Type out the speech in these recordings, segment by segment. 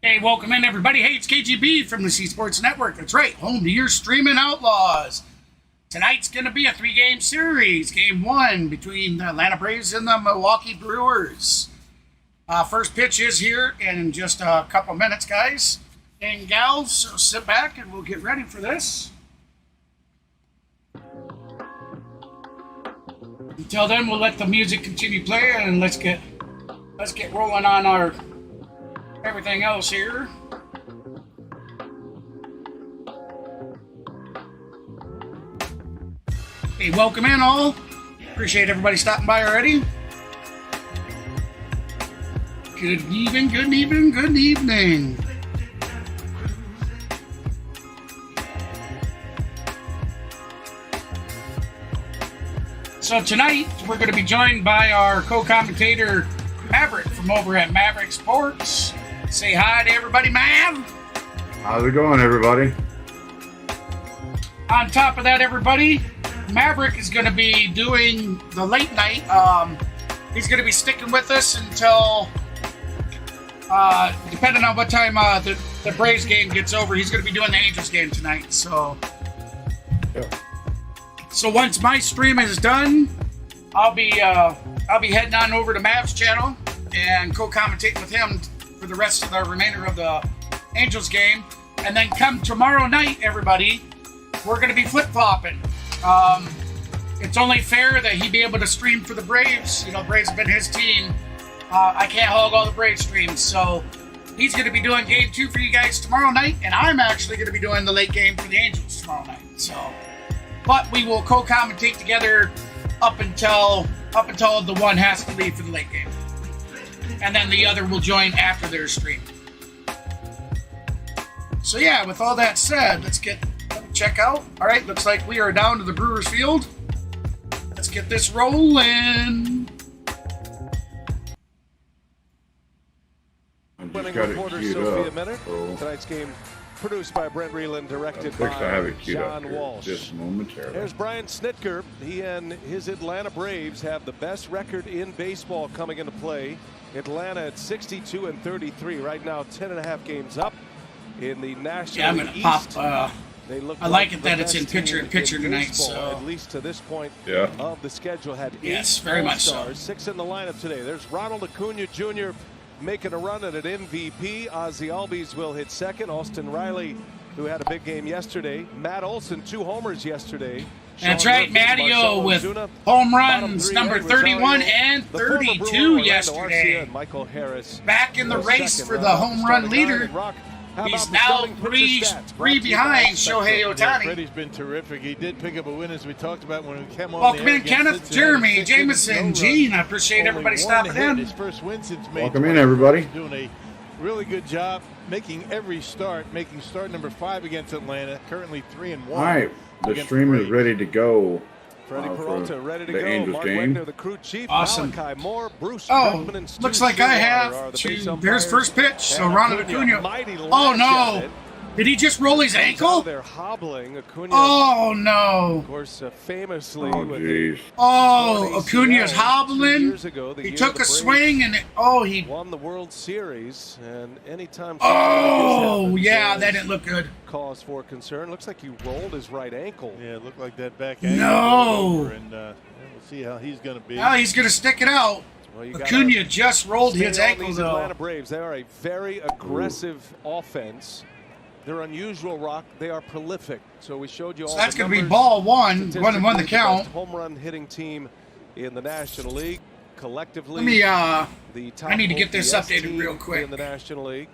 Hey, welcome in everybody. Hey, it's KGB from the C Sports Network. That's right, home to your streaming outlaws. Tonight's going to be a three-game series. Game one between the Atlanta Braves and the Milwaukee Brewers. First pitch is here in just a couple minutes, guys and gals. So sit back and we'll get ready for this. Until then, we'll let the music continue playing and let's get rolling on our everything else here. Hey, welcome in all. Appreciate everybody stopping by already. Good evening, good evening, good evening. So tonight, we're going to be joined by our co-commentator, Maverick, from over at Maverick Sports. Say hi to everybody, Mav. How's it going, everybody? On top of that, everybody, Maverick is going to be doing the late night. He's going to be sticking with us until, depending on what time the Braves game gets over, he's going to be doing the Angels game tonight. So, so once my stream is done, I'll be heading on over to Mav's channel and co-commentating with him for the rest of the remainder of the Angels game. And then come tomorrow night, everybody, we're going to be flip-flopping. It's only fair that he be able to stream for the Braves. You know, Braves have been his team. I can't hog all the Braves streams. So he's going to be doing game two for you guys tomorrow night. And I'm actually going to be doing the late game for the Angels tomorrow night. So, but we will co-commentate together up until the one has to leave for the late game. And then the other will join after their stream. So yeah, with all that said, let me check out. All right, looks like we are down to the Brewers field. Let's get this rolling. Winning reporter Sophia Minute. Tonight's game produced by Brent Reeland, directed by John Walsh. Just momentarily. There's Brian Snitker. He and his Atlanta Braves have the best record in baseball coming into play. Atlanta at 62-33 right now, 10.5 games up in the National Yeah, I'm gonna East. pop. I like it that it's in pitcher tonight. So at least to this point of the schedule, had yes, 8 very much All-Stars, so. 6 in the lineup today. There's Ronald Acuna Jr. making a run at an MVP. Ozzie Albies will hit second. Austin Riley, who had a big game yesterday. Matt Olson, 2 homers yesterday. That's right, Matteo with home runs number 31 and 32 yesterday. Michael Harris back in the race for the home run leader. He's now three behind Shohei Ohtani. Freddy's been terrific. He did pick up a win, as we talked about when we came on. Welcome in, Kenneth, Jeremy, Jameson, Gene. I appreciate everybody stopping in. His first win since May. Welcome in, everybody. Doing a really good job making every start, making start number 5 against Atlanta. Currently 3-1. All right, the stream is ready to go. Freddy Peralta ready to the go. Angels Mark game. Wagner, the crew chief. Awesome. Malachi Moore, Bruce Oh, looks like I have to. There's first pitch. So Ronald Acuna. Oh no! Did he just roll his ankle? They're hobbling. Acuna, oh no! of course, famously. Acuna's hobbling. He took a swing and he won the World Series. And anytime. Oh yeah, that didn't look good. Cause for concern. Looks like he rolled his right ankle. Yeah, it looked like that back ankle. No. And we'll see how he's going to be. Now he's going to stick it out. Well, Acuna just rolled his ankle though. Atlanta Braves, they are a very aggressive offense. They're unusual, Rock. They are prolific. So we showed you all. So that's going to be ball one the count. Home run hitting team in the National League collectively. Let me I need to get this updated real quick. In the National League.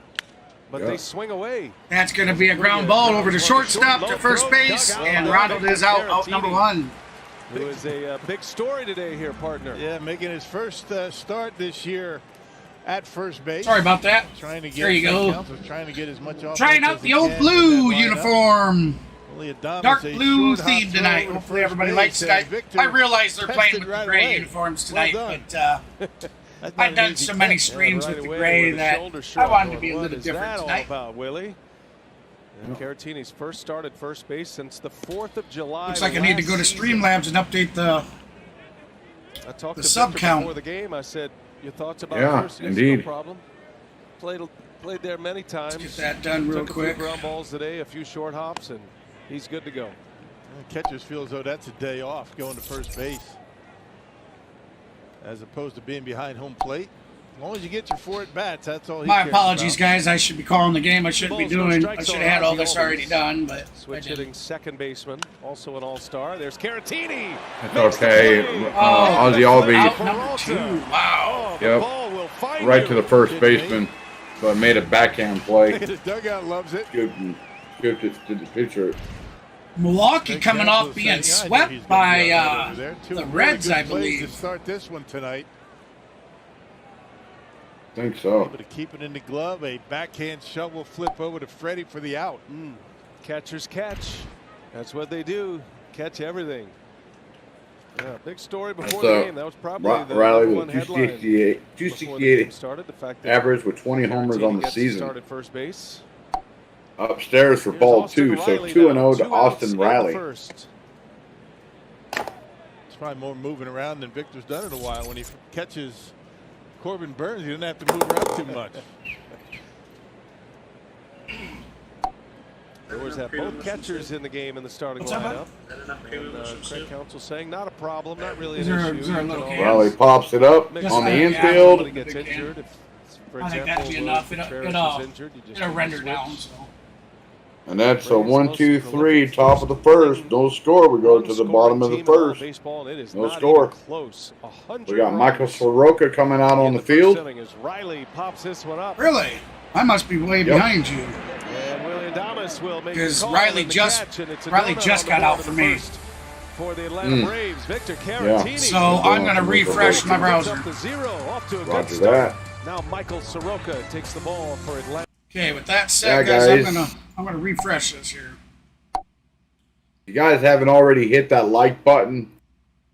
But they swing away. That's going to be a ground ball over to shortstop to first base, and Ronald is out number 1. It was a big story today here, partner. Yeah, making his first start this year at first base. Sorry about that. Trying to get there you go. Trying to get as much offense trying out the old blue uniform. Dark blue theme tonight. Hopefully everybody likes it. I realize they're playing with the gray uniforms tonight, but I've done so many streams with the gray that I wanted to be a little different tonight. About, Willie? And Caratini's first start at first base since the 4th of July. Looks like I need to go to Streamlabs and update the sub count. Before the game, I said, your thoughts about yeah, first? indeed. No problem. Played Played there many times. Get that done real Took quick. a few ground balls today, a few short hops, and he's good to go. Catchers feel as though that's a day off going to first base, as opposed to being behind home plate. As long as you get your 4 at bats, that's all. My apologies, guys. I should be calling the game. I shouldn't be doing. I should have had all this already done, but Switch hitting second baseman, also an all-star. There's Caratini. It's okay. Ozzy Albee out number 2. Wow. The ball will find right to the first baseman, but made a backhand play. His dugout loves it. Scooped it to the pitcher. Milwaukee coming off being swept by the Reds, I To believe. start this one tonight. I think so. Able to keep it in the glove. A backhand shovel flip over to Freddy for the out. Catchers catch. That's what they do. Catch everything. Yeah, big story before the game. That was probably the Riley number with one headline 268 started. The fact that average with 20 homers on the gets to season. start at first base. Upstairs for ball 2, so 2-0 to Austin Riley. First. It's probably more moving around than Victor's done in a while. When he catches Corbin Burns, he didn't have to move around too much. Brewers have both catchers in the game in the starting lineup. And Craig Counsell saying not a problem, not really an issue. Is there a little Riley pops it up on the infield. Somebody gets injured. For I think example, that'd be enough. Contreras is injured, you just It'll render switch. down. So. And that's a 1-2-3, top of the first. No score. We go to the bottom of the first. No score. Close. We got Michael Soroka coming out on the field. As Riley pops this one up. Really? I must be way behind you. And William Damas will make Because the call Riley in the just catch, and it's a Riley donut just on got the out board for in me. first For the Atlanta Braves, Victor Caratini. So I'm going to refresh my browser. Up to 0, off to a good Roger start. that. Now Michael Soroka takes the ball for Atlanta. Okay, with that said, Yeah, guys, guys. I'm gonna refresh this here. If you guys haven't already hit that like button,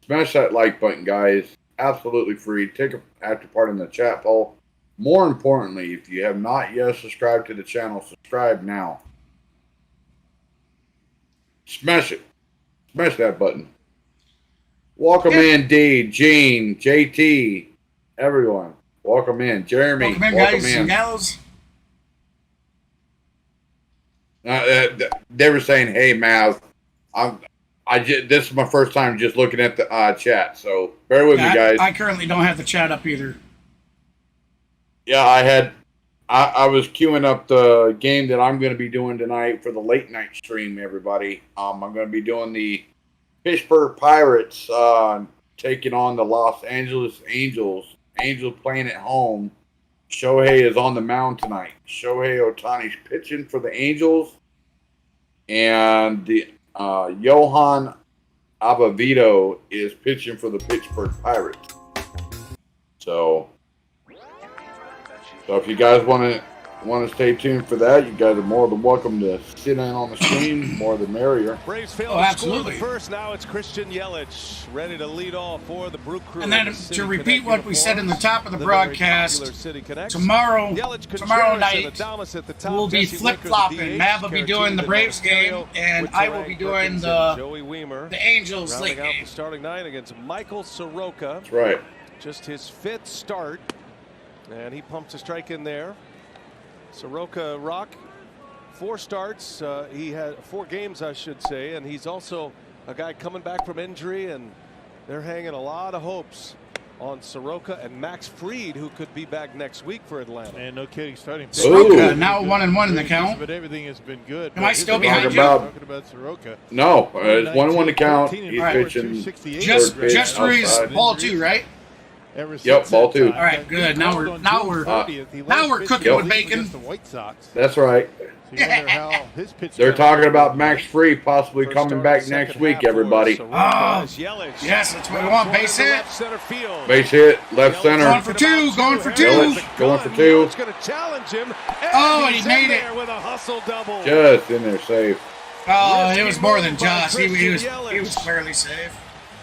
smash that like button, guys. Absolutely free. Take a active part in the chat poll. More importantly, if you have not yet subscribed to the channel, subscribe now. Smash it. Smash that button. Welcome in, D, Gene, JT, everyone. Welcome in. Jeremy. Welcome in, guys and gals. They were saying, "Hey, Mav, this is my first time just looking at the chat, so bear with me, guys." I currently don't have the chat up either. Yeah, I was queuing up the game that I'm going to be doing tonight for the late night stream. Everybody, I'm going to be doing the Pittsburgh Pirates taking on the Los Angeles Angels. Angels playing at home. Shohei is on the mound tonight. Shohei Ohtani's pitching for the Angels. And the Johan Abavito is pitching for the Pittsburgh Pirates. So if you guys want to stay tuned for that, you guys are more than welcome to sit in on the stream. More the merrier. Braves failed to score the first. Now it's Christian Yelich ready to lead off for the Brew Crew. And then to repeat what we said in the top of the broadcast, tomorrow night we'll be flip-flopping. Mav will be doing the Braves game, and I will be doing the Angels late game. Starting 9 against Michael Soroka. That's right. Just his 5th start, and he pumped a strike in there. Soroka, Rock, 4 starts. He had 4 games, I should say, and he's also a guy coming back from injury, and they're hanging a lot of hopes on Soroka and Max Fried, who could be back next week for Atlanta. And no kidding, starting. Soroka now 1-1 in the count. But everything has been good. Am I still behind you? Talking about Soroka. No, it's 1-1 to count. He's Right. pitching. Just through his ball 2, right? Yep, ball 2. All right, good. Now we're cooking with bacon. That's right. They're talking about Max Fried possibly coming back next week, everybody. Oh, yes, that's what we want. Base hit. Base hit, left center. Going for 2, going for 2. Yelich going for 2. Oh, and he made it. Just in there, safe. Oh, it was more than just. He was clearly safe.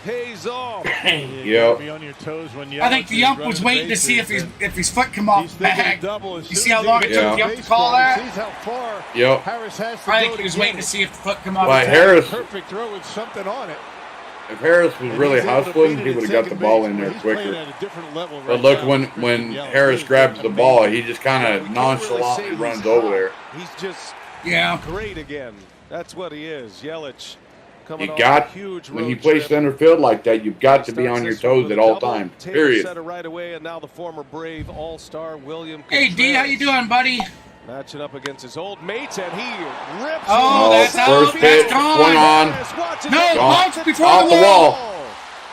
Pays off. Yep. I think the ump was waiting to see if his foot come off the bag. You see how long it took the ump to call that? Yep. I think he was waiting to see if the foot come off. But the Harris, Perfect throw with something on it. if Harris was really hustling, he would have got the ball in there quicker. But look, when Harris grabs the ball, he just kind of nonchalantly runs over there. He's just great again. That's what he is. Yelich coming You off got, a huge when you road play trip. center field like that, you've got to be on your toes at all times, period. Center right away, and now the former Brave All-Star William Hey, D, how you doing, buddy? matching up against his old mates, and he rips Oh, it. that's out. First pitch, That's swing gone. on. No, Gone. bounce before Off the the wall. wall.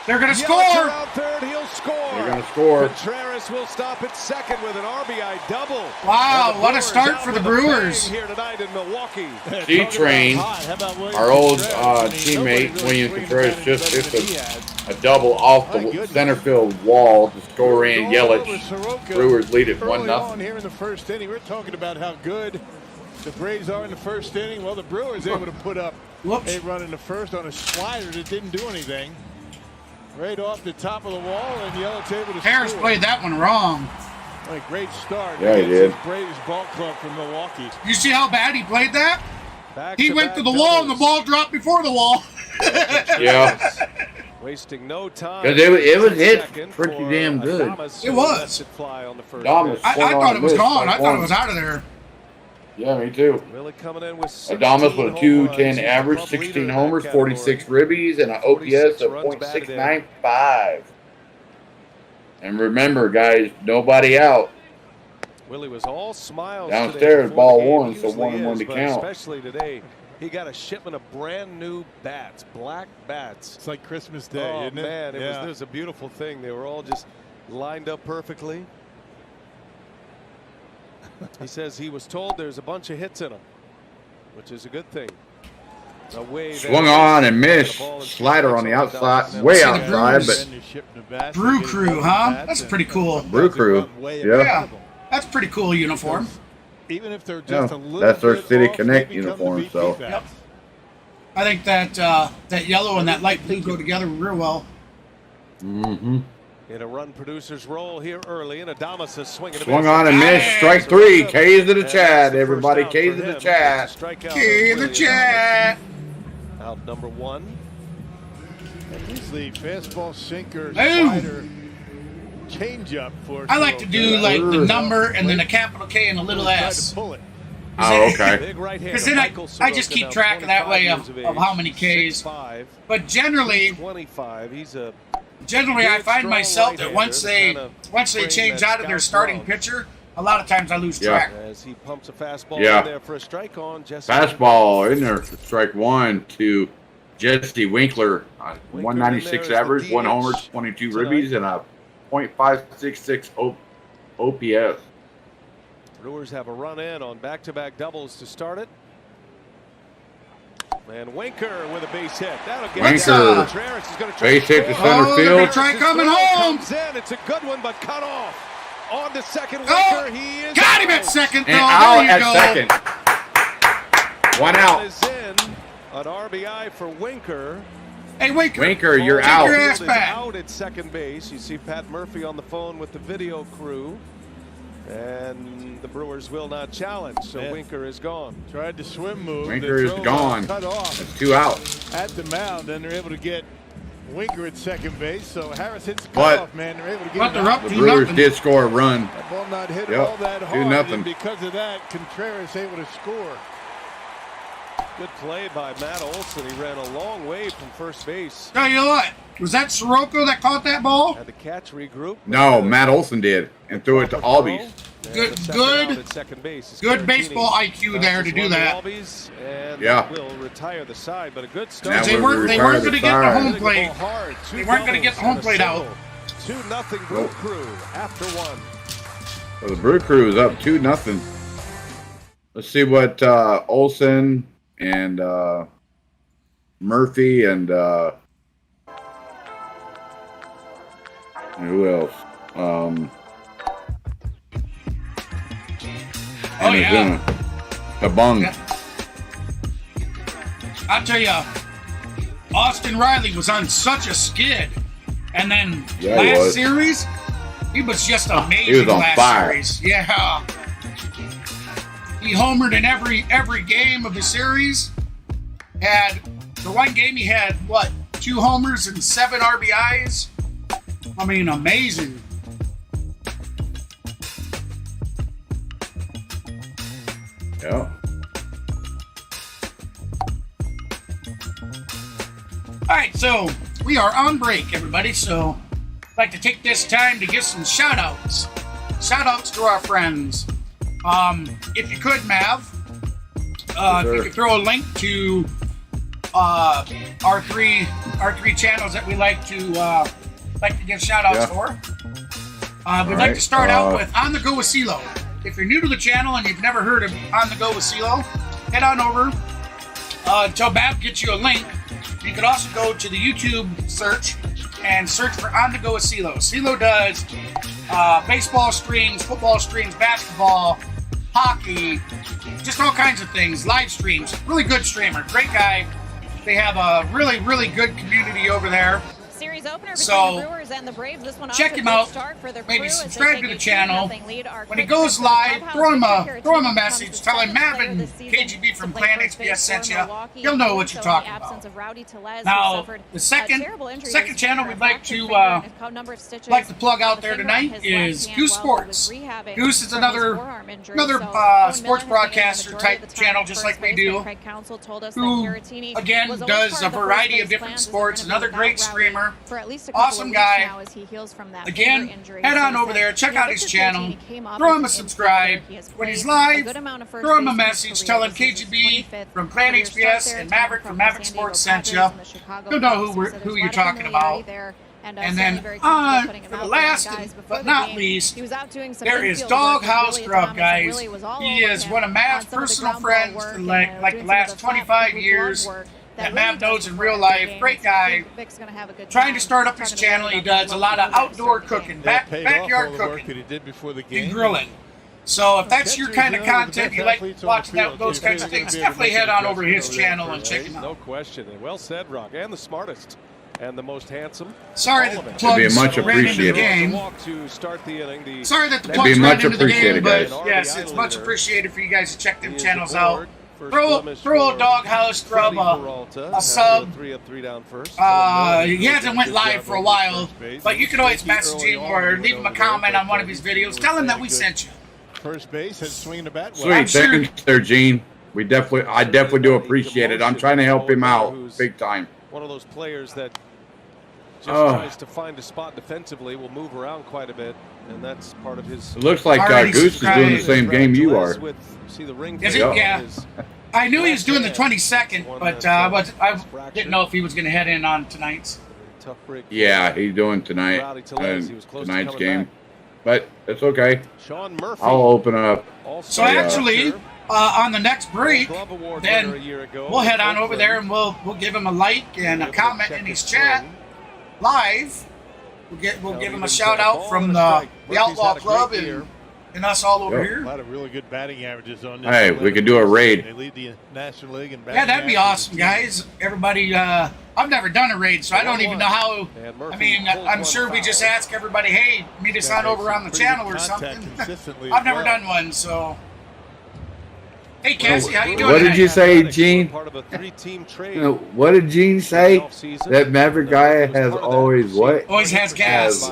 They're going to Yelich score. around third, he'll score. They're going to score. Contreras will stop at second with an RBI double. Wow, And the what a Brewers start out for the with a bang Brewers. here tonight in Milwaukee. D-Train, our old teammate, William Contreras, just hit a double off the center field wall to score in Yelich. Brewers lead it 1-0. Here in the first inning, we're talking about how good the Braves are in the first inning. Well, the Brewers able to put up a run in the first on a slider that didn't do anything. Right off the top of the wall, and Yelich able to Harris score. played that one wrong. A great start. Yeah, he against did. this Braves ball club from Milwaukee. You see how bad he played that? Back He went to the wall and the ball dropped before the wall. Yeah. Wasting no time. Because it was hit Second pretty for damn good. Adames, It who was. lets it fly on the first Adames. pitch. I Swung on thought it was and missed gone. by I thought it one. was out of there. Yeah, me too. Really coming in with Adames with a 210 average, club leader 16 in homers, that 46 category. ribbies, and an OPS of 46 runs batted in. .695. And remember, guys, nobody out. Willie was all smiles Downstairs, today ball before the game. one, so Usually 1 and 1 to is, but count. Especially today, he got a shipment of brand new bats, black bats. It's like Christmas Day, Oh isn't it? man, it was a beautiful thing. They were all just lined up perfectly. He says he was told there's a bunch of hits in them, which is a good thing. Swung on and missed. Slider on the outside, way outside, but Brew Crew, huh? That's pretty cool. Brew Crew, Yeah, that's pretty cool uniform. Even if they're just a little that's their bit City off, Connect they become the uniform, BP so. bats. Yep. I think that that yellow and that light blue go together real well. Mm-hmm. In a run producer's role here early, and Adames is swinging. Swung on and missed. Strike three. K's to the Chad, everybody. K's to the Chad. Key in the chat. Out number one. He's the fastball, sinker, Boom. slider, changeup for. I like to do Soroka. like the number and then a capital K and a little Tried to S. pull it. Oh, okay. Big right Because hander, then Michael I just Soroka, keep now track of that 25 way years of age, how many Ks. 6'5", But generally 25. He's a I Good, find strong myself that right-hander, once they frame change that out of their Scott starting Brown. pitcher, a lot of times I lose Yeah. track. as he pumps a fastball Yeah. in there for a strike on Jesse. Fastball in there for strike one to Jesse Winkler. 196 in there as average, the 1 homer, DH 22 tonight. ribbies, and a .566 OPS. Brewers have a run in on back-to-back doubles to start it. And Winker with a base hit. That'll get Winker. down. Contreras is gonna try Base hit to score. center Oh, they're field. gonna try coming home. Comes in. It's a good one, but cut off. On to second, Oh, Winker. He is got him out. at second. And though. out There you at go. second. One That out. is in. An RBI for Winker. Hey, Winker. Winker, you're Take out. your ass Field is back. out at second base. You see Pat Murphy on the phone with the video crew. And the Brewers will not challenge, so Yeah. Winker is gone. Tried the swim move. Winker The is throw gone. Cut off That's 2 out. at the mound, and they're able to get Winker at second base. So Harris hits the But- cutoff, man. They're able to get But him they're out. up The 2-0. Brewers did score a run. That ball not hit Yep. all that hard, 2-0. and because of that, Contreras able to score. Good play by Matt Olson. He ran a long way from first base. Tell you what, was that Soroka that caught that ball? Had the catch regroup. No, Matt Olson did and threw it to Albies. Good- Base Good baseball IQ there to do that. Albies, and Yeah. will retire the side, but a good Now start. They we're weren't retired going to the get the side. home plate. Hard. They weren't gonna get the home plate out. 2-0 Brew Nope. Crew after one. So the Brew Crew is up 2-0. Let's see what Olson and Murphy and who else? Oh, yeah. Kabung. Yeah. I'll tell you, Austin Riley was on such a skid. And then Yeah, he last was. series, he was just amazing. He was on last fire. series. Yeah. He homered in every game of the series. Had the one game he had, what, 2 2 homers and 7 RBIs. I mean, amazing. Yeah. All right, so we are on break, everybody. So I'd like to take this time to give some shout-outs. Shout-outs to our friends. If you could, Mav, if you could throw a link to our three channels that we like to give shout-outs for. We'd like to start out with On the Go with CeeLo. If you're new to the channel and you've never heard of On the Go with CeeLo, head on over until Mav gets you a link. You could also go to the YouTube search and search for On the Go with CeeLo. CeeLo does baseball streams, football streams, basketball, hockey, just all kinds of things, live streams. Really good streamer, great guy. They have a really, really good community over there. Series opener So, between the Brewers and the Braves. This one check him out. Maybe subscribe to the channel. When he goes live, throw him a message. Tell him Mavin KGB from Clan HBS sent you. He'll know what you're talking about. Now, the second channel we'd like to plug out there tonight is Goose Sports. Goose is another sports broadcaster type channel, just like we do, who again does a variety of different sports. Another great streamer. Awesome guy. Again, head on over there, check out his channel, throw him a subscribe. When he's live, throw him a message, tell him KGB from Clan HBS and Maverick from Maverick Sports sent you. You'll know who you're talking about. And then, for the last but not least, there is Doghouse Grub, guys. He is one of Mav's personal friends for like the last 25 years. That Mav knows in real life. Great guy. Trying to start up his channel. He does a lot of outdoor cooking, backyard cooking, and grilling. So if that's your kind of content, you like watching those kinds of things, definitely head on over to his channel and check him out. No question. And well said, Rock. And the smartest. And the most handsome. Sorry that the plugs ran into the game. Sorry that the plugs ran into the game, but yes, it's much appreciated for you guys to check them channels out. Throw a Doghouse Grub a sub. He hasn't went live for a while, but you can always message him or leave him a comment on one of his videos. Tell him that we sent you. First base has swinging the bat. Sweet, thanks there, Gene. I definitely do appreciate it. I'm trying to help him out big time. One of those players that just tries to find a spot defensively, will move around quite a bit, and that's part of his. It looks like Goose is doing the same game you are. See the ring. Is it? Yeah. I knew he was doing the 22nd, but I didn't know if he was going to head in on tonight's. Yeah, he's doing tonight's game, but it's okay. I'll open up. So actually, on the next break, then we'll head on over there and we'll give him a like and a comment in his chat live. We'll give him a shout out from the Outlaw Club and us all over here. A lot of really good batting averages on this. Hey, we could do a raid. They lead the National League in batting. Yeah, that'd be awesome, guys. Everybody, I've never done a raid, so I don't even know how. I mean, I'm sure we just ask everybody, hey, meet us on over on the channel or something. I've never done one, so. Hey, Cassie, how you doing? What did you say, Gene? What did Gene say? That Maverick guy has always what? Always has gas.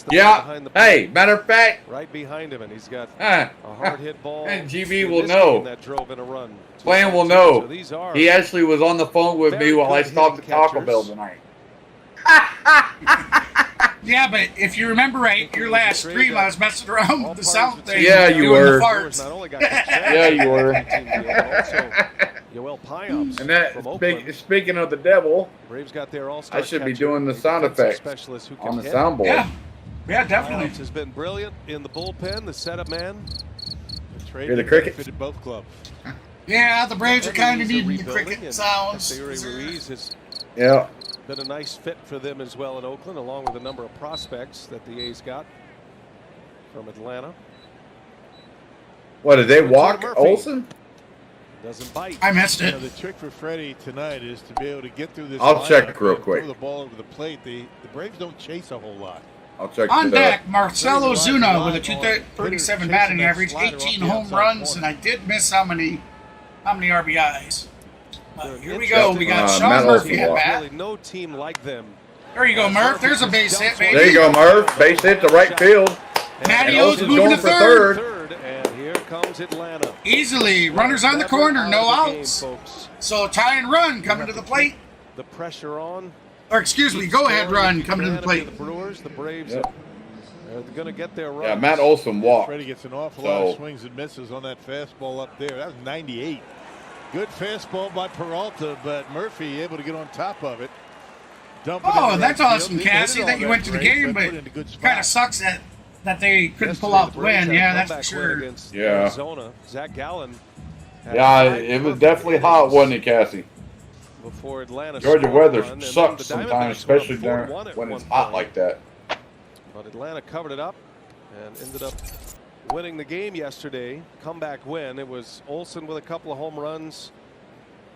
Yeah. Hey, matter of fact, right behind him, and he's got a hard hit ball. And GB will know. That drove in a run. Plan will know. He actually was on the phone with me while I stopped at Taco Bell tonight. Yeah, but if you remember right, your last stream, I was messing around with the sound thing. Yeah, you were. Yeah, you were. And that, speaking of the devil, Braves got their I should be doing the sound effects on the soundboard. Yeah, definitely. Has been brilliant in the bullpen, the setup man. You're the cricket. Fitted both clubs. Yeah, the Braves are kind of needing the cricket sounds. Yeah. Been a nice fit for them as well in Oakland, along with a number of prospects that the A's got from Atlanta. What, did they walk Olsen? Doesn't bite. I missed it. You know, the trick for Freddy tonight is to be able to get through this. I'll check real quick. Throw the ball over the plate. The Braves don't chase a whole lot. I'll check on deck, Marcelo Zuna with a 237 batting average, 18 home runs, and I did miss how many RBIs. Here we go. We got Sean Matt Murphy Olson at bat. Really no team like them. There you go, Murph. There's a base hit, baby. There you go, Murph. Base hit to right field. Matty And O's Olsen's moving going to for third. And here comes Atlanta. Easily. Runners on the corner, no outs. Folks. So tie and run coming to the plate. The pressure on. Or excuse me, go ahead run coming to the plate. The Brewers, the Braves are going to get their run. Yeah, Matt Olson walked. Freddie gets an awful lot of swings and misses on that fastball up there. That was 98. Good fastball by Peralta, but Murphy able to get on top of it. Oh, that's awesome, Cassie, that you went to the game, but kind of sucks that they couldn't pull out the win. Yeah, that's for sure. Yeah. Arizona. Zach Gallen. Yeah, it was definitely hot, wasn't it, Cassie? Before Atlanta Georgia weather run, sucks sometimes, especially when it's hot like that. But Atlanta covered it up and ended up winning the game yesterday. Comeback win. It was Olson with a couple of home runs.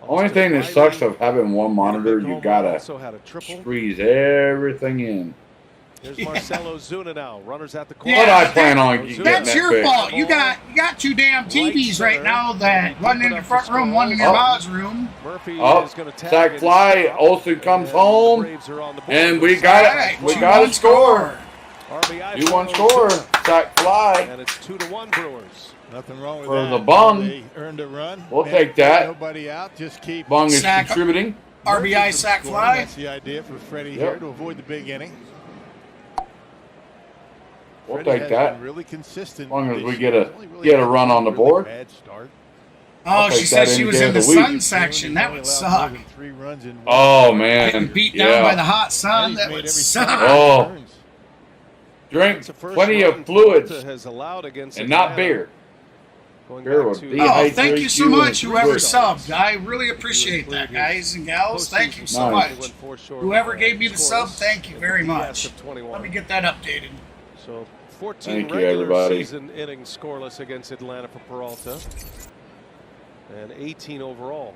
Only thing that sucks of having one monitor, you gotta squeeze everything in. There's Marcelo Zuna now. Runners at the corner. But I plan on getting That's that your fixed. fault. You got two damn TVs right now that one in the front room, one in your mom's room. Oh, sack fly. Olsen comes home, and we got a score. 2-1 score. Sack fly. And it's 2-1 Brewers. Nothing wrong with For that. the Bung. They earned a run. We'll take that. Nobody out. Just keep. Bung is Sack. contributing. RBI sack fly. That's the idea for Freddie here to avoid the big inning. We'll Freddie take has that. been really consistent. As long as we this get year. a He's only really had run on the one board. bad start. Oh, she take said that she any was day in of the the week. sun section. That would He's suck. allowed more than 3 runs in one Oh start. man, Getting beat down by the hot sun. He's That made would every suck. time. Oh. Turns. Drink It's the first plenty run of fluids Peralta has allowed against and not Atlanta. beer. Going Beer back will to- dehydrate Oh, thank you so you much, and whoever fluid. subbed. I really appreciate that, guys and gals. Thank you so Nice. much. Whoever gave me the sub, thank you very much. Let me get that updated. So 14 Thank you, regular everybody. season innings scoreless against Atlanta for Peralta, and 18 overall.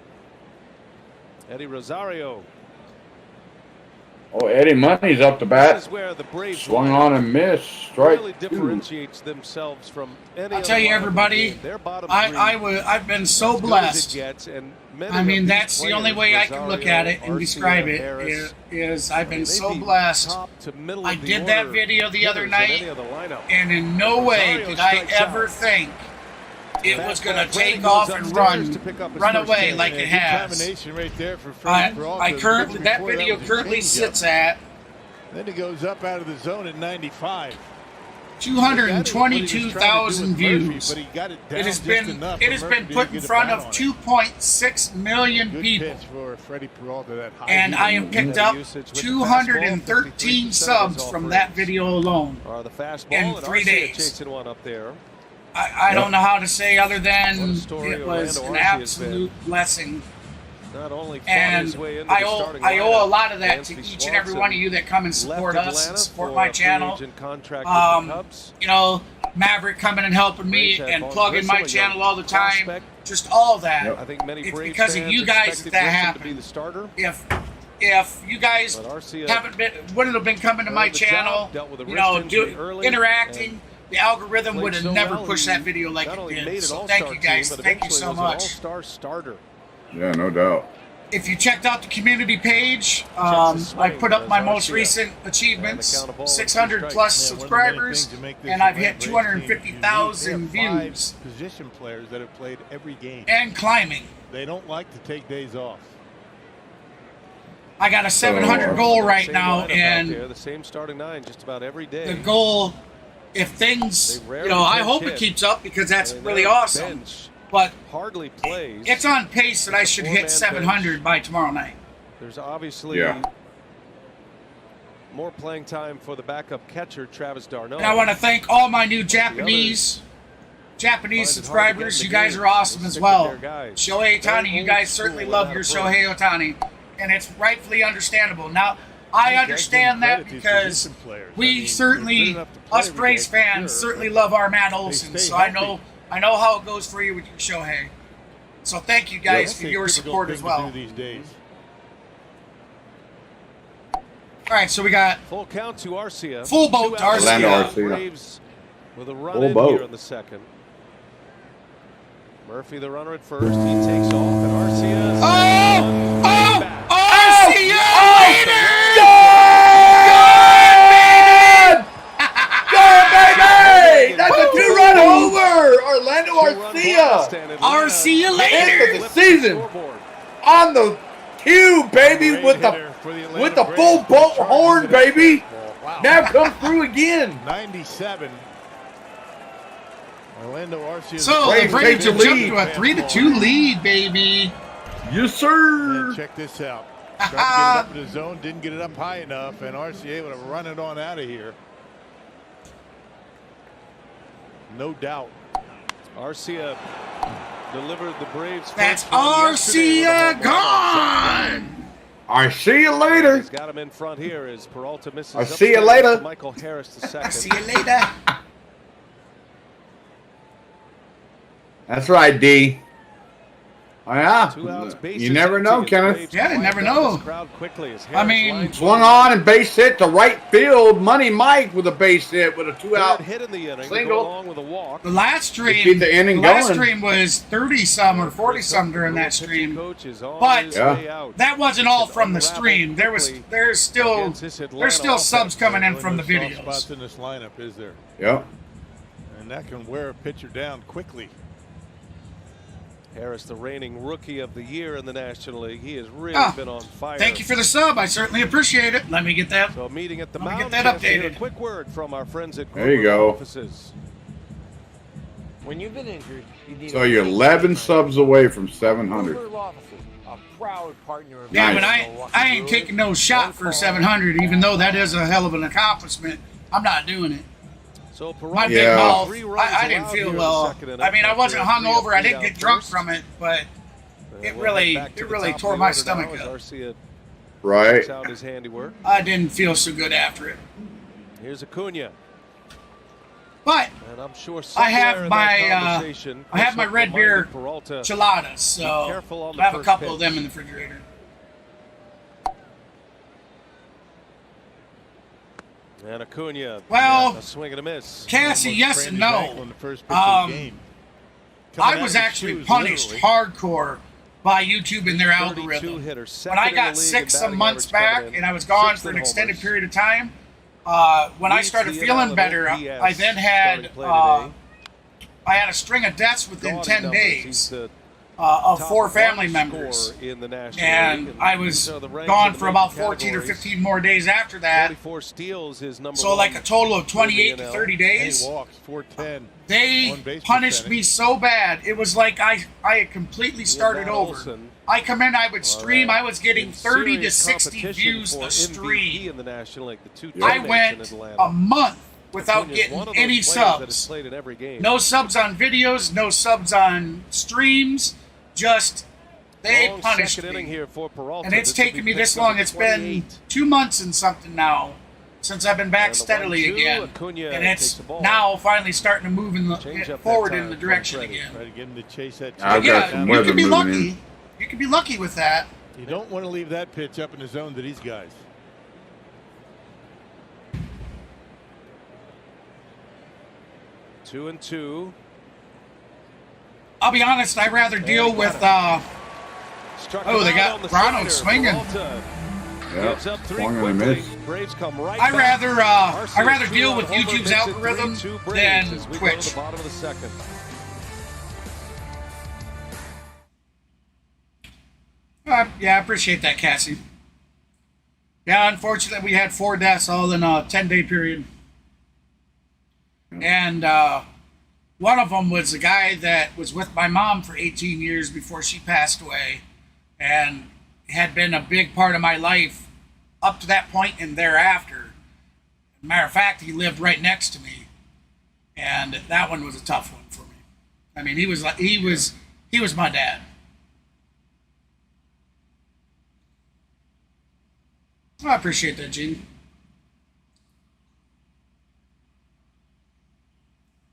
Eddie Rosario. Oh, Eddie Money's up to This bat. is where the Braves Swung on and missed. Strike really 2. differentiates themselves from any I'll other tell you, lineup everybody, in the game. Their bottom I've been so three, as good as it blessed. gets, and many I of mean, these that's the only players, way I can look at it and Rosario, describe Arcia, it. Harris, Is I've been they'd so be blessed. top to middle I of the did that order video the other hitters in night, any other lineup. and in no way Rosario did I strikes ever out. think it was going to Fastball, Freddy take goes off and upstairs to pick up his run first away hit. like it has. Combination right there for Freddie Peralta. I The currently pitch that before video was a currently changeup. sits at Then he goes up out of the zone at 95. 222,000 views. But he got it down It has just been enough it for has Murphy been to put in get a front bat of on it. 2.6 million Good people, pitch for Freddie Peralta. That high and heat. I have picked up Usage with the 213 fastball, 53% subs is from all that Braves. video alone. Or the fastball in and 3 Arcia days. chasing one up there. I don't know how to say other What than a story it was Orlando an Arcia has absolute blessing. Not only fought And his way into I the owe starting I owe a lineup, lot of that Dansby to each and every Swanson one of you that come and support left us, and Atlanta support for my a free channel. agent contract with the Cubs. You know, Maverick coming and helping me Braves have and Vaughn plugging my Grissom, a channel young all the time. prospect. Just all that. I think many It's Braves because of fans you guys expected that Grissom happened. to be the starter. If you guys But Arcia haven't been wouldn't have been coming to my earned the job, channel, dealt with a you wrist know, injury early, interacting, the algorithm played would have so never well, pushed he that video like not it only did. made an So all-star thank you guys. team, but Thank you eventually so was an much. all-star starter. Yeah, no doubt. If you checked out the community page, the I swing put up my as most Arcia recent and the achievements, count of ball 600 and plus strikes. Yeah, one of the many subscribers, things to make this and I've Atlanta hit Braves team 250,000 unique. They have 5 views position players that have played every game. and climbing. They don't like to take days off. I got a 700 goal right Same now, lineup out and there, the same starting 9 just about every day. the goal, if things, They rarely I pinch hope it hit. keeps up because that's I mean, really their awesome. bench But hardly plays. it's on pace that I should hit 700 by tomorrow night. There's obviously more playing time for the backup catcher, Travis Darno. And I want to thank all my new Japanese Japanese subscribers. You guys are awesome as well. Shohei Ohtani, you guys certainly love your Shohei Ohtani, and it's rightfully understable. Now, I understand that because we certainly, us Braves fans, certainly love our Matt Olson. So I know how it goes for you with your Shohei. So thank you guys for your support as well. These days. All right, so we got full count to Arcia. Full boat to Arcia. Atlanta Arcia. Braves with a run Full in boat. here in the second. Murphy, the runner at first. He takes off, and Arcia. Arcia later! Baby! That's a two-run homer! Orlando Arcia! Arcia End later! of the season! On the cue, baby, with the full boat horn, baby! Wow. Now come through again! 97. Orlando Arcia. So the Braves have jumped to a 3-2 lead, baby. Yes, sir! Check this out. Tried to get it up in the zone, didn't get it up high enough, and Arcia able to run it on out of here. No doubt. Arcia delivered the Braves. That's Arcia gone. I see you later. He's got him in front here as Peralta misses. I'll see you later. Michael Harris the second. See you later. That's right, D. Oh, yeah. 2 outs, bases You never empty, know, and the Kenneth. Braves Yeah, you never quiet down know. this crowd quickly as I Harris mean, lines Swung one. on and base hit to right field. Money Mike with a base hit with a Third two-out hit in the inning, single. along with a walk. The last stream, keep the inning last going. stream was 30-some or 40-some during that stream. But that wasn't all from the stream. There's still subs coming in from the Soft spots videos. in this lineup, is there? Yep. And that can wear a pitcher down quickly. Harris, the reigning rookie of the year in the National League. He has really been on fire. Thank you for the sub. I certainly appreciate it. Let me get that. So meeting at the Let me mound. get that chance to hear updated. A quick word from our friends at There you corporate go. offices. When you've been injured, you need So you're 11 subs away from 700. Brewer offices, a proud partner of Yeah, Nice. but I ain't taking no shot for 700, even though that is a hell of an accomplishment. I'm not doing it. So My big Yeah. mouth, 3 runs I didn't allowed feel here in the well. second inning. I mean, I wasn't After a hungover. I 3 didn't get down drunk first. from it, but it We'll really, head back to it the really top tore of the my order stomach now as up. Arcia Right. takes out his handiwork. I didn't feel so good after it. Here's Acuna. But And I'm sure I have somewhere in my, that conversation, I have my Chris red beer reminded Peralta, Chiladas, so careful on the I have a first couple of pitch. them in the refrigerator. And Acuna, Well, a swing and a miss. Cassie, Almost yes crammed and his no. ankle in the first pitch of the game. Coming I out was of his actually shoes, punished literally. hardcore by YouTube and their 32 algorithm. hitter, When second I in the got league sick in some batting months average back coming in, and I was gone sixth for an in extended homers. period of time, when I Leads started the feeling NL better, OPS I then had starting play today. I had a string of deaths within Gaudy 10 numbers. days He's the of top 4 family one members. scorer in the National And League, I was these are the ranks gone in the for about major 14 or categories. 15 more days after that. 44 steals is number So one. like a total of in 28 the to NL. 30 And he days. walks 410. They On-base punished percentage. me so bad. It was like I had completely started Matt over. Olson. I come in, I would stream, I was getting In 30 to serious 60 competition views for a MVP stream. in the National League, the two I teammates went in Atlanta. a month without Acuna's getting one of those any players that has subs. played in every game. No subs on videos, no subs on streams. Just they Long punished second inning me. here for Peralta. And it's This will taken be me this pitch long. number It's been 28. 2 months and something now since I've been back And the steadily 1-2, again. Acuna And takes it's the ball. now finally starting to move Change up forward that in the time direction from Freddy. again. Try to get him to chase that. I've got Yeah, some you weather could be moving lucky. in. You could be lucky with that. You don't want to leave that pitch up in the zone to these guys. Two and two. I'll be honest, I'd rather deal with Struck Oh, they him got out on the Brano slider. swinging. Peralta Yeah. gives up three Swung and a quickly. miss. Braves come right I'd back. rather Arcia deal two-run with homer YouTube's makes it algorithm 3-2 Braves than as we go to Twitch. the bottom of the second. Yeah, I appreciate that, Cassie. Yeah, unfortunately, we had 4 deaths all in a 10-day period. And one of them was a guy that was with my mom for 18 years before she passed away and had been a big part of my life up to that point and thereafter. Matter of fact, he lived right next to me. And that one was a tough one for me. I mean, he was my dad. I appreciate that, Gene.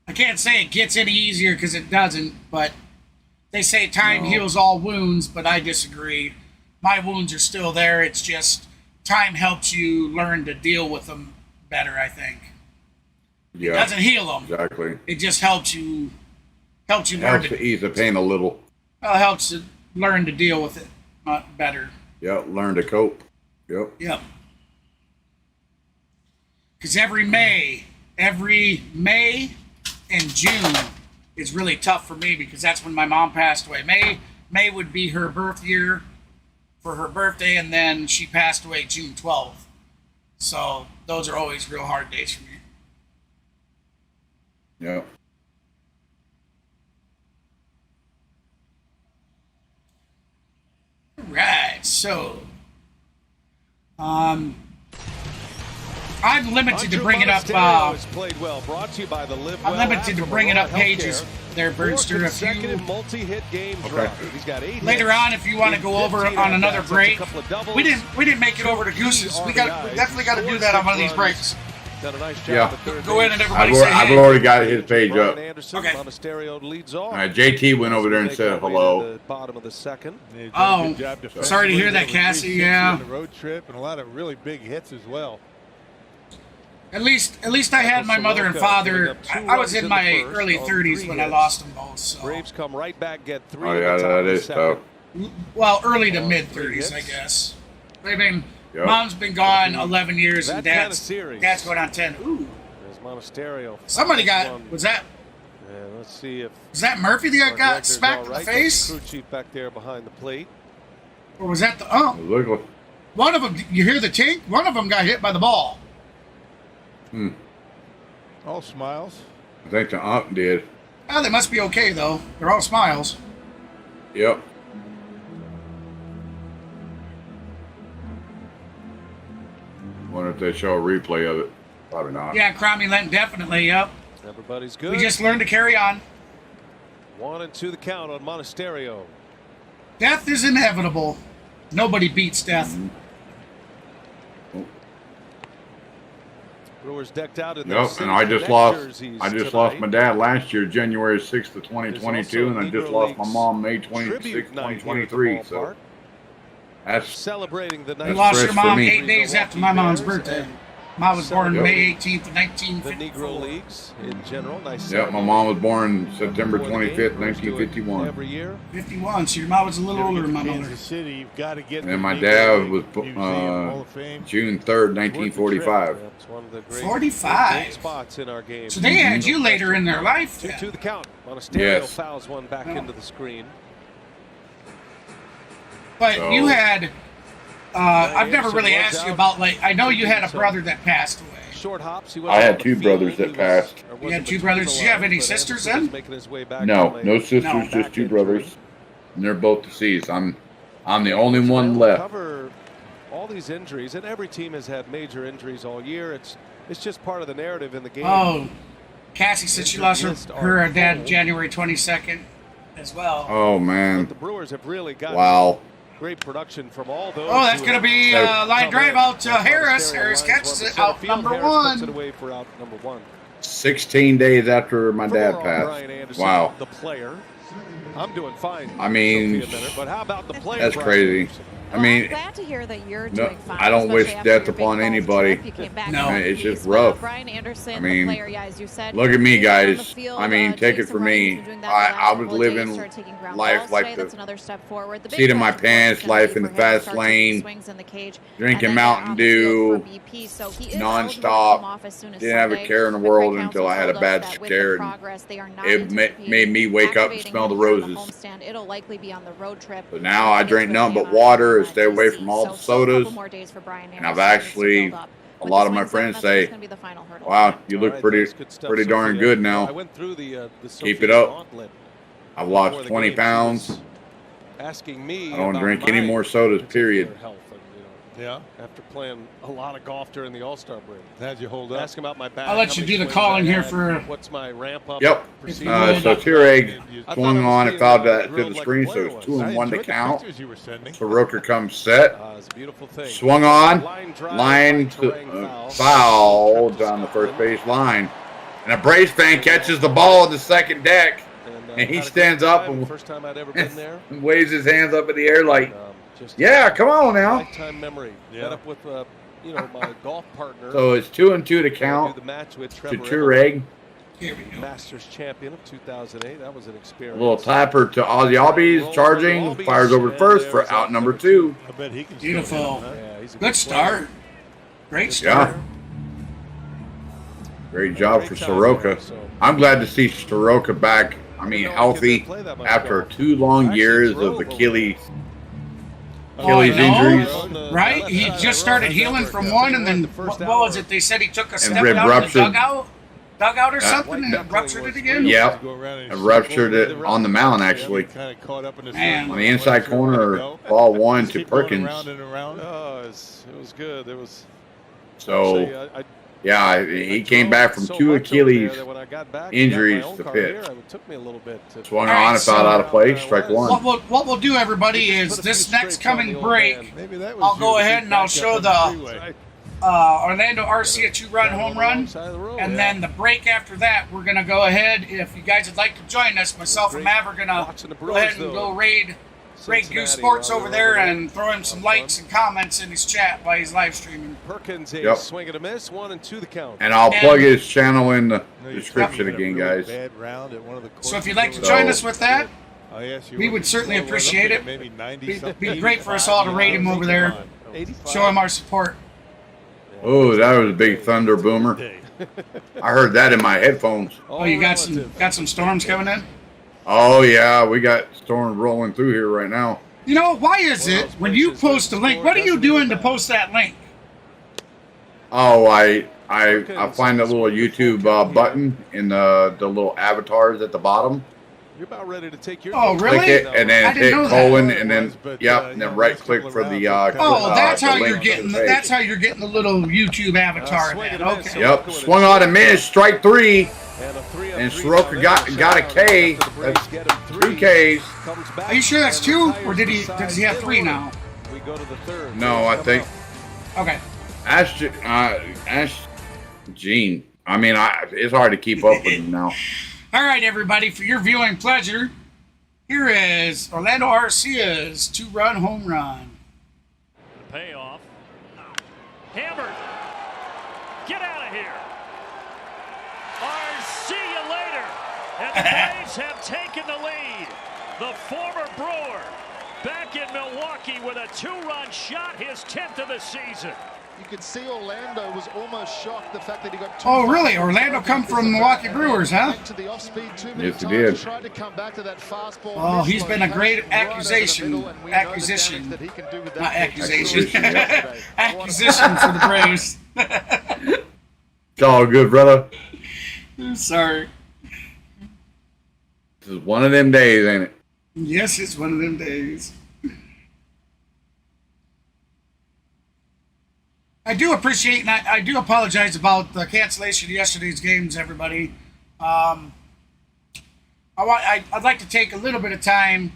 I can't say it gets any easier because it doesn't, but they say time heals all wounds, but I disagree. My wounds are still there. It's just time helps you learn to deal with them better, I think. It Yeah. doesn't heal them. Exactly. It just helps you helps you learn Helps to ease the pain a little. helps you learn to deal with it better. Yep, learn to cope. Yep. Because every May and June is really tough for me because that's when my mom passed away. May would be her birth year for her birthday, and then she passed away June 12th. So those are always real hard days for me. Yep. Right, so I'm limited to bringing up. I'm limited to bringing up pages there, Birdster. A few multi-hit games. Okay. He's got 8 later on, if you want to go over on another break, we didn't make it over to Goose's. We definitely got to do that on one of these breaks. Done a nice job Yeah. at third Go in base. and everybody say I've hey. already got his page up. Okay. Monasterio leads off. All right, JT went over there and said hello. Bottom of the second. Oh, sorry to hear that, Cassie. Yeah. The road trip and a lot of really big hits as well. At least I had my mother and father. I was in my early 30s when I lost them both. So. Braves come right back, get 3. Oh yeah, that is tough. Well, early to mid 30s, I guess. I mean, Mom's been gone 11 years, and Dad's going on 10. Ooh. There's Monasterio. Somebody got. Was that? Yeah, let's see if. Was that Murphy that got smacked in the face? Crew chief back there behind the plate. Or was that the? Oh, Look. one of them. You hear the tink? One of them got hit by the ball. All smiles. I think the aunt did. Oh, they must be okay though. They're all smiles. Yep. Wonder if they show a replay of it. Probably not. Yeah, Cromie Lent definitely. Yep. Everybody's good. We just learned to carry on. 1-2 the count on Monasterio. Death is inevitable. Nobody beats death. Brewers decked out in Yep, and I just lost my dad last year, January 6th of 2022, and I just lost my mom May 26th, 2023. So that's celebrating the You lost your mom me. 8 days after my mom's birthday. Mom was born May 18th, the 1954. Negro Leagues in general. Nice. Yep, my mom was born September 25th, 1951. Every year. 51, so your mom was a little older than my mother. Kansas City, you've got to get And my dad was Hall of Fame. June 3rd, 1945. That's one of the great 45. spots in our game. So they had you later in their life. 2-2 the count. Monasterio Yes. fouls one back into the screen. But So- you had, I've never really asked you about, like, I know you had a brother that passed away. Short hops. I had 2 brothers that passed. You had 2 brothers. Did you have any sisters then? No, no sisters, No. just 2 brothers. And they're both deceased. I'm the only one left. Cover all these injuries, and every team has had major injuries all year. It's just part of the narrative in the game. Oh, Cassie said she lost her dad January 22nd as well. Oh But man! the Brewers have really got Wow. great production from all those. Oh, that's who going to have be Hey. line drive out to Harris. Monasterio Harris lines catches one it to out center field. number Harris puts it 1. away for out number 1. 16 days after my dad For Brian passed. Anderson, Wow. the player. I'm doing fine. I mean, Sophia Minute, but how about the player? That's Brian crazy. Anderson? I mean, I'm glad to hear that you're no, doing fine. I don't wish especially death after your upon big anybody. golf trip. You came back No. in It's just peace. Well, rough. Brian Anderson, I mean, the player, yeah, as you said, look at me, he was on the guys. field, I mean, take doing it some from running. me. He's been doing that the I last was couple of days, living started taking ground life balls like today. the That's another step forward. The big seat in my question for him is pants, gonna life be in the for him to fast start taking lane, swings in the cage drinking and then Mountain on the field Dew, for BP. So he is nonstop. eligible to come off as soon as Didn't have a Sunday. care in the But world Craig until I had a Counsell bad told us that with scare, the and progress, they are not it anticipating made me wake up and activating smell the him here on the roses. homestand. It'll likely be on the road trip. But now I It's drink really nothing but on water and stay away DC. from all the So still a sodas. couple more days for Brian And I've Anderson to actually, build up. a With lot the of my swing set, friends that's say, gonna be the final hurdle. wow, you All look right, pretty that's good stuff, darn Sophia. good I now. went through the Keep Sophia it up. gauntlet I've before lost the 20 game. She pounds. was asking me I don't about drink any my more sodas, particular period. health, and, Yeah. after playing a lot of golf during the All-Star break. How'd you hold up? Ask him about my back. I'll let how you many do the swings calling I here had, for- what's my ramp up. Yep. procedure. So Keurig I swung thought I was on and being, fouled that to grilled the like screen, a so player it's was. 2 I and 1 to enjoyed the count. pictures you were sending. Soroka comes set. It's a beautiful thing. Swung on, Line drive, line right to terrain foul down the first base line. And a Braves fan catches the ball in the second deck and he had a stands great up time. and- First time I'd ever been there. and waves his hands up in the air like, Just yeah, come on now. lifetime memory. Met up with my golf partner. So it's 2 and 2 to Do count the match with to Trevor Immelman. Keurig. Here we go. Masters champion of 2008. That was an A experience. little tapper to Ozzy Albies, charging, fires over first for out number 2. I bet he can. Beautiful. Yeah, he's a Good start. Great Yeah. start. Great job for Soroka. I'm glad to see Soroka back. I mean, healthy after 2 long years of Achilles injuries. Right? He just started healing from one, and then what was it? They said he took a step rib down ruptured. in the dugout or something, and ruptured it again. Yep. And ruptured it on the mound, actually. Man. On the inside corner, ball 1 to Perkins. Oh, it was good. It was. So, yeah, he came back from 2 Achilles injuries to pitch. It took me a little bit to Swung on and fouled out of play, strike 1. What we'll do, everybody, is this next coming break, I'll go ahead and I'll show the Orlando RC a 2-run home run, and then the break after that, we're going to go ahead, if you guys would like to join us, myself and Mav are going to go ahead and go raid Goose Sports over there and throw him some likes and comments in his chat while he's live streaming. Perkins, a swing and a miss, 1 and 2 the count. And I'll plug his channel in the description again, guys. So if you'd like to join us with that, we would certainly appreciate it. It'd be great for us all to raid him over there, show him our support. Oh, that was a big thunder boomer. I heard that in my headphones. Oh, you got some storms coming in? Oh, yeah, we got storms rolling through here right now. You know, why is it when you post a link, what are you doing to post that link? Oh, I find the little YouTube button in the little avatars at the bottom. You're about ready to take your really? Click it and I then didn't hit know colon that. and then and then right click for the that's the how link you're to getting the page. that's how you're getting the little YouTube avatar of that. Okay. Yep, swung on and missed, strike 3. And Soroka got a K. That's 3 Ks. Are you sure that's 2, or does he have 3 now? We go to the 3rd. No, I think. Okay. Ash Gene. I mean, it's hard to keep up with him now. All right, everybody, for your viewing pleasure, here is Orlando Arcia's 2-run home run. Payoff. Hammered. Get out of here. See you later. And the Braves have taken the lead. The former Brewer back in Milwaukee with a 2-run shot, his 10th of the season. You could see Orlando was almost shocked the fact that he got 2. Oh, really? Orlando come from Milwaukee Brewers, huh? To the off-speed too many Yes, he times. did. Tried to come back to that fastball. Oh, he's been a great acquisition. Not acquisition. Acquisition for the Braves. It's all good, brother. I'm sorry. This is one of them days, ain't it? Yes, it's one of them days. I do appreciate, and I do apologize about the cancellation of yesterday's games, everybody. I'd like to take a little bit of time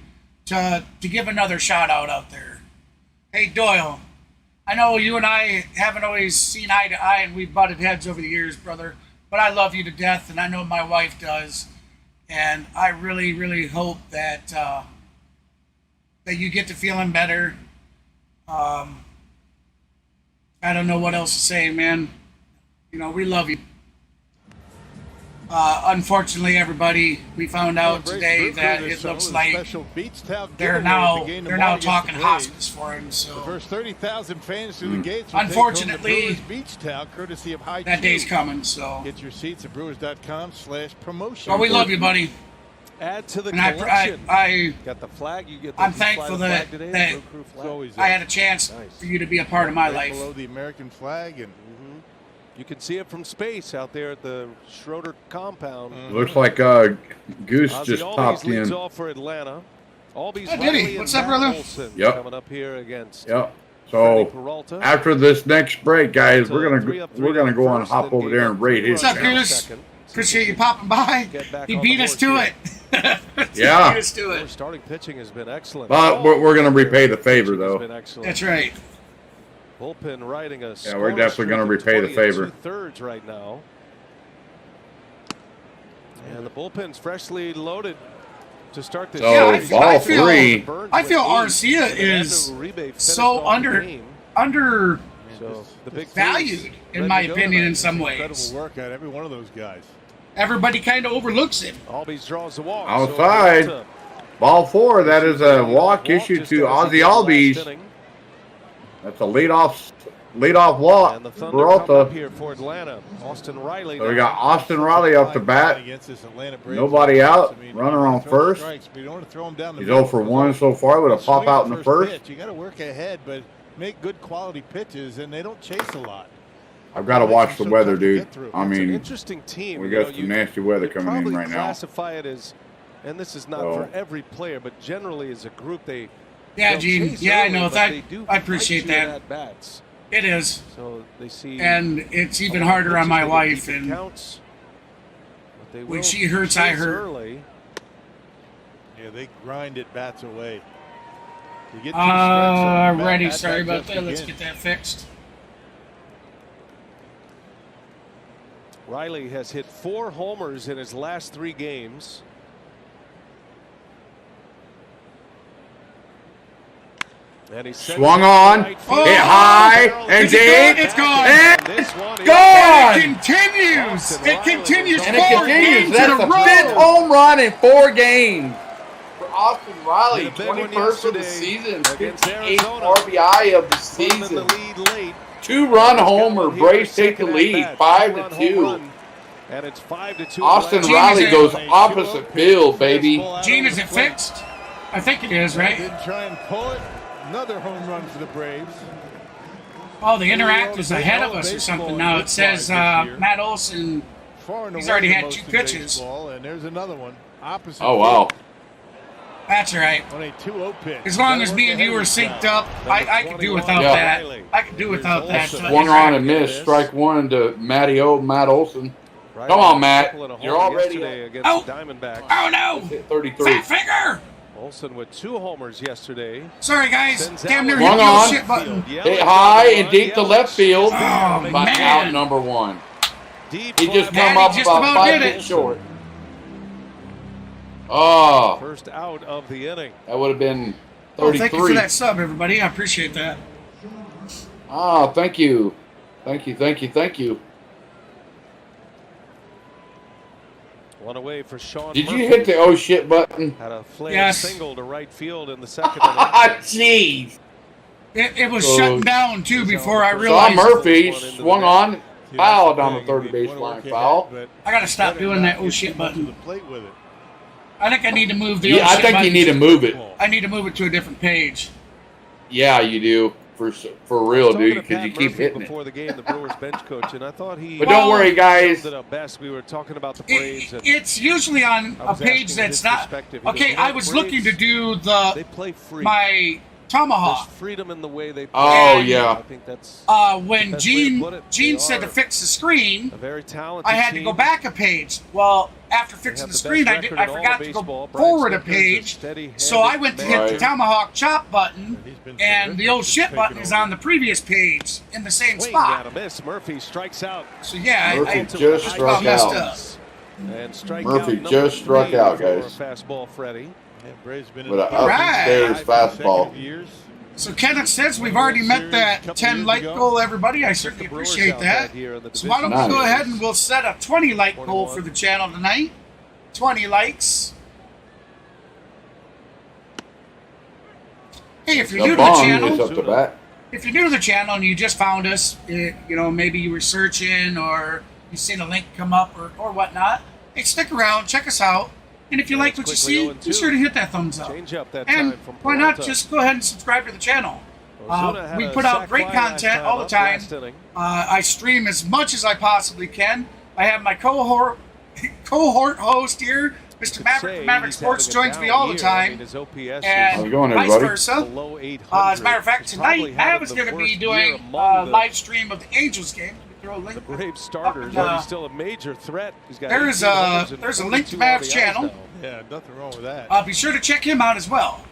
to give another shout out there. Hey, Doyle, I know you and I haven't always seen eye to eye, and we've butted heads over the years, brother, but I love you to death, and I know my wife does, and I really, really hope that that you get to feeling better. I don't know what else to say, man. You know, we love you. Unfortunately, everybody, we found out today that it looks like they're now talking hospice for him. So the first 30,000 fans through the gates. Unfortunately, Beach Towel, courtesy of High that day's coming. So get your seats at brewers.com/promotion. Well, we love you, buddy. Add to the and collection. I got the flag. You get. The I'm thankful that I had a chance for you to be a part of my life. Below the American flag, and you can see it from space out there at the Schroeder compound. Looks like Goose just popped in. Leads off for Atlanta. Did he? What's up, brother? Yep. Coming up here against. Yep. So Peralta. after this next break, guys, we're gonna go on and hop over there and rate his. What's up, Goose? Appreciate you popping by. He beat us to it. Yeah. Beat us to it. Starting pitching has been excellent. But we're gonna repay the favor, though. That's right. Bullpen riding a. Yeah, we're definitely gonna repay the favor. 2/3 right now. And the bullpen's freshly loaded to start this. So, yeah, I feel Arcia is so under so the big valued, in my opinion, in some ways. Incredible work out every one of those guys. everybody kind of overlooks him. Albies draws the walk. Outside. So Ball 4. That is a walk issued to Ozzy Albies. That's a leadoff walk. And the Thunder come up Peralta. here for Atlanta. Austin Riley. So we got Austin Riley up to bat. Nobody out. Runner on first. He's 0 for 1 so far with a pop out in the first. You got to work ahead, but make good quality pitches, and they don't chase a lot. I've got to watch the weather, dude. I It's an mean, interesting team. we You got know, some nasty weather coming in probably right now. classify it as, and this is not for every player, but generally as a group, they Yeah, they'll Gene. chase Yeah, I early, know but that. they do I appreciate fight you that. at bats. It is, So they see, and it's even a lot of harder on pitches my they can wife. keep in And counts, but they when will she hurts, I chase hurt. early. Yeah, they grind it bats away. You get 2 strikes on the bat, Ready. bat Sorry about just that. Let's begins. get that fixed. Riley has hit 4 homers in his last 3 games. And he Swung on, hit high, and deep. It's gone. And this one is gone. It continues. It continues. And 4 it continues. games That's in a the row. 5th home run in 4 games for Austin Riley. Hit a big one 21st of the yesterday season, against 58 Arizona. RBI of the put him in the season. lead late. 2-run homer. He's got one here Braves take the second lead, at bat. 2-run 5-2. home run, and it's 5-2. Austin Gene, Riley is it- goes opposite field, baby. Gene, is it fixed? I think it is, right? Didn't try and pull it. Another home run for the Braves. Oh, the Interact is ahead of us or something now. It says Matt Olson. Far and He's away already the had most 2 in pitches. baseball, and there's another one. Opposite. Oh, wow. field That's all right. On a 2-0 pitch. As long Gotta as work me and you ahead are of synced yourself. up, I could do without Yeah. that. I could do without that. Swung on and missed. Strike 1 to Matt Olson. Come on, Matt. You're already against Oh. the Diamondbacks. Oh no! hit 33. Fat finger! Olson with 2 homers yesterday. Sorry guys, Sends damn out near one hit the on. old shit button. Hit high and deep to left field. Oh, But man. out number 1. Deep He just fly come Daddy up just about about 5 did it. feet short. Oh, First out of the inning. that would have been Oh, thank you for 33. that sub, everybody. I appreciate that. Oh, thank you. Thank you. One away for Sean Did Murphy. you hit the oh shit button? Had a flare Yes. single to right field in the second inning. Ah, jeez. It was So- shutting down too before I Saw realized. Murphy swung on, Yeah, foul that's the down the thing. third You base wanna line work foul. ahead, I gotta stop but doing that not oh get shit too much to button. the plate with it. I think I need to move the Yeah, oh I shit think you button. need to move it. I need to move it to a different page. Yeah, you do. For real, Talking dude, to because Pat you keep Murphy hitting it. before the game, the Brewers bench coach, and I thought he But don't worry, guys. summed it up best. We were talking about the Braves. And It's usually on I a was page asking that's his not. perspective. He goes, Okay, "You know, I the was Braves, looking to do they play free. my There's tomahawk. freedom in the way they play. Oh, And- yeah. I think that's When the best way to Gene put it. Gene They said are to fix the screen, a very talented I had to go team. back a page. Well, after fixing have the the screen, best I record I in all forgot of to go baseball. Brian forward a Snitker's a page. steady-handed So I went to hit the man. tomahawk chop button, He's been and the terrific old since shit taking button is over. on the previous page in the same Swing spot. and a miss. Murphy strikes out. So yeah, Murphy I just I struck about messed out. up. And strike Murphy out just struck number 3 out, for guys. a fastball, Freddie. Yeah, Braves been in With the an field upstairs for fastball. consecutive years. So Kenneth says we've already met that 10 like goal, everybody. I certainly The Brewers appreciate out that. here in the So why don't we Nice. go ahead and we'll set a 20 like goal 21. for the channel tonight. 20 likes. Hey, if you're new The to the bomb is channel, up to bat. if you're new to the channel and you just found us, maybe you were searching or you seen a link come up or whatnot, hey, stick around, check us out. And if you like what you quickly see, 0-2. be sure to hit that thumbs up. Change up that And time from why not Peralta. just go ahead and subscribe to the channel? Ozuna had We a put out sac great fly last content all the up time. last inning. I stream as much as I possibly can. I have my cohort host here, Mr. Maverick from Maverick He's Sports, having a joins me down all the year. I time. mean, his OPS And How's it going, vice everybody? versa. below 800. As a matter of fact, He's probably tonight having Mav is the going to be worst doing year a among the- live stream of the Angels game. Throw a link. The Braves starters, Up, but he's still a major threat. He's got There's 18 a- homers and there's a link to 42 Mav's RBIs channel. now. Yeah, nothing wrong with that. Be sure to check him out as well.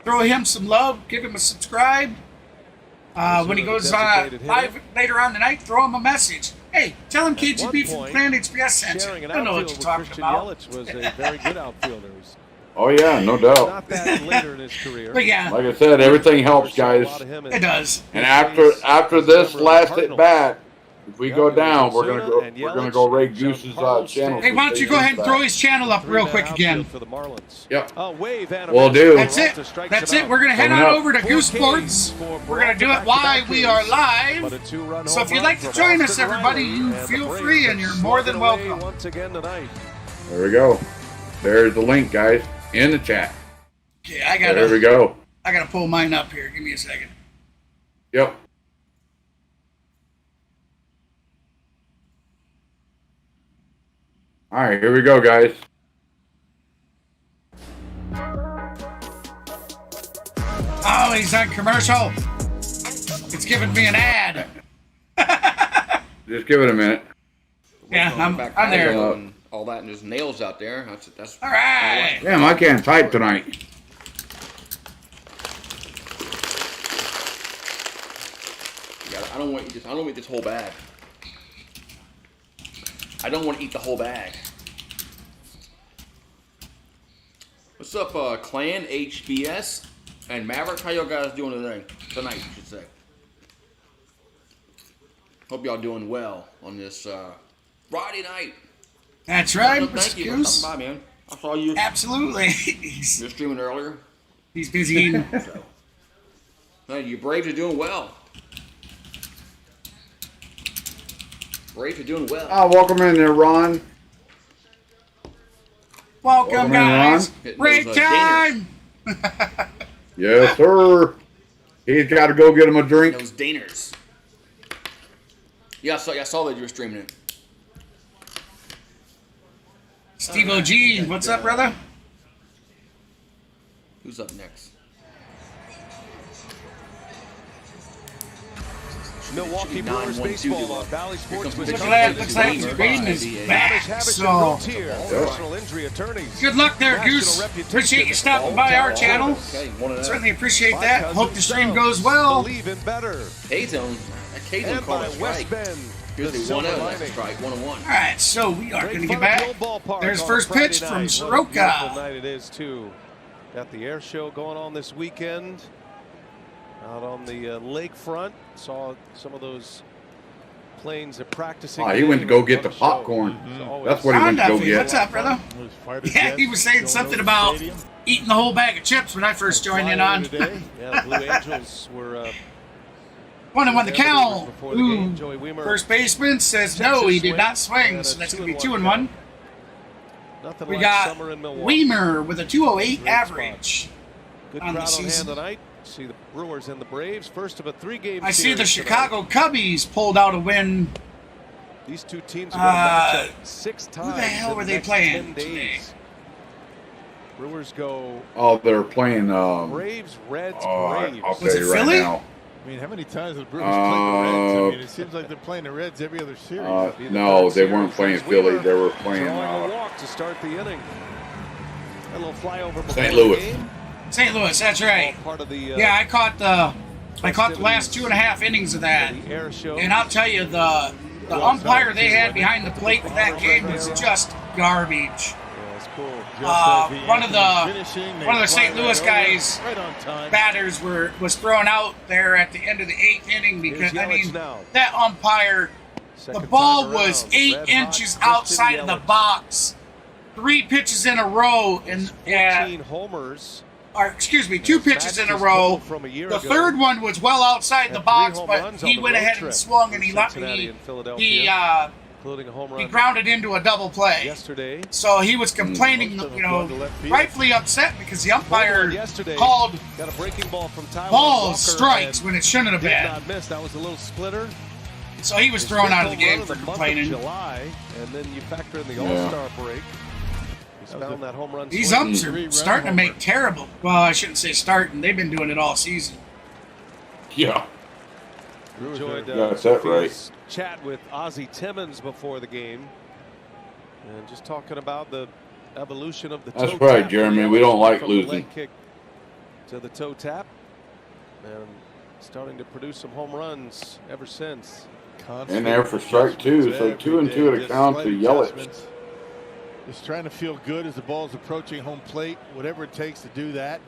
Throw him some love. Give him a subscribe. When he goes designated live hitter. later on tonight, throw him a message. Hey, tell him KGB from point, Planet HBS sent Sharing you. an I don't know what outfield you're with talking Christian about. Yelich was a very good outfielder. Oh, yeah, no doubt. Not that later in his career. But yeah, Like I said, everything helps, Saw a guys. lot of him in it does. And after this last at bat, If we go down, we're gonna go Ray Goose's channel. Hey, why don't you go ahead and throw his channel up real quick again? For the Marlins. Yep. We'll do. That's it. That's it. We're gonna head on over to Goose Sports. We're gonna do it while we are live. So if you'd like to join us, everybody, you feel free, and you're more than welcome. Once again tonight. There we go. There's the link, guys, in the chat. Okay, there we go. I gotta pull mine up here. Give me a second. Yep. All right, here we go, guys. Oh, he's on commercial. It's giving me an ad. Just give it a minute. Yeah, I'm there. All that and there's nails out there. That's all right. Damn, I can't type tonight. I don't want to eat this whole bag. I don't want to eat the whole bag. What's up, Clan, HBS, and Maverick? How y'all guys doing today? Tonight, you should say. Hope y'all doing well on this Friday night. That's right, Thank you for Goose. coming by, man. I saw you. Absolutely. You're streaming earlier. He's busy eating. So. Hey, you Braves are doing well. Braves are doing well. Oh, welcome in there, Ron. Welcome, guys. Hitting Break those, time. Yes, sir. He's got to go get him a drink. Those Daners. Yeah, I saw that you were streaming it. Steve OG, what's up, brother? Who's up next? Milwaukee Brewers baseball on Valley Sports. Look at that. Looks like Green is back. So, personal injury attorneys. good luck there, Goose. Appreciate you stopping by our channel. Certainly appreciate that. Hope the stream goes well. Believe in better. K-Zone. K-Zone And called by a West strike. Bend. Here's the 1-0. That's a strike. 1-1. All right, so we are going to get back. There's on first Friday pitch night. from What a Soroka. beautiful night it is too. Got the air show going on this weekend. Out on the lakefront, saw some of those planes at practicing. Oh, he went to go get the popcorn. That's what he went to go get. What's up, brother? Yeah, he was saying something about eating the whole bag of chips when I first joined in on. Yeah, the Blue Angels were 1-1 the count. before the game. Joey Weimer, First baseman says no, he did not swing, so that's going to be 2-1. nothing We like got summer in Milwaukee. Weimer with a 208 average. Good on the crowd on hand season. tonight. See the Brewers and the Braves. First of a 3-game I see the series Chicago Cubbies pulled out a win. tonight. These two teams are going to match up 6 times. Who the hell in were the they next playing 10 days. today? Brewers go Oh, they're playing. Braves, Reds, I'll Braves. tell you right Philly? now. I mean, how many times have the Brewers played the Reds? I mean, it seems like they're playing the Reds every other series. No, they weren't playing Philly. They were playing Drawing a walk to start the inning. A little flyover before St. the Louis. game. St. Louis, that's right. All part of the Yeah, I caught the last 2.5 innings of that. the air show. And I'll tell you, the umpire they had behind the plate with that game was just garbage. Yeah, it's cool. One of the St. Louis guys, batters was thrown out there at the end of the 8th inning because that umpire, the ball was 8 inches outside of the box, 3 pitches in a row, and 14 homers. or excuse me, 2 pitches in a row. The third one was well outside the box, but he went ahead and swung and he grounded into a double play. Yesterday, So he was complaining, rightfully upset because the umpire called got a breaking ball from Tyler balls Walker strikes and when it shouldn't have did been. not miss. That was a little splitter. So he was thrown out of the game for His fifth home complaining. run of the month of July, and then you factor in the All-Star break. He's found that home run. These swing. umps are starting to make terrible. Well, I shouldn't say starting. They've been doing it all season. Yeah. Enjoyed That's that right. Sophie's chat with Ozzie Timmons before the game, and just talking about the evolution of the That's toe right, tap. Jeremy. We don't like From the losing. leg kick to the toe tap, and starting to produce some home runs ever since. In there for strike 2, so 2 and 2 to count to Yelich. Just trying to feel good as the ball's approaching home plate, whatever it takes to do that.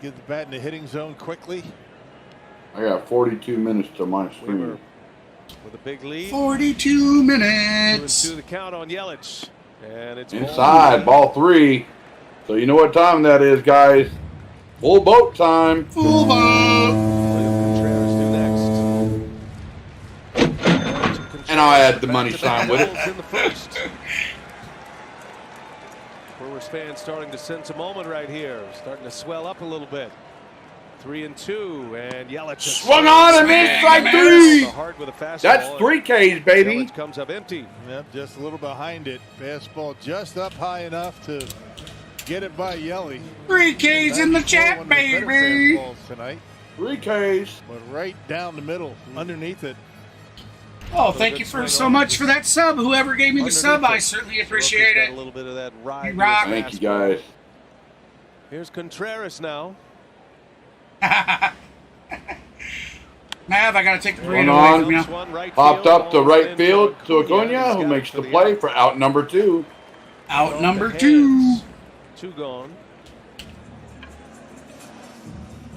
Get the bat in the hitting zone quickly. I got 42 minutes to my stream. with a big lead. 42 minutes. 2-2 the count on Yelich. And it's Inside, ball 3. So you know what time that is, guys. Full boat time. Full boat. And I'll add the money sign with it. In the first. Brewers fans starting to sense a moment right here. Starting to swell up a little bit. 3-2, and Yelich swung on and missed strike 3. That's 3 Ks, baby. Yelich comes up empty. Yep, just a little behind it. Fastball just up high enough to get it by Yelly. 3 Ks in the chat, baby. Tonight. 3 Ks. But right down the middle, underneath it. Oh, thank you so much for that sub. Whoever gave me the sub, I certainly appreciate it. A little bit of that ride. You rock. Thank you, guys. Here's Contreras now. Mav, I got to take the burrito on. away from you. Popped up to right field to Acuna, who makes the play for out number 2. Out number 2. 2 gone.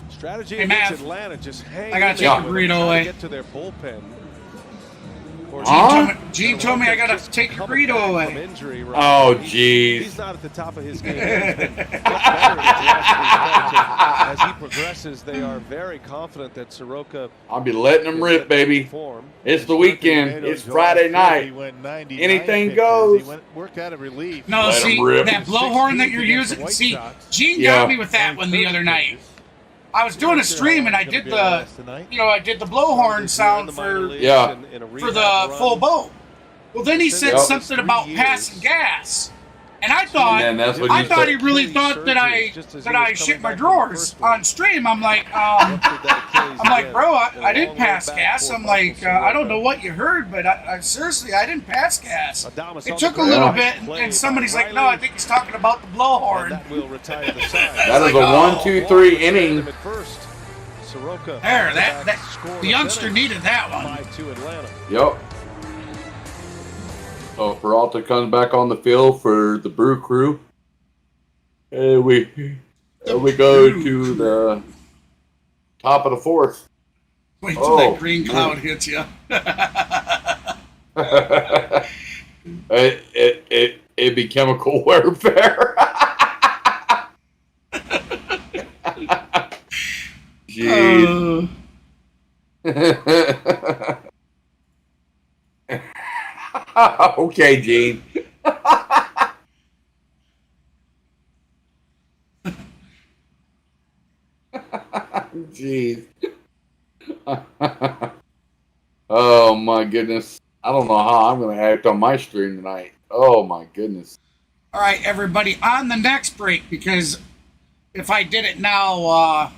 Strategy Hey, against Mav, Atlanta, just hang I gotta take the burrito away. Get to their bullpen. Gene told me I gotta take the burrito away. Injury, right? Oh, jeez. He's not at the top of his game. He's been much better as he progresses. They are very confident that Soroka. I'll be letting him rip, baby. It's the weekend. It's Friday night. Anything goes. Worked out of relief. No, Let see, him rip. that blowhorn that you're using, see, Gene got me with that one the other night. I was doing a stream and I did the, I did the blowhorn sound for the full boat. Well, then he said something about passing gas, and I thought he really thought that I shit my drawers on stream. I'm like, bro, I didn't pass gas. I'm like, I don't know what you heard, but I seriously, I didn't pass gas. It took a little bit, and somebody's like, no, I think he's talking about the blowhorn. That is a 1-2-3 inning. There, the youngster needed that one. Yep. So Peralta comes back on the field for the Brew crew. And we go to the top of the 4th. Wait till that green cloud hits you. It'd be chemical warfare. Jeez. Okay, Gene. Jeez. Oh my goodness. I don't know how I'm going to act on my stream tonight. Oh my goodness. All right, everybody, on the next break, because if I did it now,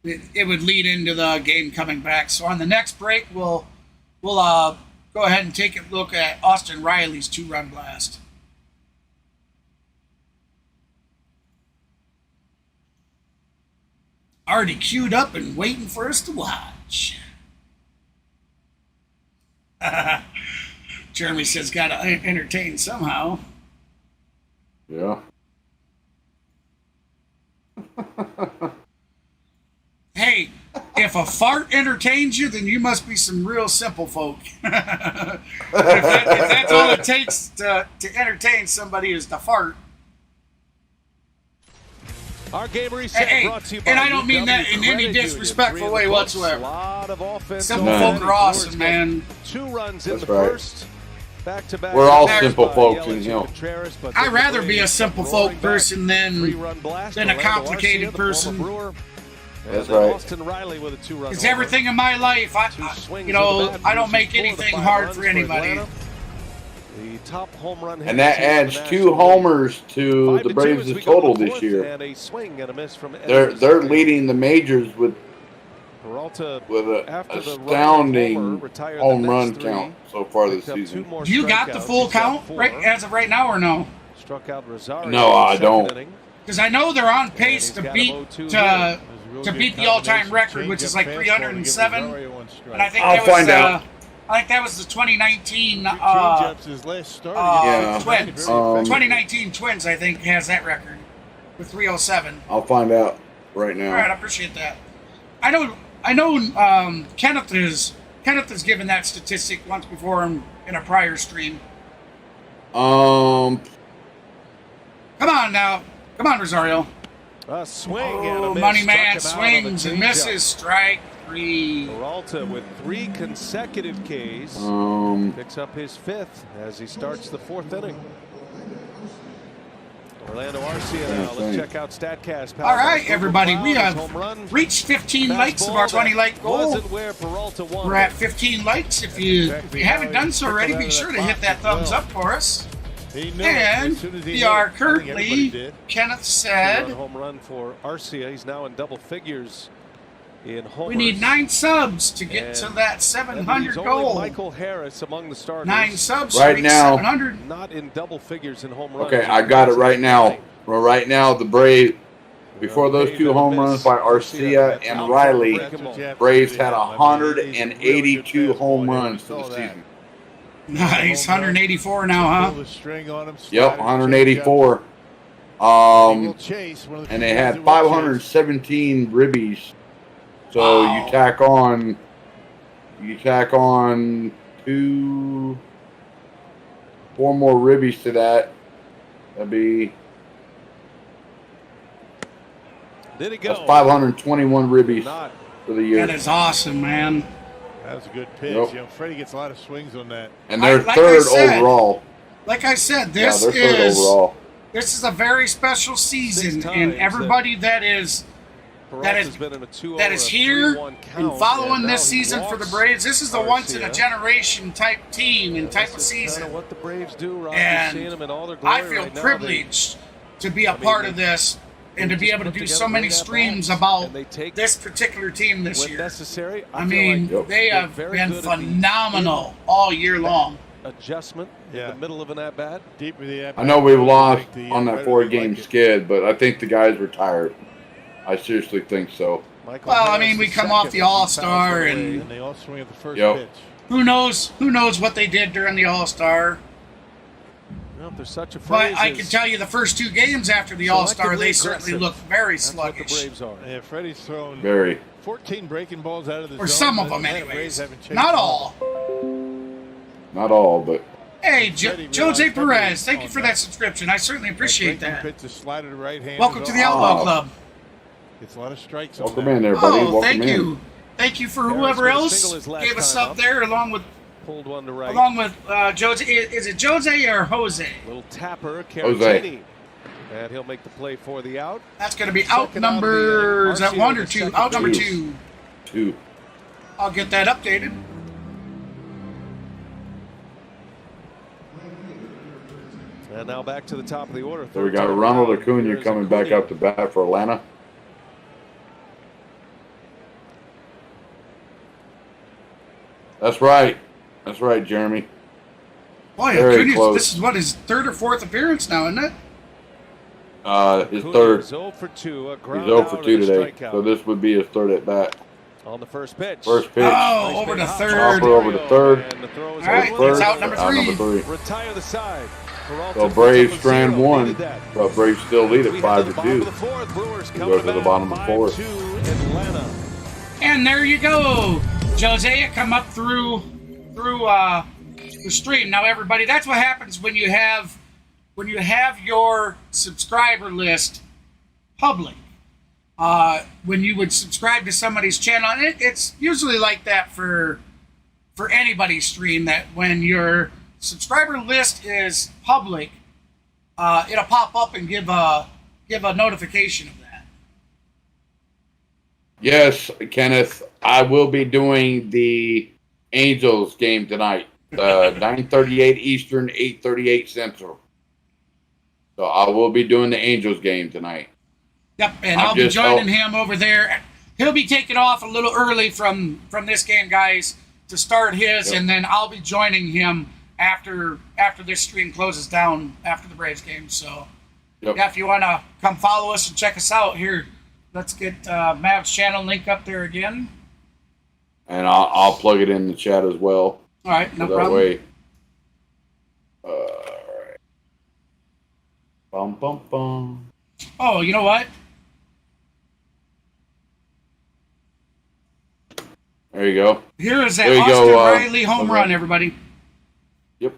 it would lead into the game coming back. So on the next break, we'll go ahead and take a look at Austin Riley's 2-run blast. Already queued up and waiting for us to watch. Jeremy says, gotta entertain somehow. Yeah. Hey, if a fart entertains you, then you must be some real simple folk. if that's all it takes to entertain somebody is to fart. Our game reset brought to you by and I don't mean that in any disrespectful way whatsoever. Simple folk are awesome, man. 2 runs in the right. first. Back-to-back. We're all simple folks in here. I'd rather be a simple folk person than a complicated person. That's right. Austin Riley with a 2-run. Because everything in my life, I don't make anything hard for anybody. The top home run and that adds 2 homers to the Braves' total this year. And a swing and a miss from They're leading the majors with Peralta an astounding home run count so far this season. Do you got the full count as of right now or no? Struck out Rosario. No, I don't. Because I know they're on pace to beat the all-time record, which is like 307. And I think I think that was the 2019 Twins. 2019 Twins, I think, has that record with 307. I'll find out right now. All right, I appreciate that. I know. Kenneth is Kenneth has given that statistic once before in a prior stream. Um, Come on now. Come on, Rosario. A swing and a Oh, miss. Money Struck Man him out on the swings and changeup. misses. Strike 3. Peralta with 3 consecutive Ks. Picks up his 5th as he starts the 4th inning. Orlando Arcia now. Let's check out StatCast. All right, everybody. We have reached 15 likes of our 20 like goal. We're at 15 likes. If you haven't done so already, be sure to hit that thumbs up for us. And we are currently, Kenneth said, home run for Arcia. He's now in double figures in homers. we need 9 subs to get to that 700 goal. Michael Harris among the starters. 9 subs right to now. 700. Not in double figures in home runs. Okay, I got it right now. Well, right now, the Braves, before those 2 home runs by Arcia and Riley, Braves had 182 home runs for the season. Nice, 184 now, huh? Yep, 184. And they had 517 ribbies. So Wow. you tack on 4 more ribbies to that. That'd be that's 521 ribbies for the year. That is awesome, man. That was a good pitch. Yep. You know, Freddy gets a lot of swings on that. And they're Like third I said, overall. Like I said, Yeah, this they're third overall. this is a very special season, and everybody that is here and following this season for the Braves, this is the once in a generation type team and type of season. What the Braves do, And I feel privileged to be a part of this and to be able to do so many streams about this particular team this year. I mean, they have been phenomenal all year long. Adjustment in the middle of an at-bat. Deep with the at-bat. I know we lost on that 4-game skid, but I think the guys were tired. I seriously think so. Well, I mean, we come off the All-Star, and they all swing at the first Yep. pitch. who knows what they did during the All-Star. Well, if there's such a But phrase I as can tell you the first 2 games after the All-Star, they certainly looked very that's what the sluggish. Braves are. Yeah, Freddy's thrown Very. 14 breaking balls out of the Or zone. some of them, The Braves anyways. haven't changed Not them. all. Not all, but Hey, Jose Perez, thank you for that subscription. I certainly appreciate that. Pitch, the slider to right hand. Welcome to the Outlaw Club. It's a lot of strikes. on welcome that. in there, buddy. Oh, Welcome thank in. you. Thank you for whoever else gave us up there, along with Pulled one to right. Jose. Is it Jose or Jose? Little tapper, Jose. Caratini. And he'll make the play for the out. That's going to be out Second out of the number, inning. is that Arcia 1 or with 2? second Out number base. 2. 2. I'll get that updated. And now back to the top of the order. So we got Ronald Acuna coming back up to bat for Atlanta. That's right. That's right, Jeremy. Boy, Very Acuna's, close. this is what, his 3rd or 4th appearance now, isn't it? His Acuna third. is 0 for 2. A He's ground 0 out for and 2 a today. strikeout. So this would be his 3rd at bat. On the first pitch. First pitch. Oh, over to Nice 3rd. Hopper over to 3rd. And the throw is All right, over. that's out number 3. Out number 3. Retire the side. Peralta So puts Braves up a strand 0. 1. Needed that. But Braves still lead We at head to 5 the to bottom 2. of the 4th. Brewers coming Go to the back, bottom of the 4th. 5-2 Atlanta. And there you go. Jose, come up through the stream. Now, everybody, that's what happens when you have your subscriber list public. When you would subscribe to somebody's channel, and it's usually like that for anybody's stream, that when your subscriber list is public, it'll pop up and give a notification of that. Yes, Kenneth. I will be doing the Angels game tonight. 9:38 Eastern, 8:38 Central. So I will be doing the Angels game tonight. Yep, and I'll be joining him over there. He'll be taking off a little early from this game, guys, to start his, and then I'll be joining him after this stream closes down after the Braves game. So, yeah, if you want to come follow us and check us out here, let's get Mav's channel link up there again. And I'll plug it in the chat as well. All right, no that problem. Way, all right. Bum, bum, bum. Oh, you know what? There you go. Here is that There you Austin go, Riley home okay. run, everybody. Yep.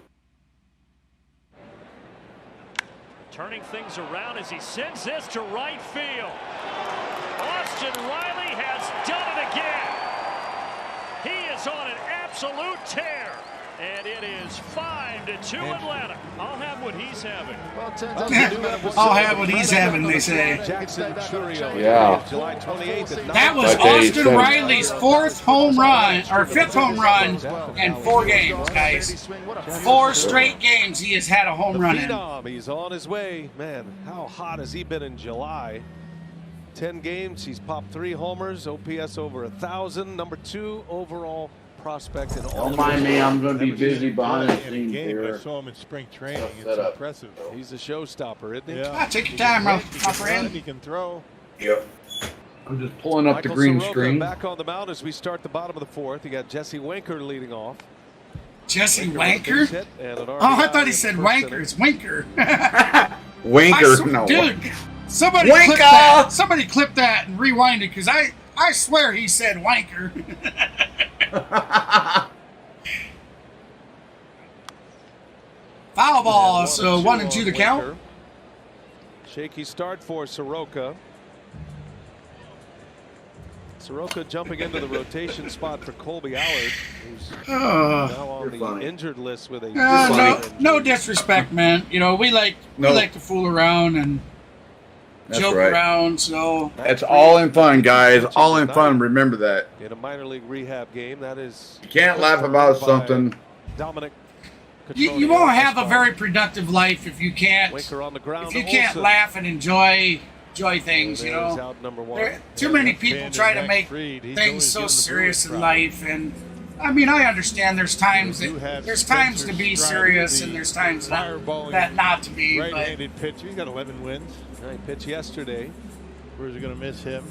Turning things around as he sends this to right field. Austin Riley has done it again. He is on an absolute tear. And it is 5-2 Atlanta. I'll have what he's having. I'll have what he's having, they say. Yeah. July 28th. That was Austin Riley's fourth home run, or fifth home run in 4 games, guys. 4 straight games he has had a home run in. He's on his way. Man, how hot has he been in July? 10 games, he's popped 3 homers, OPS over 1,000, number 2 overall prospect in all. Don't mind me, I'm going to be busy behind the scenes I here. saw him in spring training. It's impressive. He's a showstopper, isn't he? Yeah. Take your time, my friend. He can throw. Yep. I'm just pulling up Michael the green Soroka screen. back on the mound as we start the bottom of the 4th. You got Jesse Winker leading off. Jesse Wanker? Oh, I thought he said Wanker. It's Winker. Winker. No. Dude, somebody clip that. Somebody clip that and rewind it, because I swear he said Wanker. Foul ball, so 1-2 the count. Shaky start for Soroka. Soroka jumping into the rotation spot for Colby Allard, who's now on the injured list with a no disrespect, man. You know, we like to fool around and joke around, so that's all in fun, guys. All in fun. Remember that. In a minor league rehab game, that is. You can't laugh about something. Dominic. You won't have a very productive life if you can't. On the ground, if you can't laugh and enjoy things, you know. Too many people try to make things so serious in life, and I mean, I understand there's times to be serious and there's times that not to be. Right-handed pitcher. He's got 11 wins. He pitched yesterday. Brewers are going to miss him.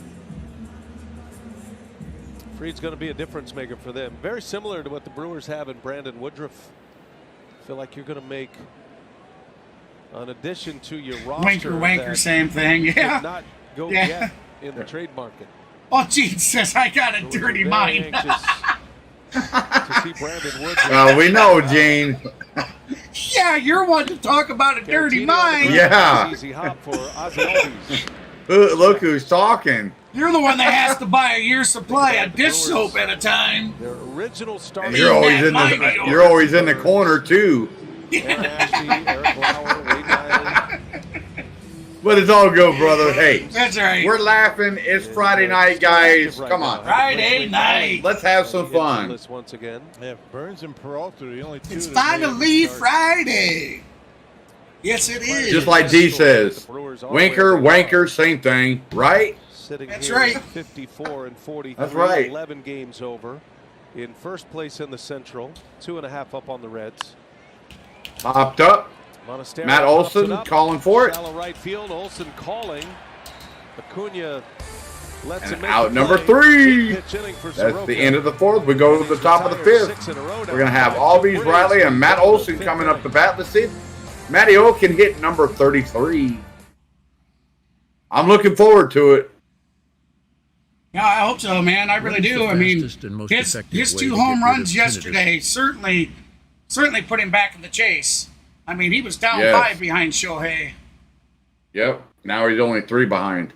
Fried's going to be a difference maker for them. Very similar to what the Brewers have in Brandon Woodruff. I feel like you're going to make an addition to your roster. Wanker, same thing. Yeah. Not go yet in the trade market. Oh, Jesus, I got a dirty mind. To see Brandon Woodruff. We know, Gene. Yeah, you're one to talk about a dirty mind. Yeah. Easy hop for Ozzy. Look who's talking. You're the one that has to buy a year's supply of dish soap at a time. Their original starter. You're always in the corner too. Aaron Ashby, Eric Lauer, Wade Miley. But it's all good, brother. Hey, that's right. We're laughing. It's Friday night, guys. Come on. Friday night. Let's have some fun. Once again. Yeah, Burns and Peralta are the only 2. It's finally Friday. Yes, it is. Just like D says. Winker, wanker, same thing, right? That's right. 54 and 43. That's right. 11 games over. In first place in the Central. 2.5 up on the Reds. Popped up. Monasterio Matt Olson calling for it. Shallow right field. Olson calling. Acuna lets him out number 3. That's the end of the 4th. We go to the top of the 5th. We're going to have Albies Riley and Matt Olson coming up the bat. Let's see if Matty O can hit number 33. I'm looking forward to it. Yeah, I hope so, man. I really do. I mean, his 2 home runs yesterday certainly put him back in the chase. I mean, he was down 5 behind Shohei. Yep. Now he's only 3 behind.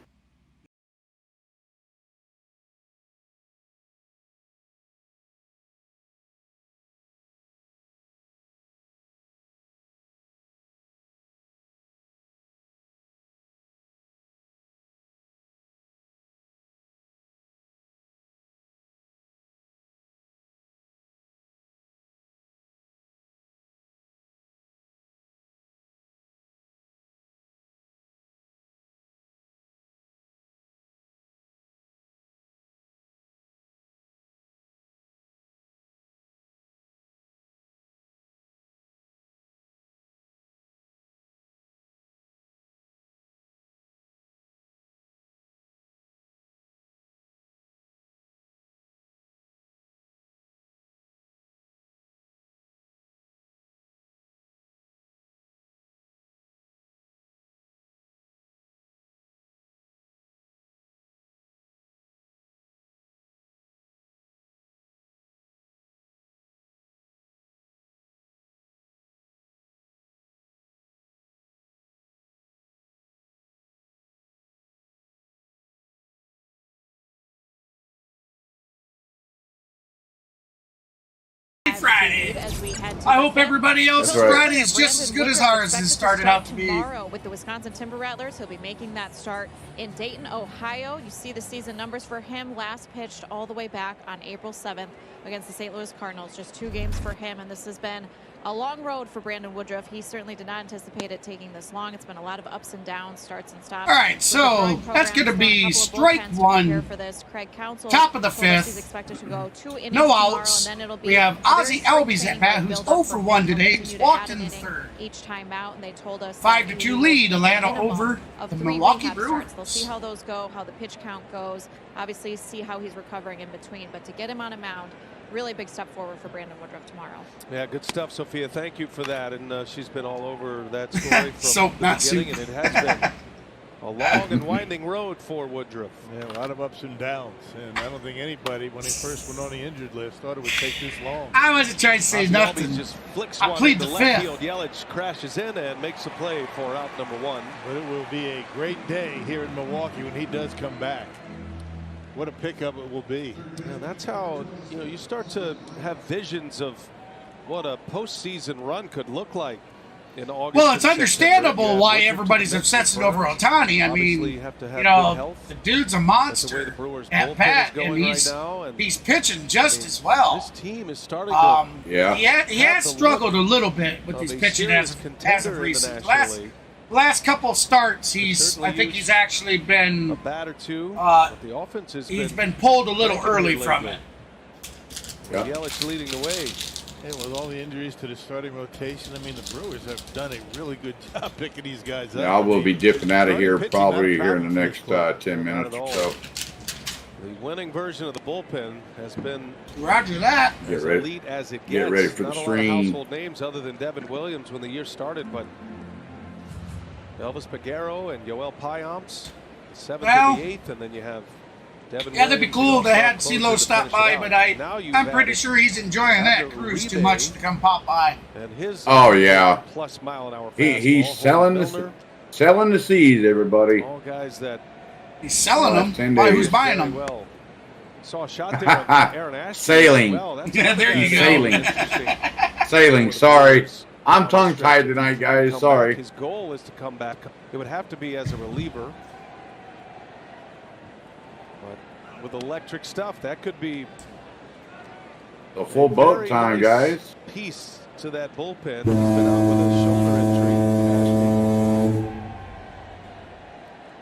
Friday. As we head to I the hope fifth. everybody else's That's right. Friday is just as good as ours has started out to be. Tomorrow with the Wisconsin Timber Rattlers, he'll be making that start in Dayton, Ohio. You see the season numbers for him. Last pitched all the way back on April 7th against the St. Louis Cardinals. Just 2 games for him, and this has been a long road for Brandon Woodruff. He certainly did not anticipate it taking this long. It's been a lot of ups and downs, starts and stops. All right, so that's going to be strike one, for this. Craig Counsell, top of the told us he's fifth. expected to go 2 innings No tomorrow, outs. and then it'll be We have a very Ozzie straight Albies at inning bat, of who's build-up 0 for him. 1 He'll today. continue He's to walked add in an the inning third. each time out, and they told us 5-2 lead, Atlanta over of the 3 Milwaukee rehab Brewers. starts. They'll see how those go, how the pitch count goes. Obviously, see how he's recovering in between. But to get him on a mound, really big step forward for Brandon Woodruff tomorrow. Yeah, good stuff, Sophia. Thank you for that. And she's been all over that story from Soap, the not beginning, soup. and it has been a long and winding road for Woodruff. Yeah, a lot of ups and downs, and I don't think anybody, when he first went on the injured list, thought it would take this long. I wasn't trying to say Ozzie nothing. Albies just flicks I one plead into the left fifth. field. Yelich crashes in and makes a play for out number 1. But it will be a great day here in Milwaukee when he does come back. What a pickup it will be. And that's how, you start to have visions of what a postseason run could look like in August. Well, it's and understandable September. why Woodruff everybody's took the obsessing burn. over Otani. I Obviously, mean, you have to have you good know, health. the dude's a That's the way the monster Brewers at bullpen bat, is going and he's, right now, and he's pitching just I mean, as well. This team is starting to Yeah. He have has the struggled a look little bit with of his a pitching serious as of contender in the recent. National League. Last couple starts, certainly I think used he's actually a been bat or two. Uh, but the offense has he's been pulled a little early from it. Yeah. Yelich leading the way. And with all the injuries to the starting rotation, I mean, the Brewers have done a really good job picking these guys up. Yeah, I will be dipping out of here Pitching, probably not here in the problem next for this club. 10 Not minutes at or all. so. The winning version of the bullpen has been Roger that. Get as ready. elite as it gets. Get ready for the Not a lot of stream. household names other than Devin Williams when the year started, but Elvis Peguero and Yoel Payamps, 7th Well, to the 8th, and then you have Devin Yeah, that'd be Williams, cool to also have closer CeeLo to stop finish by, it but out. Now you've I'm pretty added sure he's enjoying that Abdul cruise too Uribe much to come pop by. And his Oh, yeah. plus mile an hour He's fastball. selling Milner, selling the seeds, everybody. all guys that He's selling Last 10 them. Why, days. who's buying very them? well. Saw a shot there of Aaron Ashby. Sailing. as Well. That's Yeah, there you go. Sailing. Sailing, sorry. I'm tongue-tied tonight, guys. Sorry. His goal is to come back. It would have to be as a reliever. But with electric stuff, that could be The full a boat very time, nice guys. piece to that bullpen. He's been out with a shoulder injury. Ashby.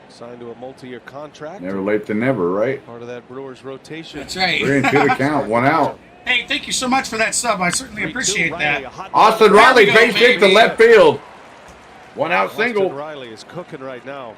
Signed to a multi-year contract. Never late than never, right? Part of that Brewers rotation. That's right. 3 and 2 to count, 1 out. Hey, thank you so much for that sub. I certainly 3-2, appreciate Riley, that. a hot Austin ball. Riley, There we base go, hit to baby. left field. 1 out Austin single. Riley is cooking right now.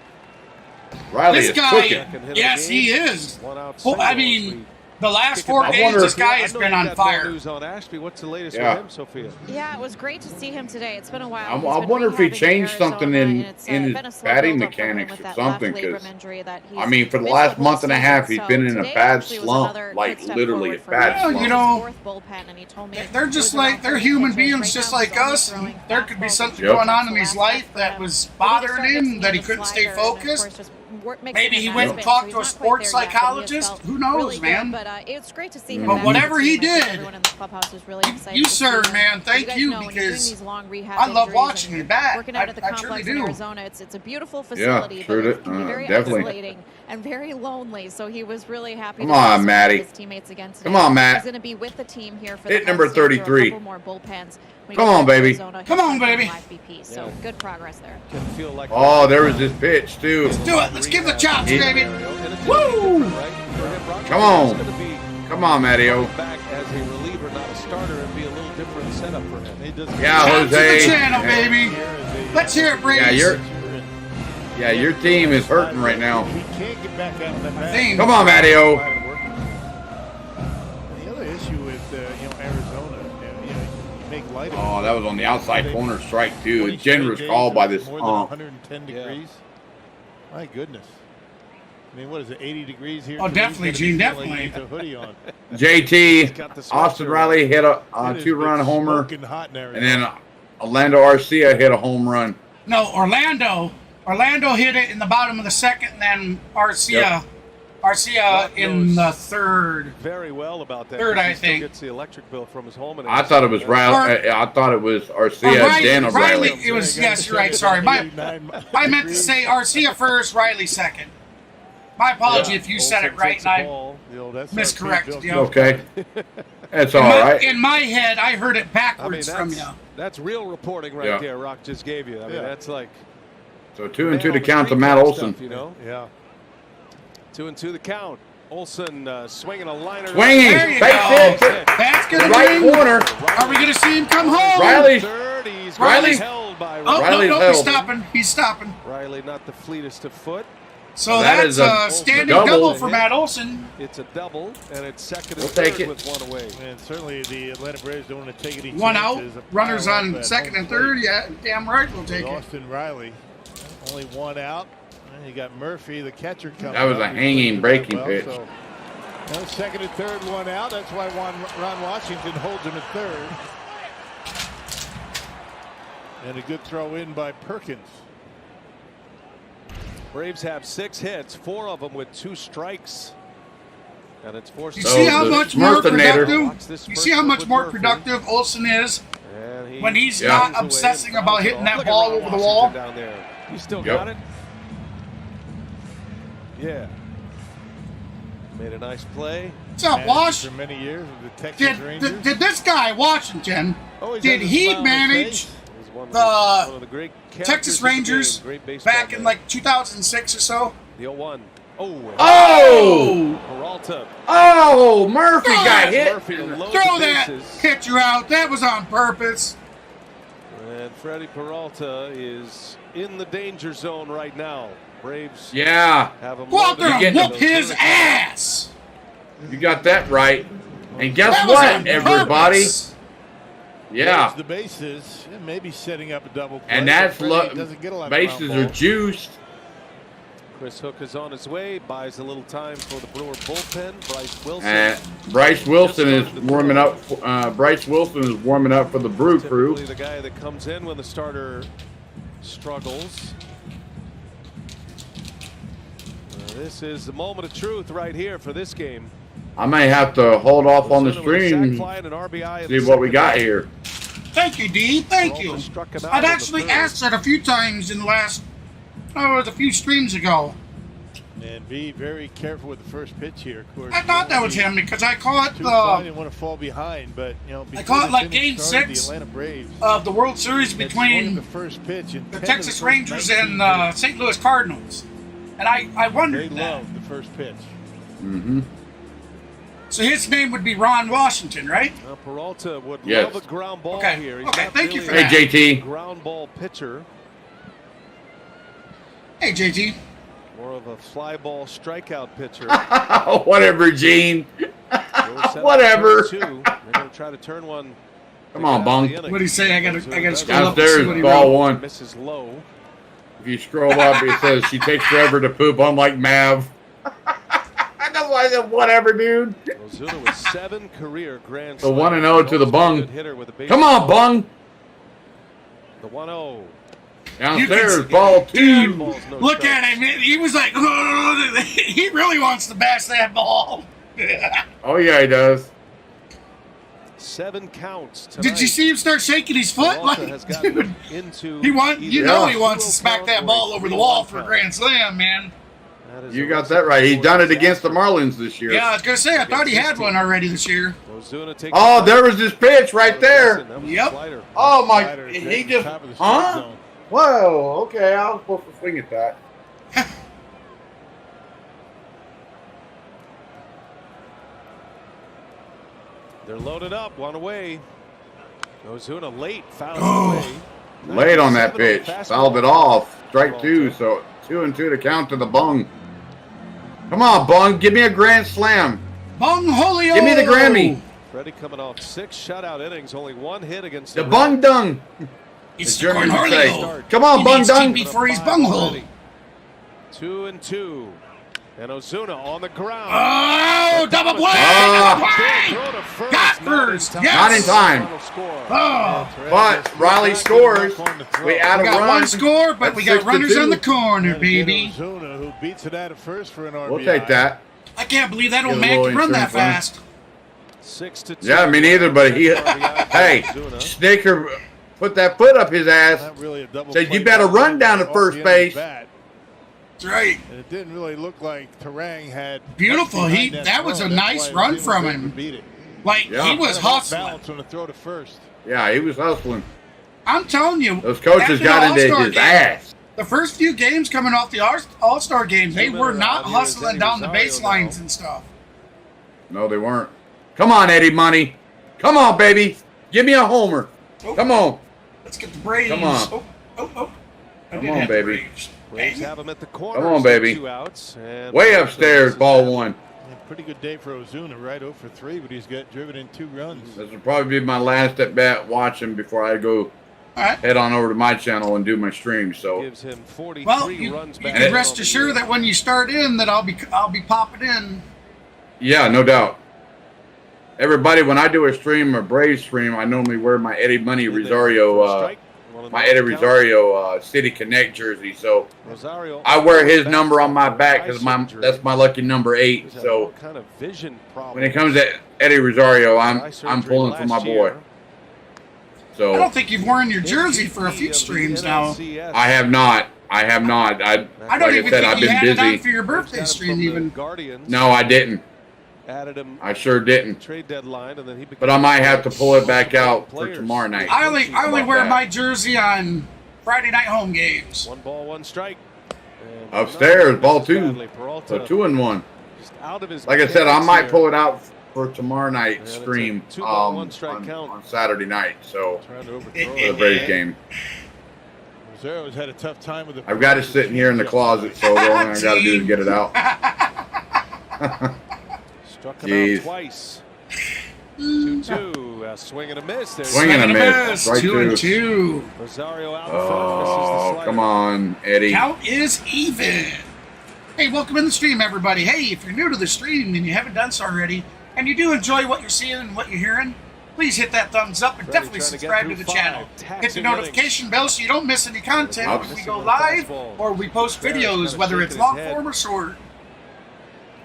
Riley This is guy, cooking. yes, he is. 1 out Well, I single as mean, we the last kick it 4 back. I games, wonder this if- guy I has know been you've on got more fire. news on Ashby. What's the latest Yeah. for him, Sophia? Yeah, it was great to see him today. It's been a while. I He's been wonder if he rehabbing in changed something Arizona, in and it's, his been a slow batting build-up for him mechanics with or that something, left labrum 'cause, injury that he's I mean, for the missed last whole month and a season. half, he's So been in a today bad actually was slump, another like good step literally forward a for bad him. Well, slump. you know, Fourth bullpen, and he told me They're it just was around like, they're 30 human pitches. beings Right just now, like he's only us. throwing There could be fastballs something Yep. going on in the his last life step for that him. was But he just bothering started him, mixing that he in the couldn't stay slider, and of focused. course just mixing Maybe in he that went spin. and So talked he's to a not quite sports there yet, but he has psychologist. felt Who knows, really good. man? But it's great to see him But back whatever on the he team. I think did, everyone in the clubhouse is really excited you, to see sir, him. man, As thank guys you, know, when you're doing because these long rehab I love injuries watching and you bat. working out at the I complex truly in do. Arizona, it's a beautiful facility, sure but do. it can be very Definitely. isolating and very lonely. So he was really happy Come to see on, some of Matty. his teammates again today. Come on, Matt. He's going to be with the team here for Hit the number homestand for a 33. couple more bullpens. When he Come gets on, back to baby. Arizona, Come he'll on, start baby. live BP. So Yeah. good progress there. Can feel like Oh, there was this pitch, too. Do it. Let's give the chops, He- baby. Woo! Come on. Come on, Matteo. Back as a reliever, not a starter, and be a little different setup for him. He does Yeah, Shout to the Jose. channel, baby. Let's hear it, Braves. Your team is hurting right now. He can't get back out of that bat. Team. Come on, Matteo. The other issue with Arizona, you make light of Oh, it. that was on the outside corner strike, too. 20 A generous straight call days by of this more than ump. 110 Yeah. degrees. My goodness. I mean, what is it, 80 degrees here? Oh, today? definitely, He's gonna Gene, be feeling like definitely. he needs a hoodie on. JT, got the Austin sweatshirt Riley hit a It has 2-run been homer, smoking hot in Arizona. and then Orlando Arcia hit a home run. No, Orlando hit it in the bottom of the second, and then Arcia Arcia in the third. Very well about that. Third, I he still think. gets the electric bill from his home. And I thought it was Riley. I thought it was Arcia, then Riley. Riley. It was, yes, you're right. Sorry. I meant to say Arcia first, Riley second. My apology if you said it right and I miscorrected you. Okay. That's all right. In my head, I heard it backwards from you. That's real reporting right there. Rock just gave you. I mean, that's like. So 2-2 to count to Matt Olson. Stuff, you know? Yeah. 2-2 the count. Olson swinging a liner. Swinging. There you go. That's going to right corner. Are we going to see him come home? Riley's held by Riley. No, he's stopping. He's stopping. Riley, not the fleetest of foot. So that's a standing double for Matt Olson. It's a double, and it's second and third with one away. And certainly the Atlanta Braves don't want to take any one out. chances. Runners on second and third. Yeah, damn right we'll take it. Austin Riley, only one out. And you got Murphy, the catcher, coming. That was a hanging breaking pitch. So, second and third, one out. That's why Ron Washington holds him at third. And a good throw in by Perkins. Braves have 6 hits, 4 of them with 2 strikes. And it's forced. You see how much more productive? You see how much more productive Olson is when he's not obsessing about hitting that ball over the wall. Down there. He still got it. Yeah. Made a nice play. What's up, Wash? For many years with the Texas Rangers. Did this guy Washington? Did he manage the Texas Rangers back in like 2006 or so? The 0-1. Oh! Peralta. Oh, Murphy got hit. Throw that pitcher out. That was on purpose. And Freddy Peralta is in the danger zone right now. Braves. Have him. Go out there and whoop his ass. You got that right. And guess what, everybody? Yeah. The bases, maybe setting up a double play. And that's bases are juiced. Chris Hook is on his way. Buys a little time for the Brewer bullpen. Bryce Wilson is warming up. Bryce Wilson is warming up for the Brew crew. The guy that comes in when the starter struggles. This is the moment of truth right here for this game. I may have to hold off on the stream. See what we got here. Thank you, D. Thank you. I've actually asked that a few times in the last, a few streams ago. And be very careful with the first pitch here. Of course, I thought that was him because I caught I didn't want to fall behind, but I caught like Game 6 of the World Series between the first pitch the Texas Rangers and St. Louis Cardinals, and I wondered they love the first pitch. Mm-hmm. So his name would be Ron Washington, right? Peralta would love a ground ball here. He's okay, thank you for that. Hey, JT. Ground ball pitcher. Hey, JT. More of a fly ball strikeout pitcher. Whatever, Gene. Whatever. They're going to try to turn one. Come on, Bung. What do you say? I got to scroll up. Downstairs, ball one. Misses low. If you scroll up, it says she takes forever to poop, unlike Mav. That's why I said whatever, dude. Ozuna with 7 career grand slams. The 1-0 to the Bung. Come on, Bung. The 1-0. Downstairs, ball 2. Look at him. He was like, he really wants to bash that ball. Oh, yeah, he does. 7 counts tonight. Did you see him start shaking his foot? Like, dude, he wants to smack that ball over the wall for a grand slam, man. You got that right. He done it against the Marlins this year. Yeah, I was going to say, I thought he had one already this year. Oh, there was this pitch right there. Yep. Oh, my. He just. Huh? Whoa. Okay, I was supposed to swing at that. They're loaded up, one away. Ozuna late, fouled away. Late on that pitch. Fouled it off. Strike 2, so 2-2 to count to the Bung. Come on, Bung. Give me a grand slam. Bung Holio. Give me the Grammy. Freddy coming off 6 shutout innings, only 1 hit against the Bung Dung. It's the Cornholio. Come on, Bung Dung. Before he's bunghole. 2-2. And Ozuna on the ground. Oh, double play! Got first. Yes. Not in time. But Riley scores. We add a got run. One score, but we got runners on the corner, baby. Ozuna, who beats it out at first for an RBI. We'll take that. I can't believe that old Get a man little can run that insurance fast. 6-2. Yeah, me neither, but he, hey, Snicker put that foot up his ass. Not really a double Said, play you better ball run down to off first the end of his base. bat. That's right. And it didn't really look like Terang had Beautiful. much behind That was throw. a That's nice why run he was from able him. to beat it. Like, Yeah. he was Had enough hustling. balance on the throw to first. Yeah, he was hustling. I'm telling you. Those coaches after the got into All-Star his game, ass. The first few games coming off the All-Star games, they were not Here is hustling Eddie down the Rosario baselines now. and stuff. No, they weren't. Come on, Eddie Money. Come on, baby. Give me a homer. Come on. Let's get the Braves. Come on. I Come did on, have the baby. Braves. Braves have him at the corner. Come on, baby. 2 outs, and Way upstairs, ball one. Yeah, pretty good day for Ozuna, right? 0 for 3, but he's got driven in 2 runs. This will probably be my last at bat watching before I go All right. head on over to my channel and do my stream. So gives him 43 Well, you runs can back. rest assured that when you start in, that I'll be popping in. yeah, no doubt. Everybody, when I do a stream, a Braves stream, I normally wear my Eddie Money Rosario, City Connect jersey. So Rosario I wear his number on my back because that's my lucky number 8. So kind of vision problem. when it comes to Eddie Rosario, I'm pulling for my boy. I So don't think you've worn your jersey for a few streams now. I have not. I have not. I don't like I even said, think I've you been had it on busy. for your birthday stream even. Guardians No, I didn't. added him I sure didn't. trade deadline, and then he But I might have to pull it back out for tomorrow night. I only about wear that? my jersey on Friday night home games. 1 ball, 1 strike. And Upstairs, ball 2. Bradley Peralta So 2 and 1. just out of his Like I said, I mechanics might here. pull it out for tomorrow night it's a stream 2-ball, 1 strike on count. Saturday night. So Trying to overthrow for the it. Braves game, Rosario's had a tough time with the. I've got it sitting here in the closet. So the only thing I got to do is get it out. Struck him Jeez. out twice. 2-2. Swing and a miss. There's Swing and a miss. Right 2-2. to. Rosario out in front. Oh, Misses the slider. come on, Eddie. Count is even. Hey, welcome in the stream, everybody. Hey, if you're new to the stream and you haven't done so already, and you do enjoy what you're seeing and what you're hearing, please hit that thumbs up and Freddy definitely trying to get subscribe to through the 5. channel. Hit the Taxing notification bell so you don't miss any content Oops. when we go live or we post Barrett's videos, kinda whether shaking it's his long head. form or short.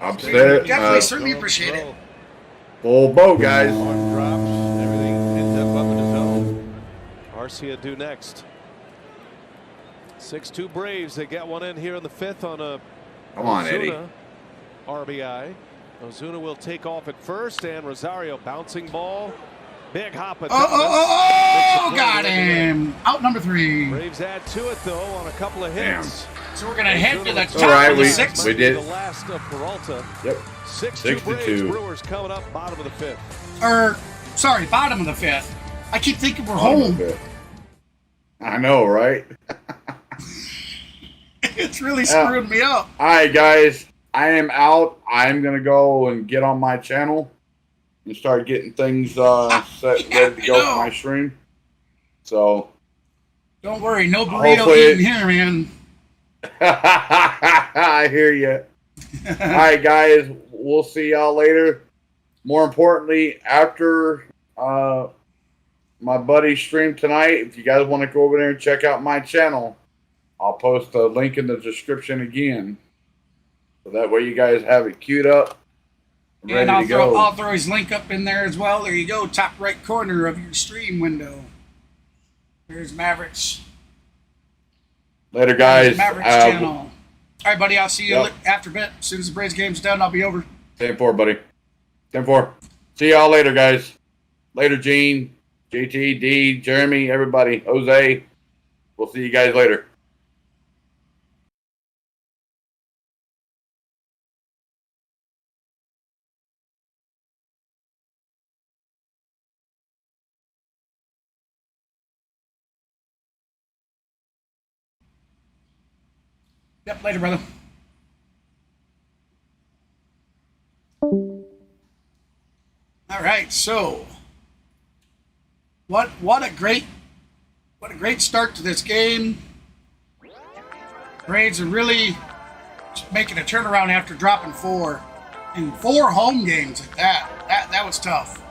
Upstairs. Definitely, certainly appreciate it. Full boat, guys. One drops, everything ends up in his zone. Arcia due next. 6-2 Braves. They get one in here in the 5th on a Come on, Eddie. Ozuna RBI. Ozuna will take off at first, and Rosario bouncing ball. Big hop at Oh, got him. Out number 3. Braves add to it though on a couple of hits. So we're going to head to the Ozuna top right, of the we- 6th. we did. The last of Peralta. Yep. 6-2 Braves. 62. Brewers coming up bottom of the 5th. Or, sorry, bottom of the 5th. I keep thinking we're Hold on a home. bit. I know, right? It's really screwing me up. All right, guys. I am out. I'm going to go and get on my channel and start getting things set, ready to go for my stream. So, Don't worry, no burrito Hopefully- eating here, man. I hear you. All right, guys. We'll see y'all later. More importantly, after my buddy's stream tonight, if you guys want to go over there and check out my channel, I'll post a link in the description again. So that way you guys have it queued up and ready And to go. I'll throw his link up in there as well. There you go, top right corner of your stream window. There's Mavericks. Later, guys. Mavericks channel. All right, buddy. I'll see you Yep. after a bit. As soon as the Braves game's done, I'll be over. 10-4, buddy. 10-4. See y'all later, guys. Later, Gene, JT, D, Jeremy, everybody, Jose. We'll see you guys later. Yep, later, brother. All right, so what a great start to this game. Braves are really making a turnaround after dropping 4 in 4 home games at that. That was tough.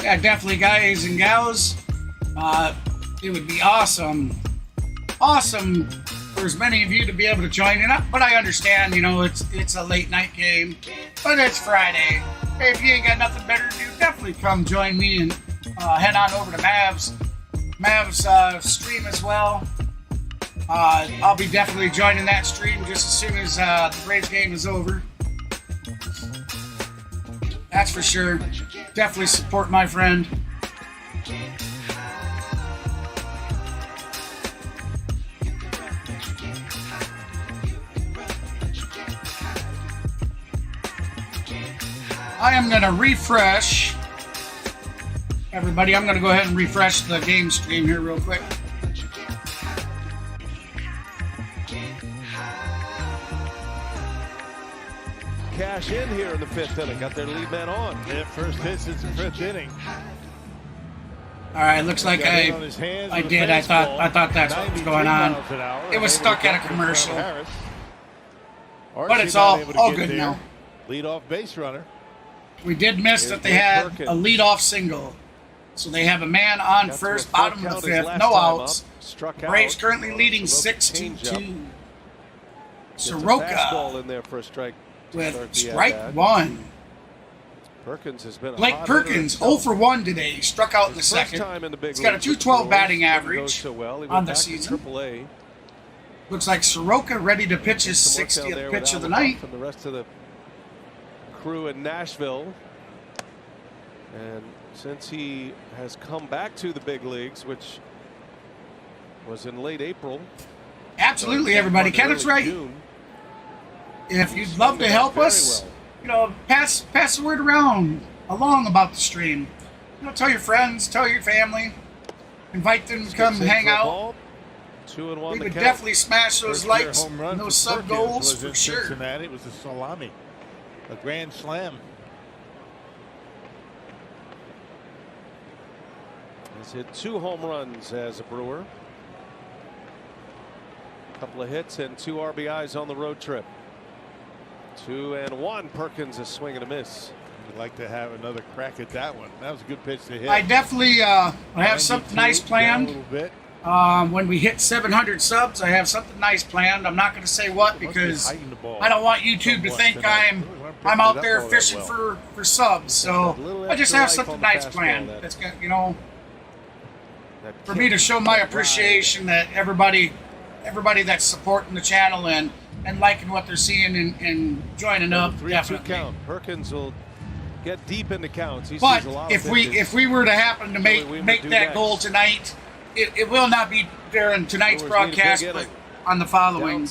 Yeah, definitely, guys and gals. It would be awesome for as many of you to be able to join in. But I understand, it's a late night game, but it's Friday. Hey, if you ain't got nothing better to do, definitely come join me and head on over to Mav's stream as well. I'll be definitely joining that stream just as soon as the Braves game is over. That's for sure. Definitely support my friend. I am going to refresh. Everybody, I'm going to go ahead and refresh the game stream here real quick. Cash in here in the 5th inning. Got their lead man on. Yeah, first hit since the 5th inning. All right, looks like I did. I thought that's what was going on. It was stuck at a commercial. But it's all good now. Leadoff base runner. We did miss that they had a leadoff single. So they have a man on first, bottom of the 5th, no outs. Braves currently leading 6-2. Soroka in there for a strike with strike one. Perkins has been Blake Perkins 0 for 1 today. He struck out in the second. He's got a .212 batting average on the season. Looks like Soroka ready to pitch his 60th pitch of the night. From the rest of the crew in Nashville. And since he has come back to the big leagues, which was in late April. Absolutely, everybody. Kenneth's right. June, if you'd love to help us, pass the word along about the stream. Tell your friends, tell your family, invite them to come hang out. 2-1. We would definitely smash those likes and those sub goals for sure. Cincinnati. It was a salami, a grand slam. He's hit 2 home runs as a Brewer. A couple of hits and 2 RBIs on the road trip. 2-1. Perkins is swing and a miss. I'd like to have another crack at that one. That was a good pitch to hit. I definitely I have something nice planned. A little bit. When we hit 700 subs, I have something nice planned. I'm not going to say what because I don't want YouTube to think I'm out there fishing for subs. So I just have something nice planned. That's got for me to show my appreciation that everybody that's supporting the channel and liking what they're seeing and joining up. 3-2 count. Perkins will get deep into counts. But if we were to happen to make that goal tonight, it will not be during tonight's broadcast, but on the following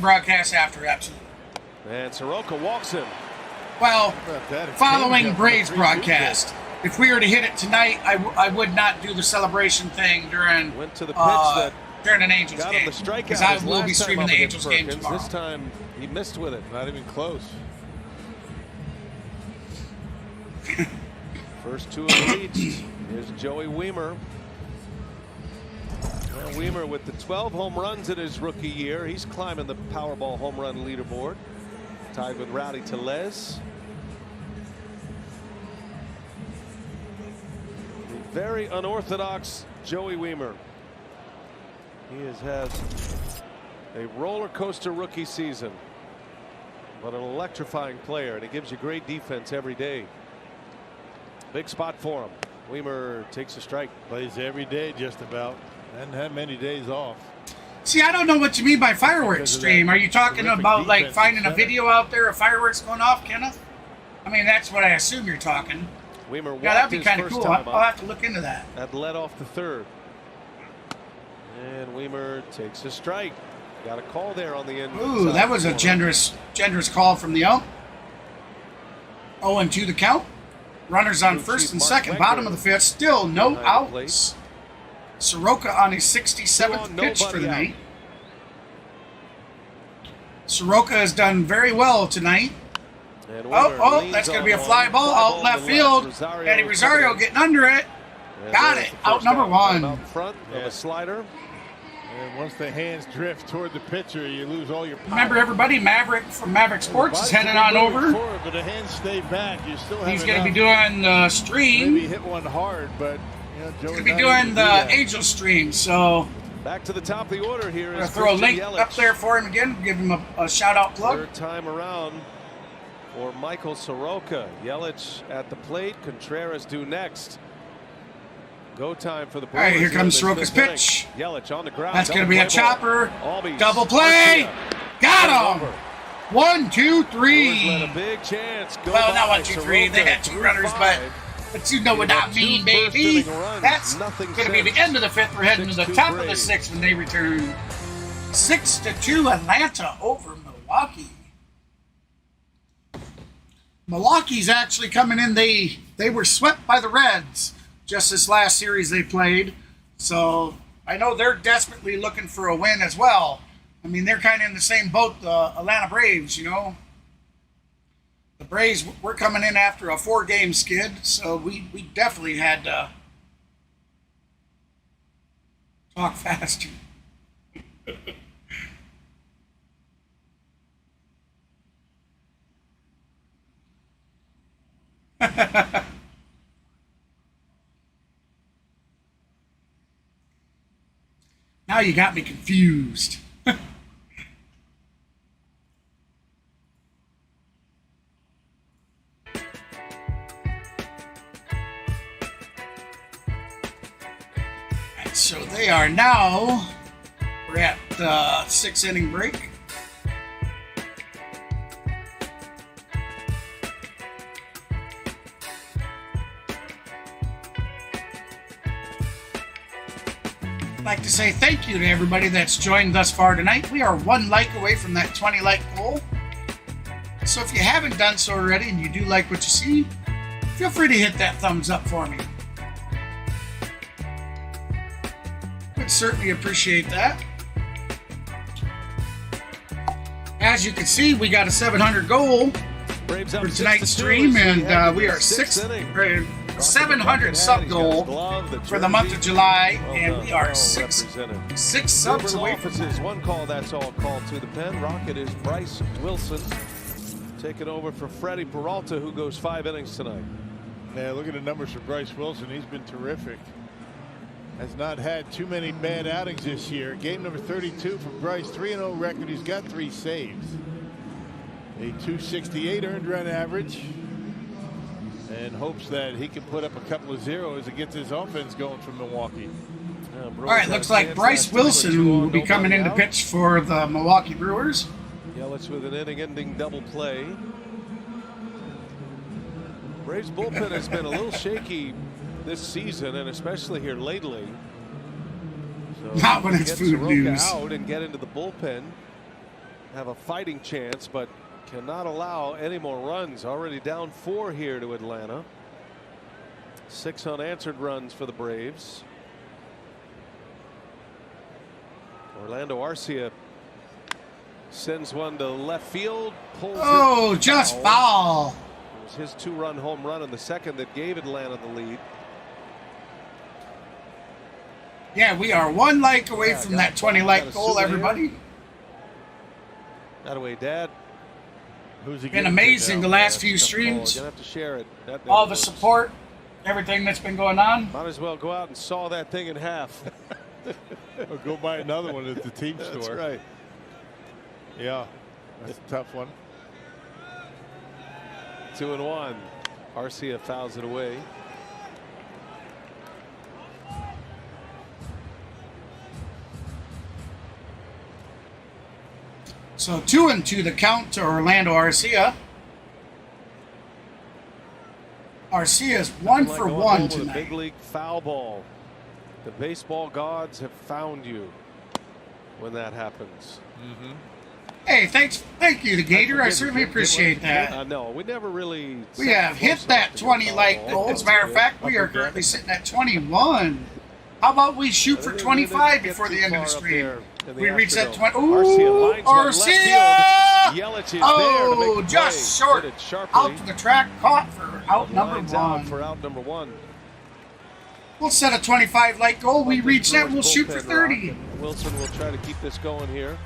broadcast after. Absolutely. And Soroka walks him. Well, following Braves broadcast. If we were to hit it tonight, I would not do the celebration thing during during an Angels game because I will be streaming the Angels game tomorrow. This time he missed with it. Not even close. First 2 are reached. Here's Joey Wiemer. Well, Wiemer with the 12 home runs in his rookie year. He's climbing the Powerball home run leaderboard. Tied with Rowdy Tellez. Very unorthodox Joey Wiemer. He has had a roller coaster rookie season, but an electrifying player, and he gives you great defense every day. Big spot for him. Wiemer takes a strike. Plays every day just about. Hasn't had many days off. See, I don't know what you mean by fireworks stream. Are you talking about like finding a video out there of fireworks going off, Kenneth? I mean, that's what I assume you're talking. Wiemer that'd be kind of cool. I'll have to look into that. That led off the 3rd. And Wiemer takes a strike. Got a call there on the end. Ooh, that was a generous call from the ump. 0-2 the count. Runners on first and second, bottom of the 5th. Still no outs. Soroka on his 67th pitch for the night. Soroka has done very well tonight. Oh, that's going to be a fly ball out left field. Eddie Rosario getting under it. Got it. Out number 1. Out front of a slider. And And once the hands drift toward the pitcher, you lose all your power. Remember, everybody, Maverick from Maverick Sports is heading on over. Forward, but the hands stay back. You still have He's going to be doing the stream. Maybe hit one hard, but He's going to be doing the Angel stream. So back to the top of the order here. I'm going to throw a link up there for him again. Give him a shout out plug. Third time around for Michael Soroka. Yelich at the plate. Contreras due next. Go time for the Brewers. All right, here comes Soroka's pitch. Yelich on the ground. That's going to be a chopper. Double play. Got him. 1, 2, 3. Let a big chance go well, not by. 1, 2, 3. They had 2 runners, but you know what I mean, baby. That's going to be the end of the 5th. We're heading to the top of the 6th when they return. 6-2 Atlanta over Milwaukee. Milwaukee's actually coming in. They were swept by the Reds just this last series they played. So I know they're desperately looking for a win as well. I mean, they're kind of in the same boat, the Atlanta Braves, you know. The Braves, we're coming in after a 4-game skid, so we definitely had to talk faster. Now you got me confused. So they are now, we're at the 6th inning break. I'd like to say thank you to everybody that's joined thus far tonight. We are 1 like away from that 20 like goal. So if you haven't done so already and you do like what you see, feel free to hit that thumbs up for me. Would certainly appreciate that. As you can see, we got a 700 goal for tonight's stream, and we are 700 sub goal for the month of July, and we are six subs away from that. One call, that's all called to the pen. Rocket is Bryce Wilson taking over for Freddy Peralta, who goes 5 innings tonight. Yeah, look at the numbers for Bryce Wilson. He's been terrific. Has not had too many bad outings this year. Game number 32 for Bryce, 3-0 record. He's got 3 saves. A 268 earned run average. And hopes that he can put up a couple of zeros and get his offense going from Milwaukee. All right, looks like Bryce Wilson will be coming in to pitch for the Milwaukee Brewers. Yelich with an inning-ending double play. Braves bullpen has been a little shaky this season, and especially here lately. So not when it's food Soroka news. Out and get into the bullpen, have a fighting chance, but cannot allow any more runs. Already down 4 here to Atlanta. 6 unanswered runs for the Braves. Orlando Arcia sends one to left field. Pulls just foul. It was his 2-run home run in the second that gave Atlanta the lead. Yeah, we are 1 like away from that 20 like goal, everybody. That away, Dad. Who's been amazing the last few streams. You're gonna have to share it. All the support, everything that's been going on. Might as well go out and saw that thing in half. Or go buy another one at the team store. That's right. Yeah, that's a tough one. 2-1. Arcia fouls it away. So 2-2 the count to Orlando Arcia. Arcia's 1 for 1 tonight. Big league foul ball. The baseball gods have found you when that happens. Mm-hmm. Hey, thank you, the Gator. I certainly appreciate that. No, we never really. We have hit that 20 like goal. As a matter of fact, we are currently sitting at 21. How about we shoot for 25 before the end of the stream? We reach that 20. Ooh, Arcia! Oh, just short. Out to the track, caught for out number 1. For out number 1. We'll set a 25 light goal. We reach that, we'll shoot for 30. Wilson will try to keep this going here.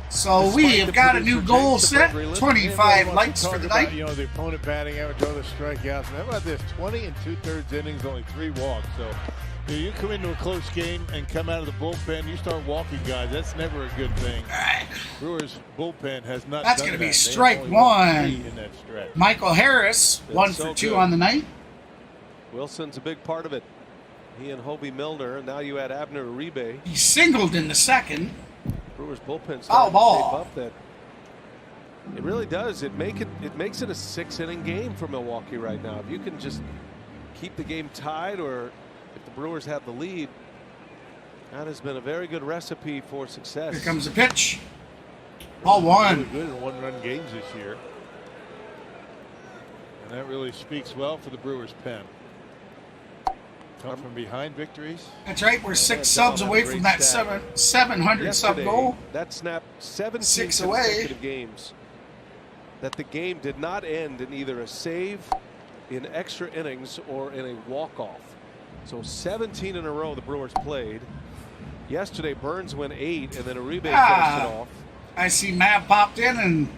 So we have got a new goal set, 25 lights for the night. You know, the opponent batting average, all the strikeouts. How about this? 20 and 2/3 innings, only 3 walks. So you come into a close game and come out of the bullpen, you start walking guys. That's never a good thing. All right. Brewers bullpen has not. That's going to be strike one. In that stretch. Michael Harris, 1 for 2 on the night. Wilson's a big part of it. He and Hobie Milner, and now you add Abner Uribe. He singled in the second. Brewers bullpen Foul ball. shape up that it really does. It makes it a 6-inning game for Milwaukee right now. If you can just keep the game tied, or if the Brewers have the lead, that has been a very good recipe for success. Here comes the pitch. Ball 1. Really good in 1-run games this year, and that really speaks well for the Brewers pen. Come from behind victories. That's right. We're 6 subs away from that 700 sub goal. That snapped 17 6 away. consecutive games that the game did not end in either a save, in extra innings, or in a walk-off. So 17 in a row the Brewers played. Yesterday Burns went 8, and then Uribe finished it off. I see Matt popped in and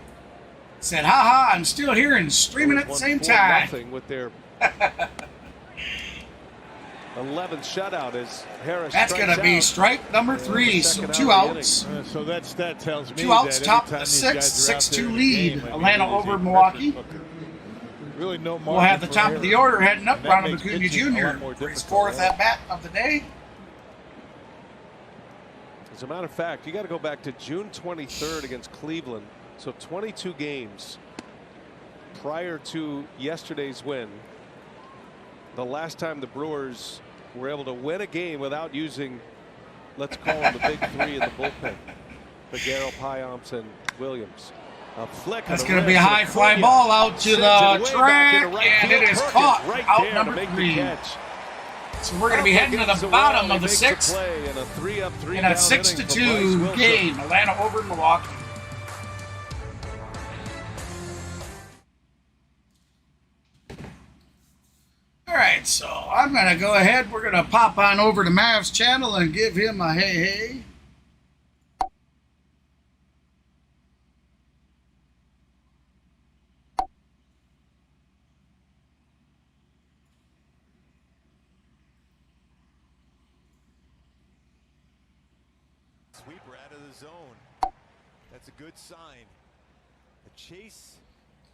said, "Ha ha! I'm still here and streaming at the same time." Nothing with their 11th shutout as Harris. That's going to be strike number 3. So 2 outs. So that stat tells me 2 outs, that top of anytime the these guys 6th, are out there 6-2 in the lead. game, I mean, Atlanta it is over a Milwaukee. pressure cooker. Really no We'll have the top of the order heading up. And that Ronald makes Acuna pitching a lot Jr. more for his difficult, 4th right? at bat of the day. As a matter of fact, you got to go back to June 23rd against Cleveland. So 22 games prior to yesterday's win. The last time the Brewers were able to win a game without using, let's call them the big 3 in the bullpen. Figueroa, Payamps, and Williams. A flick. That's going to be a high fly ball out to the track, and it is caught out number 3. So we're going to be heading to the bottom of the 6th in a 6-2 game. Atlanta over Milwaukee. All right, so I'm going to go ahead. We're going to pop on over to Mav's channel and give him a hey hey. Sweeper out of the zone. That's a good sign. The chase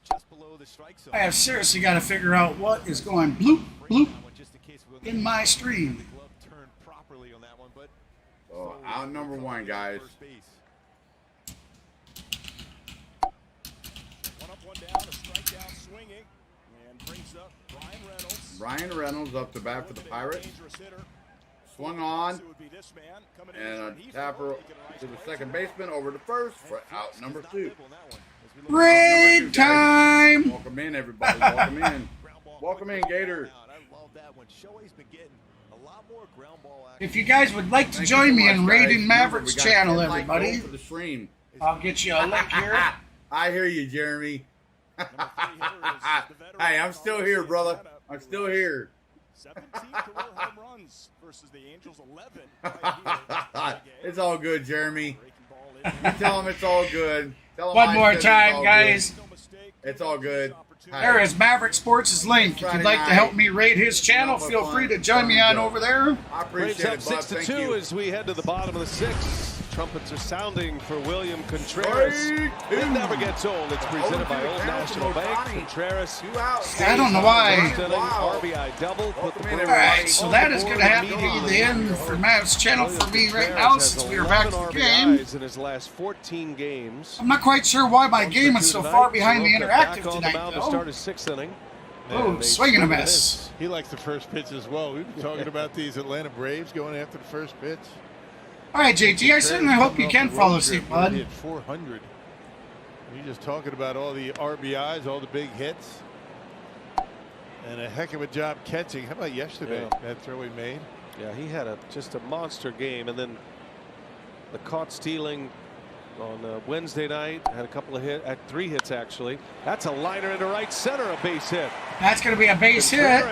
just below the strike zone. I have seriously got to figure out what is going bloop, bloop in my stream. So, out number 1, guys. One up, one down, a strikeout swinging, and brings up Brian Reynolds. Brian Reynolds up to bat for the Pirates. Swung on, and a tapper to the second baseman over to first for out number 2. Great time. Welcome in, everybody. Welcome in. Welcome in, Gator. If you guys would like to join me in raiding Maverick's channel, everybody, for the stream. I'll get you a link here. I hear you, Jeremy. Hey, I'm still here, brother. I'm still here. 17 career home runs versus the Angels 11. It's all good, Jeremy. You tell him it's all good. Tell him One more time, guys. Good. It's all good. There is Maverick Sports' link. If you'd like to help me raid his channel, feel free to join me on over there. I appreciate it, Bob. Thank you. 6-2 as we head to the bottom of the 6th. Trumpets are sounding for William Contreras. It never gets old. It's presented by Old National Bank. Contreras. I don't know why. RBI double. All right, so that is going to have to be the end for Mav's channel for me right now, since we are back to the game. In his last 14 games. I'm not quite sure why my game is so far behind the interactive tonight, To though. start his 6th inning. Oh, swing and a miss. He likes the first pitch as well. We've been talking about these Atlanta Braves going after the first pitch. All right, JT, I certainly hope you can fall asleep, bud. He had 400. You're just talking about all the RBIs, all the big hits, and a heck of a job catching. How about yesterday, that throw he made? Yeah, he had just a monster game, and then the caught stealing on Wednesday night, had a couple of hits, 3 hits actually. That's a liner into right center, a base hit. That's going to be a base hit.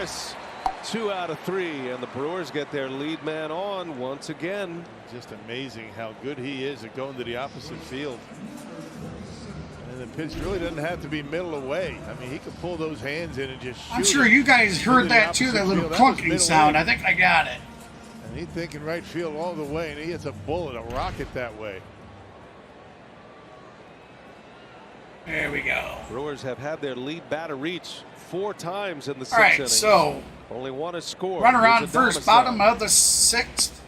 2 out of 3, and the Brewers get their lead man on once again. Just amazing how good he is at going to the opposite field. And the pitch really doesn't have to be middle away. I mean, he could pull those hands in and just shoot. I'm sure you guys heard that too, that little clunking sound. I think I got it. And he's thinking right field all the way, and he hits a bullet, a rocket that way. There we go. Brewers have had their lead batter reach 4 times in the 6th All right, inning. so only 1 is scored. runner on Here's first, Adames bottom now. of the 6th.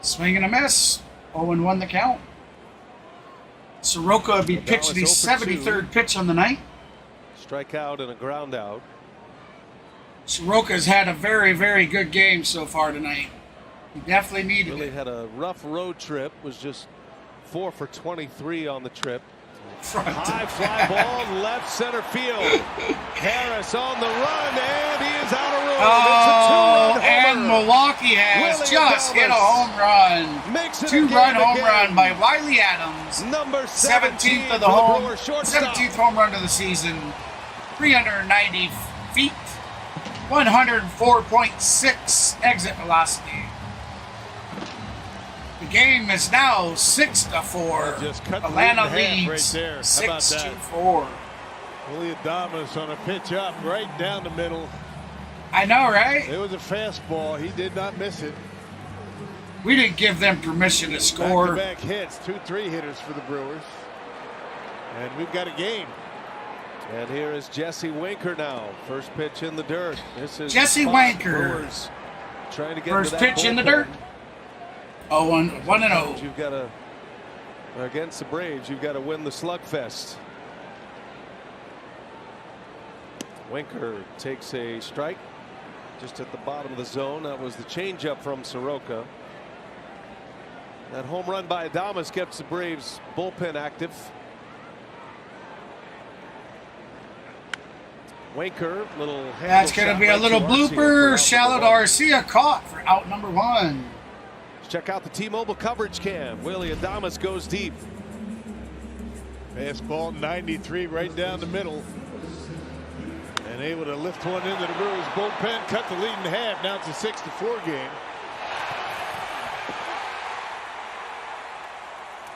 Swing and a miss. 0-1 the count. Soroka will be pitching his 73rd pitch on the night. Strikeout and a ground out. Soroka's had a very, very good game so far tonight. He definitely needed Really it. had a rough road trip. Was just 4 for 23 on the trip. High fly ball left center field. Harris on the run, and he is out of room. Oh, and Milwaukee has just hit a home run. Makes it 2-run home run by Wiley Adams. Number 17th of the home, 17th home run of the season. 390 feet, 104.6 exit velocity. The game is now 6-4. Atlanta leads right there. 6-4. Willie Adames on a pitch up right down the middle. I know, right? It was a fastball. He did not miss it. We didn't give them permission to score. Back-to-back hits, 2 3-hitters for the Brewers. And we've got a game. And here is Jesse Winker now. First pitch in the dirt. This is Jesse Winker. Brewers trying to get First into that pitch in the bullpen. dirt. 1-0. You've got to, against the Braves, you've got to win the slugfest. Winker takes a strike just at the bottom of the zone. That was the changeup from Soroka. That home run by Adames kept the Braves bullpen active. Winker, little. That's going to be a little blooper. Shallow Garcia caught for out number 1. Check out the T-Mobile coverage cam. Willie Adames goes deep. Fastball 93 right down the middle. And able to lift one into the Brewers bullpen, cut the lead in half. Now it's a 6-4 game.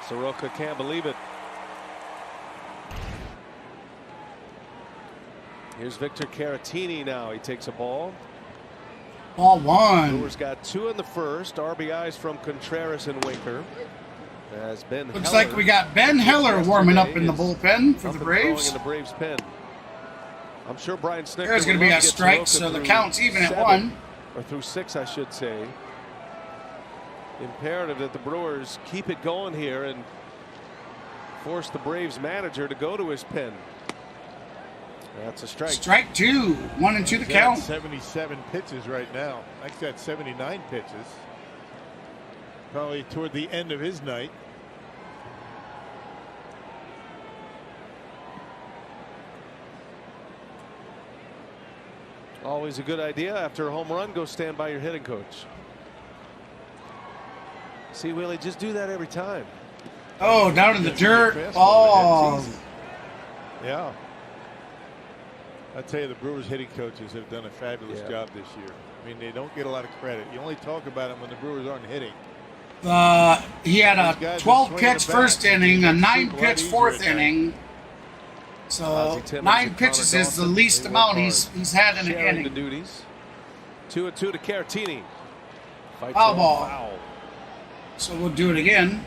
Soroka can't believe it. Here's Victor Caratini now. He takes a ball. Ball 1. Brewers got 2 in the first. RBIs from Contreras and Winker. As Ben Looks Heller, like we got Ben Heller warming up in the bullpen for the Braves. In the Braves pen. I'm sure Brian Snitker. There's going to be a strike, so the count's even at 1. Or through 6, I should say. Imperative that the Brewers keep it going here and force the Braves manager to go to his pen. That's a strike. Strike 2. 1 and 2 the count. 77 pitches right now. Actually, got 79 pitches. Probably toward the end of his night. Always a good idea after a home run, go stand by your hitting coach. See, Willie, just do that every time. Oh, down in the dirt. Oh. Yeah. I tell you, the Brewers hitting coaches have done a fabulous job this year. I mean, they don't get a lot of credit. You only talk about them when the Brewers aren't hitting. He had a 12-pitch first inning, a 9-pitch 4th inning. So 9 pitches is the least amount he's had in an inning. The duties. 2-2 to Caratini. Foul ball. Foul. So we'll do it again.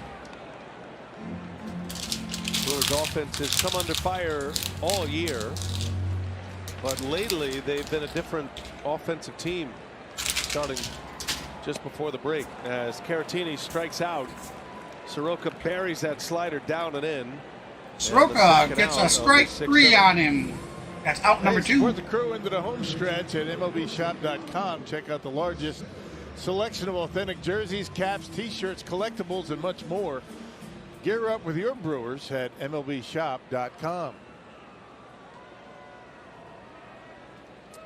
Brewers offense has come under fire all year, but lately they've been a different offensive team starting just before the break. As Caratini strikes out, Soroka buries that slider down and in. Soroka gets a strike 3 on him. That's out number 2. Support the crew into the home stretch at MLBshop.com. Check out the largest selection of authentic jerseys, caps, t-shirts, collectibles, and much more. Gear up with your Brewers at MLBshop.com.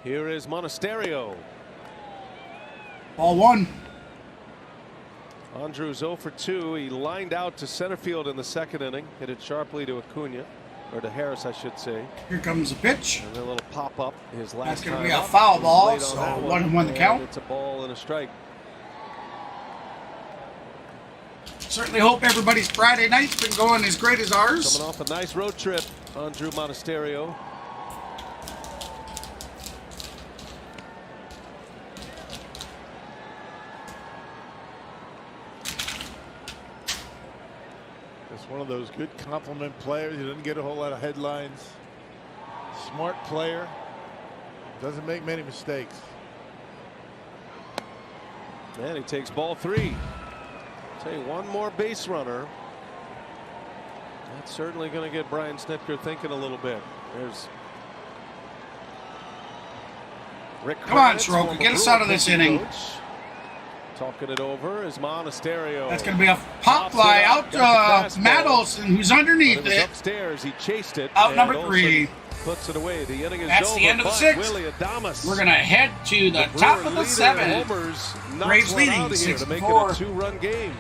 Here is Monasterio. Ball 1. Andrews 0 for 2. He lined out to center field in the 2nd inning. Hit it sharply to Acuna. or to Harris, I should say. Here comes the pitch. And a little pop up. His last That's going to time be a up. foul He's ball, late on so that 1-1 the count. It's a ball and a strike. Certainly hope everybody's Friday night's been going as great as ours. Coming off a nice road trip on Drew Monasterio. Just one of those good compliment players. He doesn't get a whole lot of headlines. Smart player. Doesn't make many mistakes. And he takes ball 3. Tell you, one more base runner. That's certainly going to get Brian Snitker thinking a little bit. There's Rick. Come on, Soroka, get us out of this inning. Coach. Talking it over is Monasterio. That's going to be a pop fly out to Madelson, who's underneath it. Upstairs, he chased it. Out number 3. Puts it away. The inning is That's over, the end of the 6th. We're going to head to the top of the 7th. Braves leading 6-4 to make it a 2-run game.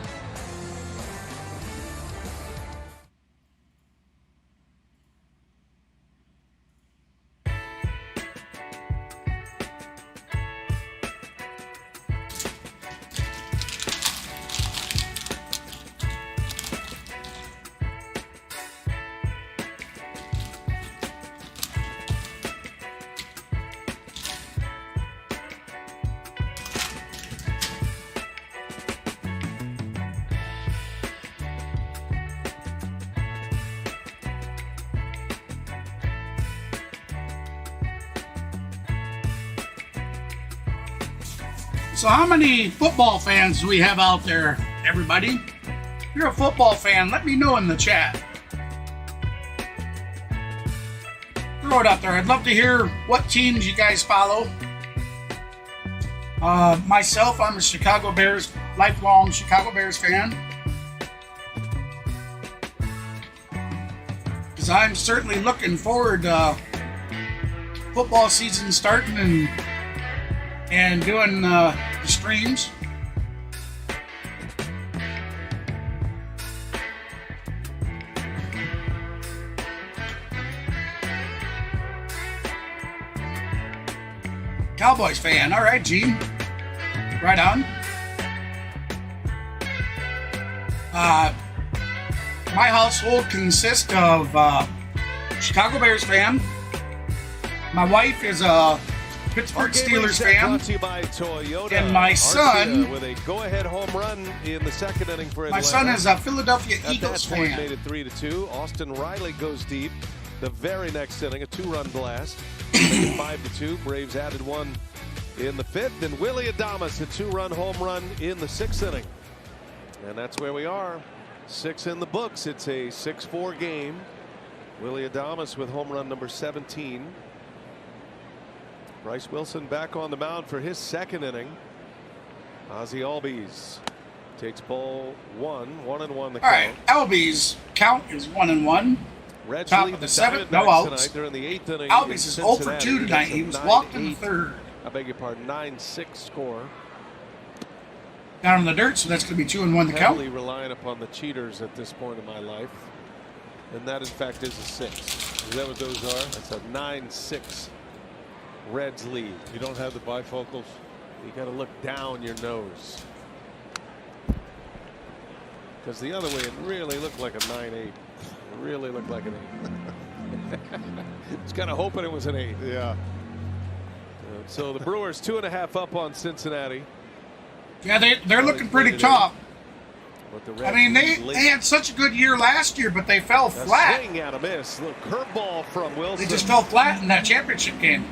So how many football fans do we have out there, everybody? If you're a football fan, let me know in the chat. Throw it out there. I'd love to hear what teams you guys follow. Myself, I'm a Chicago Bears, lifelong Chicago Bears fan. Because I'm certainly looking forward to football season starting and doing the streams. Cowboys fan. All right, Gene. Right on. My household consists of Chicago Bears fan. My wife is a Pittsburgh Steelers fan, and my son with a go-ahead home run in the second inning for Atlanta. My son is a Philadelphia Eagles fan. Made it 3-2. Austin Riley goes deep. The very next inning, a 2-run blast. 5-2. Braves added 1 in the 5th, and Willie Adames, a 2-run home run in the 6th inning. And that's where we are. 6 in the books. It's a 6-4 game. Willie Adames with home run number 17. Bryce Wilson back on the mound for his second inning. Ozzie Albies takes ball 1, 1-1 the count. All right, Albies count is 1-1. Reds top of the 7th, no outs. They're in the 8th inning. Albies is 0 for 2 tonight. He was walked in the 3rd. I beg your pardon, 9-6 score. Down in the dirt, so that's going to be 2-1 the count. Heavily relying upon the cheaters at this point in my life. And that, in fact, is a 6. Is that what those are? That's a 9-6 Reds lead. You don't have the bifocals. You got to look down your nose. Because the other way, it really looked like a 9-8. It really looked like an 8. I was kind of hoping it was an 8. Yeah. So the Brewers 2.5 up on Cincinnati. Yeah, they're looking pretty tough. But the I mean, they had such a good year last year, but they fell flat. Swing and a miss. Little curveball from Wilson. They just fell flat in that championship game.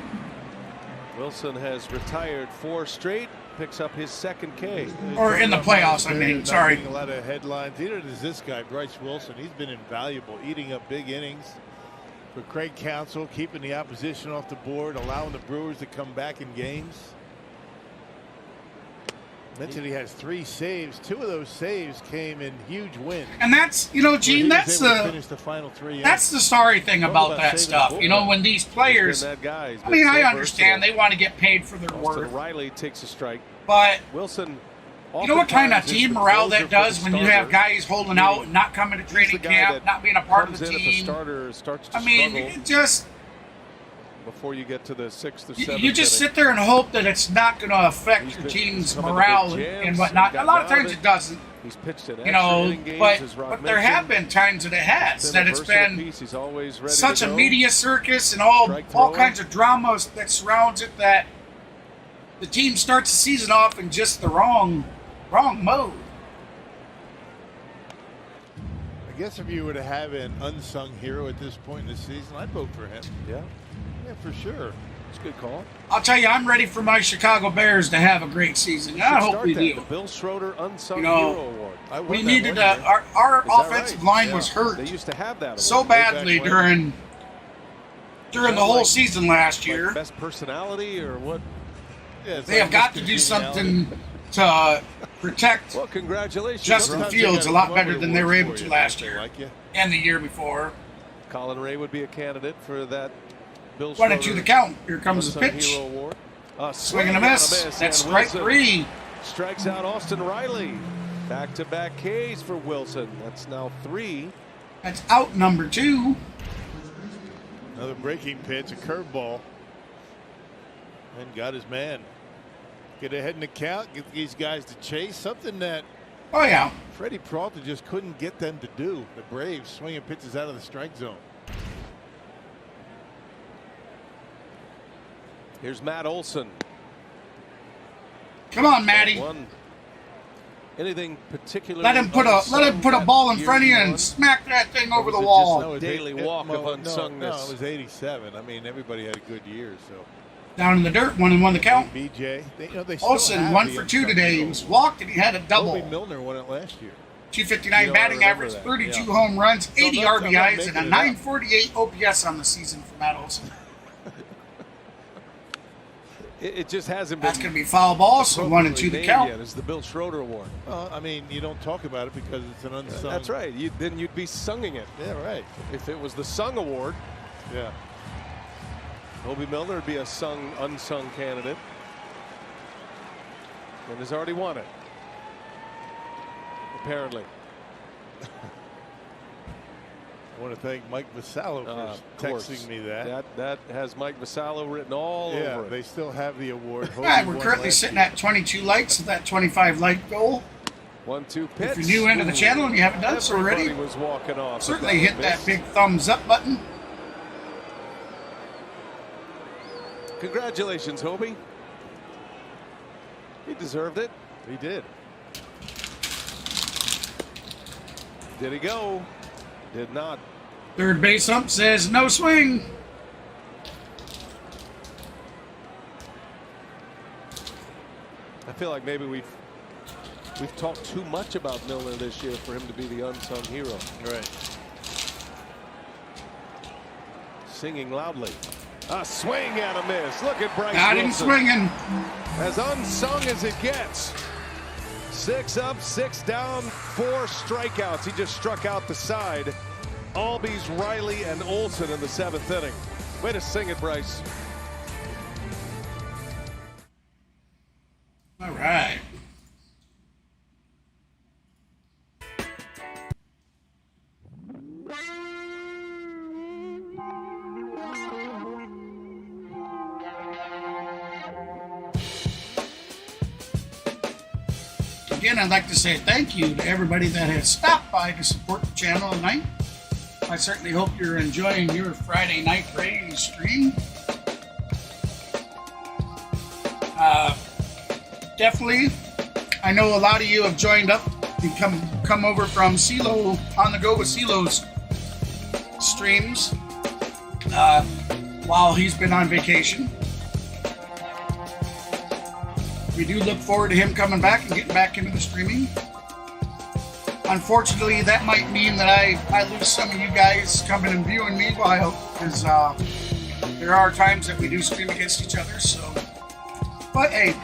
Wilson has retired 4 straight. Picks up his 2nd K. Or in the playoffs, I mean. Sorry. A lot of headlines. Neither does this guy, Bryce Wilson. He's been invaluable, eating up big innings for Craig Counsell, keeping the opposition off the board, allowing the Brewers to come back in games. Mentioned he has 3 saves. 2 of those saves came in huge wins. And that's, you know, Gene, that's finish the final 3 that's the sorry thing about that stuff. You know, when these players, I mean, I understand they want to get paid for their work. Riley takes a strike. But Wilson You know what kind of team morale that does when you have guys holding out and not coming to training camp, not being a part of the team? I mean, it just before you get to the 6th or 7th. You just sit there and hope that it's not going to affect your team's morale and whatnot. A lot of times it doesn't. He's pitched in but there have been times that it has, that it's been such a media circus and all kinds of drama that surrounds it that the team starts the season off in just the wrong mode. I guess if you were to have an unsung hero at this point in the season, I'd vote for him. Yeah, for sure. It's a good call. I'll tell you, I'm ready for my Chicago Bears to have a great season. I hope we do. The Bill Schroeder Unsung Hero Award. We needed our offensive line was hurt They used to have that so badly during the whole season last year. Best personality or what? Yeah, they have got to do something to protect Justin Fields a lot better than they were able to last year and the year before. Colin Ray would be a candidate for that. Bill 1-2 the count. Here comes the pitch. Swing and a miss. That's strike 3. Strikes out Austin Riley. Back-to-back Ks for Wilson. That's now 3. That's out number 2. Another breaking pitch, a curveball. And got his man. Get ahead in the count, get these guys to chase. Something that Freddy Peralta just couldn't get them to do. The Braves swinging pitches out of the strike zone. Here's Matt Olson. Come on, Matty. Anything particular? Let him put a ball in front of you and smack that thing over the wall. A daily walk of unsungness. No, it was 87. I mean, everybody had a good year. So down in the dirt, 1-1 the count. BJ. Olson 1 for 2 today. He was walked and he had a double. Bobby Milner won it last year. 259 batting average, 32 home runs, 80 RBIs, and a 948 OPS on the season for Matt Olson. It just hasn't been. That's going to be foul ball, so 1-2 the count. It's the Bill Schroeder Award. I mean, you don't talk about it because it's an unsung. That's right. Then you'd be sunging it. Yeah, right. If it was the Sung Award. Yeah. Bobby Milner would be a unsung candidate. And has already won it. Apparently. I want to thank Mike Vasallo for texting me that. That has Mike Vasallo written all over it. They still have the award. We're currently sitting at 22 likes of that 25 like goal. 1-2 pitch. If you're new into the channel and you haven't done so already, was walking off certainly hit that big thumbs up button. Congratulations, Hobie. He deserved it. He did. Did he go? Did not. Third base ump says no swing. I feel like maybe we've talked too much about Milner this year for him to be the unsung hero. Right. Singing loudly. A swing and a miss. Look at Bryce Got Wilson. him swinging. As unsung as it gets. 6 up, 6 down, 4 strikeouts. He just struck out the side. Albies, Riley, and Olson in the 7th inning. Way to sing it, Bryce. All right. Again, I'd like to say thank you to everybody that has stopped by to support the channel tonight. I certainly hope you're enjoying your Friday night Braves stream. Definitely, I know a lot of you have joined up and come over from CeeLo, On the Go with CeeLo's streams while he's been on vacation. We do look forward to him coming back and getting back into the streaming. Unfortunately, that might mean that I lose some of you guys coming and viewing me because there are times that we do stream against each other. So, but hey,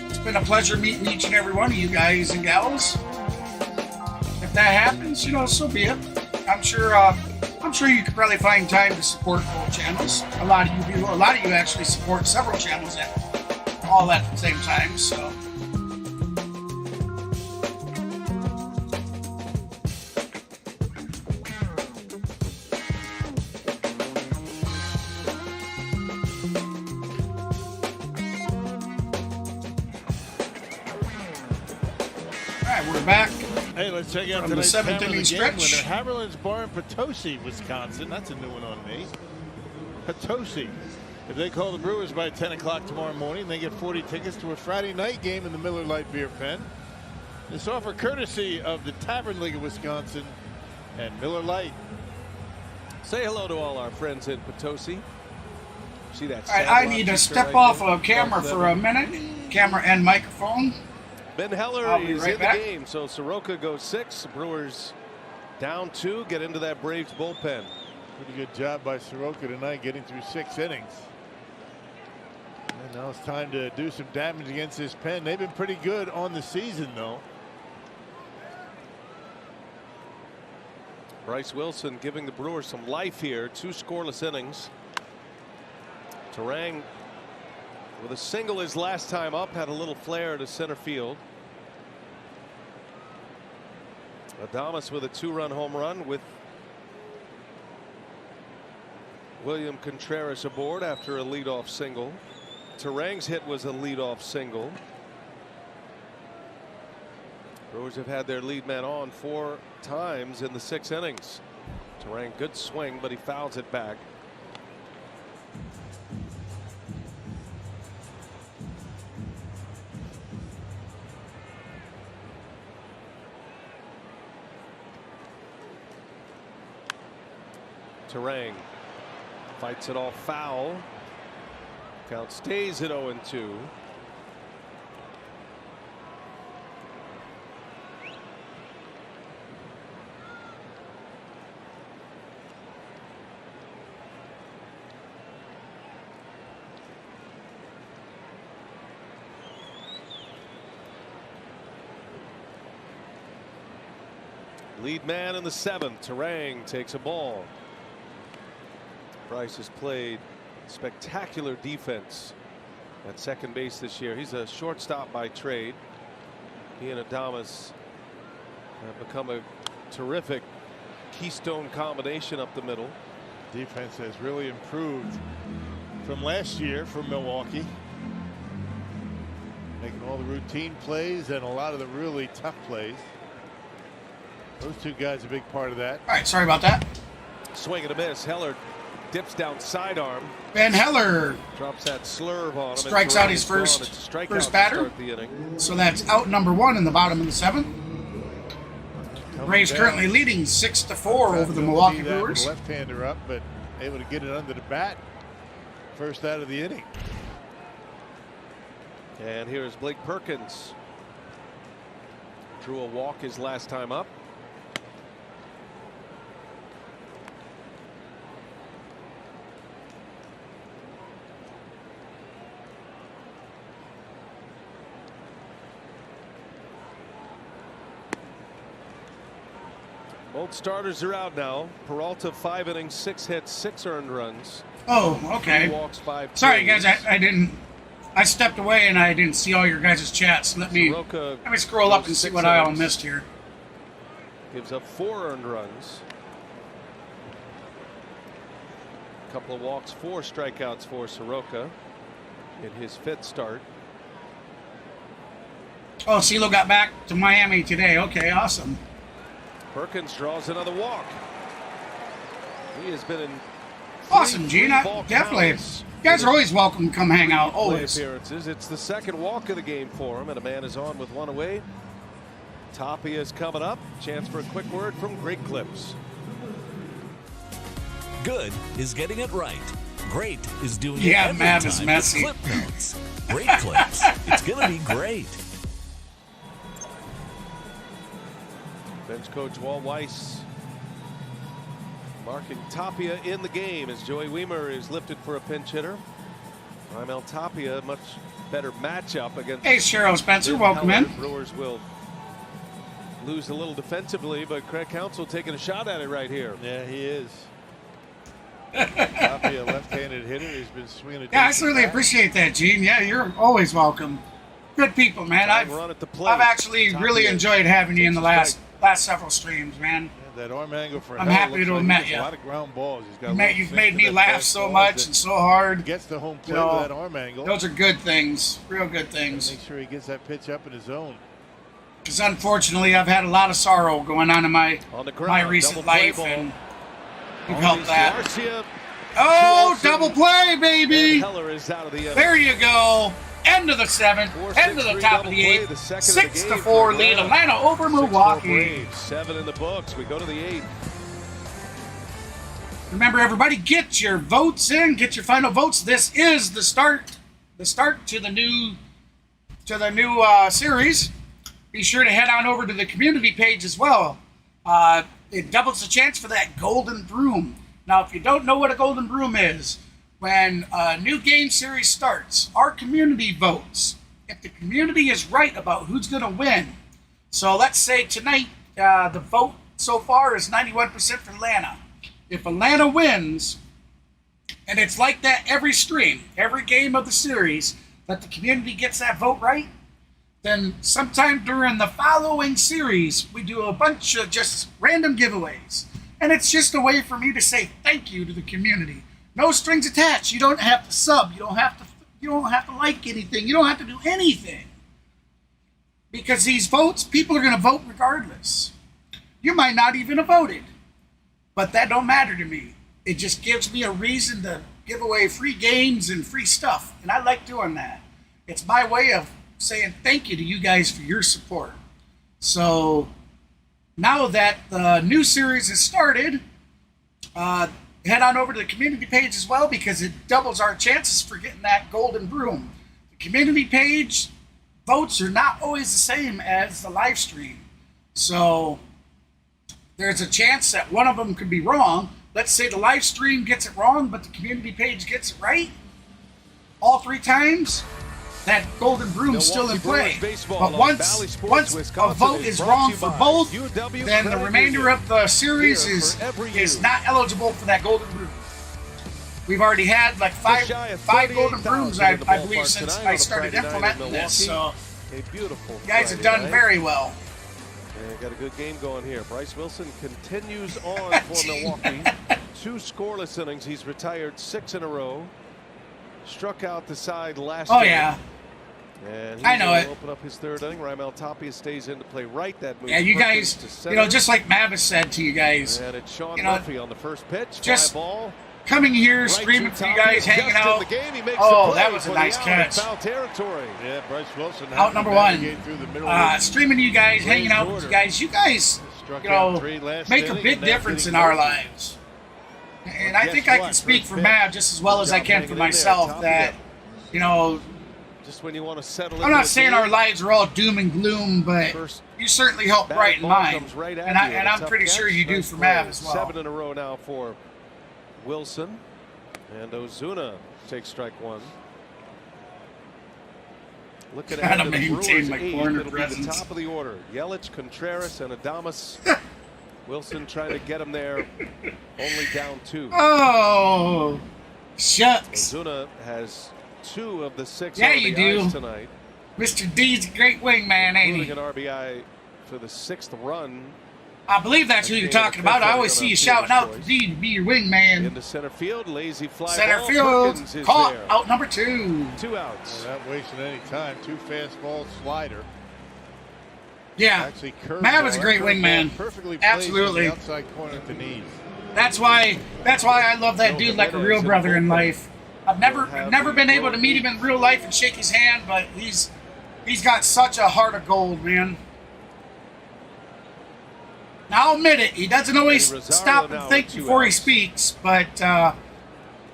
it's been a pleasure meeting each and every one of you guys and gals. If that happens, so be it. I'm sure you could probably find time to support both channels. A lot of you do. A lot of you actually support several channels all at the same time. So We're back. Hey, let's check out from the tonight's 7th hammer of inning the game stretch. winner, Haverland's Bar in Potosi, Wisconsin. That's a new one on me. Potosi. If they call the Brewers by 10 o'clock tomorrow morning, they get 40 tickets to a Friday night game in the Miller Lite Beer Pen. This offer courtesy of the Tavern League of Wisconsin and Miller Lite. Say hello to all our friends in Potosi. See that? All right, I need to step off of camera for a minute. Camera and microphone. Ben Heller is right in back. the game, so Soroka goes 6. The Brewers down 2, get into that Braves bullpen. Pretty good job by Soroka tonight, getting through 6 innings. And now it's time to do some damage against this pen. They've been pretty good on the season, though. Bryce Wilson giving the Brewers some life here. 2 scoreless innings. Terang with a single his last time up, had a little flare to center field. Adames with a 2-run home run with William Contreras aboard after a leadoff single. Terang's hit was a leadoff single. Brewers have had their lead man on 4 times in the 6 innings. Terang, good swing, but he fouls it back. Terang fights it all foul. Count stays at 0-2. Lead man in the 7th. Terang takes a ball. Bryce has played spectacular defense at second base this year. He's a shortstop by trade. He and Adames have become a terrific keystone combination up the middle. Defense has really improved from last year for Milwaukee. Making all the routine plays and a lot of the really tough plays. Those 2 guys are a big part of that. All right, sorry about that. Swing and a miss. Heller dips down sidearm. Ben Heller Drops that slurve on him. strikes out his first batter. So that's out number 1 in the bottom of the 7th. Braves currently leading 6-4 over the Milwaukee Brewers. Left-hander up, but able to get it under the bat. First out of the inning. And here's Blake Perkins. Drew a walk his last time up. Both starters are out now. Peralta 5 innings, 6 hits, 6 earned runs. Oh, okay. 3 walks, 5 Sorry, Ks. guys. I stepped away and I didn't see all your guys' chats. Let me scroll up and see what I all missed here. Gives up 4 earned runs. A couple of walks, 4 strikeouts for Soroka in his 5th start. Oh, CeeLo got back to Miami today. Okay, awesome. Perkins draws another walk. He has been in awesome, Gene. Definitely. You guys are always welcome to come hang out. Always. Appearances. It's the 2nd walk of the game for him, and a man is on with 1 away. Tapia is coming up. Chance for a quick word from Great Clips. Good is getting it right. Great is doing it yeah, every Matt time is messy. with Clip Notes. Great Clips. It's gonna be great. Bench coach Walt Weiss marking Tapia in the game as Joey Weimer is lifted for a pinch hitter. Raimel Tapia, much better matchup against. Hey, Cheryl Spencer, welcome in. Brewers will lose a little defensively, but Craig Counsell taking a shot at it right here. Yeah, he is. Tapia, left-handed hitter. He's been swinging. Yeah, I certainly appreciate that, Gene. Yeah, you're always welcome. Good people, man. I've actually really enjoyed having you in the last several streams, man. Yeah, that arm angle for I'm happy to have met you. A lot of ground balls. He's got you've made me laugh so much and so hard. Gets the home plate with that arm angle. Those are good things, real good things. Make sure he gets that pitch up in his zone. Because unfortunately, I've had a lot of sorrow going on in my recent life, and you've helped that. Oh, double play, baby! There you go. End of the 7th, end of the top of the 8th. 6-4 lead, Atlanta over Milwaukee. 7 in the books. We go to the 8th. Remember, everybody, get your votes in. Get your final votes. This is the start to the new series. Be sure to head on over to the community page as well. It doubles the chance for that golden broom. Now, if you don't know what a golden broom is, when a new game series starts, our community votes. If the community is right about who's going to win, so let's say tonight the vote so far is 91% for Atlanta. If Atlanta wins, and it's like that every stream, every game of the series, that the community gets that vote right, then sometime during the following series, we do a bunch of just random giveaways. And it's just a way for me to say thank you to the community. No strings attached. You don't have to sub. You don't have to like anything. You don't have to do anything. Because these votes, people are going to vote regardless. You might not even have voted. But that don't matter to me. It just gives me a reason to give away free games and free stuff. And I like doing that. It's my way of saying thank you to you guys for your support. So now that the new series has started, head on over to the community page as well, because it doubles our chances for getting that golden broom. The community page votes are not always the same as the live stream. So there's a chance that one of them could be wrong. Let's say the live stream gets it wrong, but the community page gets it right all 3 times. That golden broom's still in play. But once a vote is wrong for both, then the remainder of the series is not eligible for that golden broom. We've already had like five golden brooms, I believe, since I started implementing this. So you guys have done very well. And got a good game going here. Bryce Wilson continues on for Milwaukee. 2 scoreless innings. He's retired 6 in a row. Struck out the side last game. Yeah. And I know it. Open up his 3rd inning. Raimel Tapia stays in to play right. That move. Yeah, you guys, just like Mavis said to you guys, and it's Sean Murphy on the first pitch. Just ball. Coming here, streaming for you guys, hanging out. Oh, that was a nice catch. Foul territory. Yeah, Bryce Wilson. Out number 1. Streaming to you guys, hanging out with you guys. You guys, make a big difference in our lives. And I think I can speak for Mav just as well as I can for myself. That, just when you want to settle. I'm not saying our lives are all doom and gloom, but you certainly help brighten mine, and I'm pretty sure you do for Mav as well. 7 in a row now for Wilson, and Ozuna takes strike 1. Looking at the Brewers, my 8, corner it'll be the top of the order. Yelich, Contreras, and Adames. Wilson trying to get him there, only down 2. Oh, shucks. Ozuna has 2 of the 6 RBIs tonight. Mr. D's a great wingman, ain't he? An RBI for the 6th run. I believe that's who you're talking about. I always see you shouting out for D to be your wingman. Into center field, lazy fly center ball. Field, caught, out number 2. 2 outs. Not wasting any time. 2 fastball slider. Yeah, Mav is a great wingman. Absolutely. Outside corner at the knees. That's why I love that dude like a real brother in life. I've never been able to meet him in real life and shake his hand, but he's got such a heart of gold, man. Now, I'll admit it, he doesn't always stop and think before he speaks, but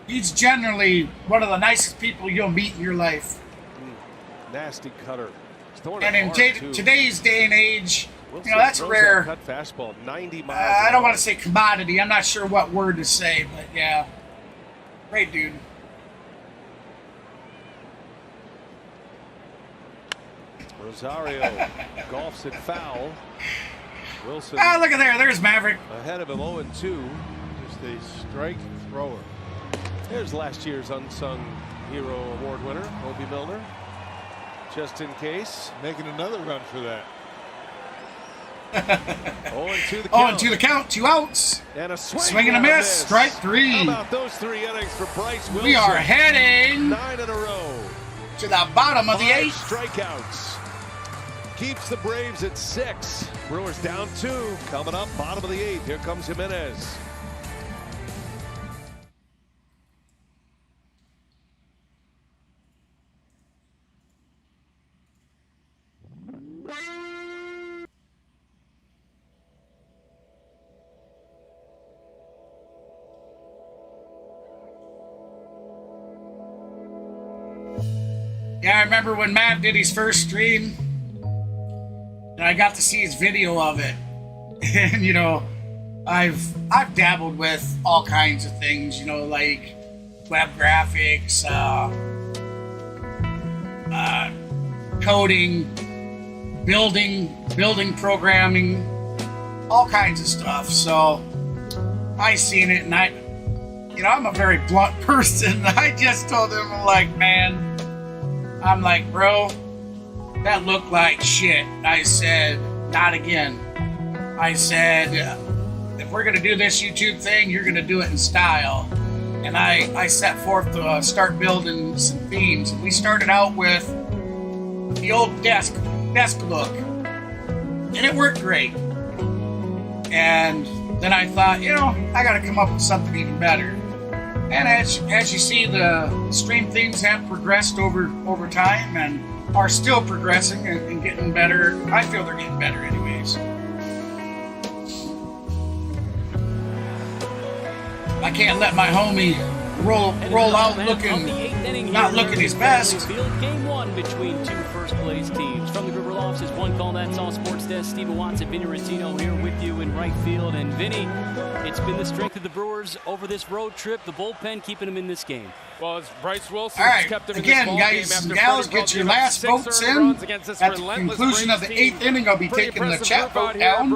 he's generally one of the nicest people you'll meet in your life. Nasty cutter. And in today's day and age, that's rare. Cut fastball, 90 miles I don't want to say commodity. I'm not sure what word to say, but yeah, great dude. Rosario golfs it foul. Wilson. Ah, look at there. There's Maverick. Ahead of him 0-2. Just a strike thrower. There's last year's Unsung Hero Award winner, Obie Milner. Just in case. Making another run for that. 0-2 the count. 0-2 the count. 2 outs. And a swing and a miss. Strike 3. How about those 3 innings for Bryce Wilson? We are heading 9 in a row to the bottom of the 8th. 5 strikeouts. keeps the Braves at 6. Brewers down 2. Coming up, bottom of the 8th. Here comes Jimenez. Yeah, I remember when Matt did his first stream, and I got to see his video of it. And you know, I've dabbled with all kinds of things, you know, like web graphics, coding, building programming, all kinds of stuff. So I seen it, and I'm a very blunt person. I just told him, I'm like, bro, that looked like shit. I said, not again. I said, if we're gonna do this YouTube thing, you're gonna do it in style. And I set forth to start building some themes. And we started out with the old desk look, and it worked great. And then I thought, I gotta come up with something even better. And as you see, the stream themes have progressed over time and are still progressing and getting better. I feel they're getting better anyways. I can't let my homie roll out not looking his best. Game 1 between two first-place teams. From the Brewer offices, one call, that's all sports desk. Steven Watson, Vinny Rotino here with you in right field. And Vinny, it's been the strength of the Brewers over this road trip. The bullpen keeping them in this game. Well, it's Bryce Wilson. All right, kept him again, in guys and gals, get your last votes in. At the conclusion of the 8th inning, I'll be taking the chat vote down.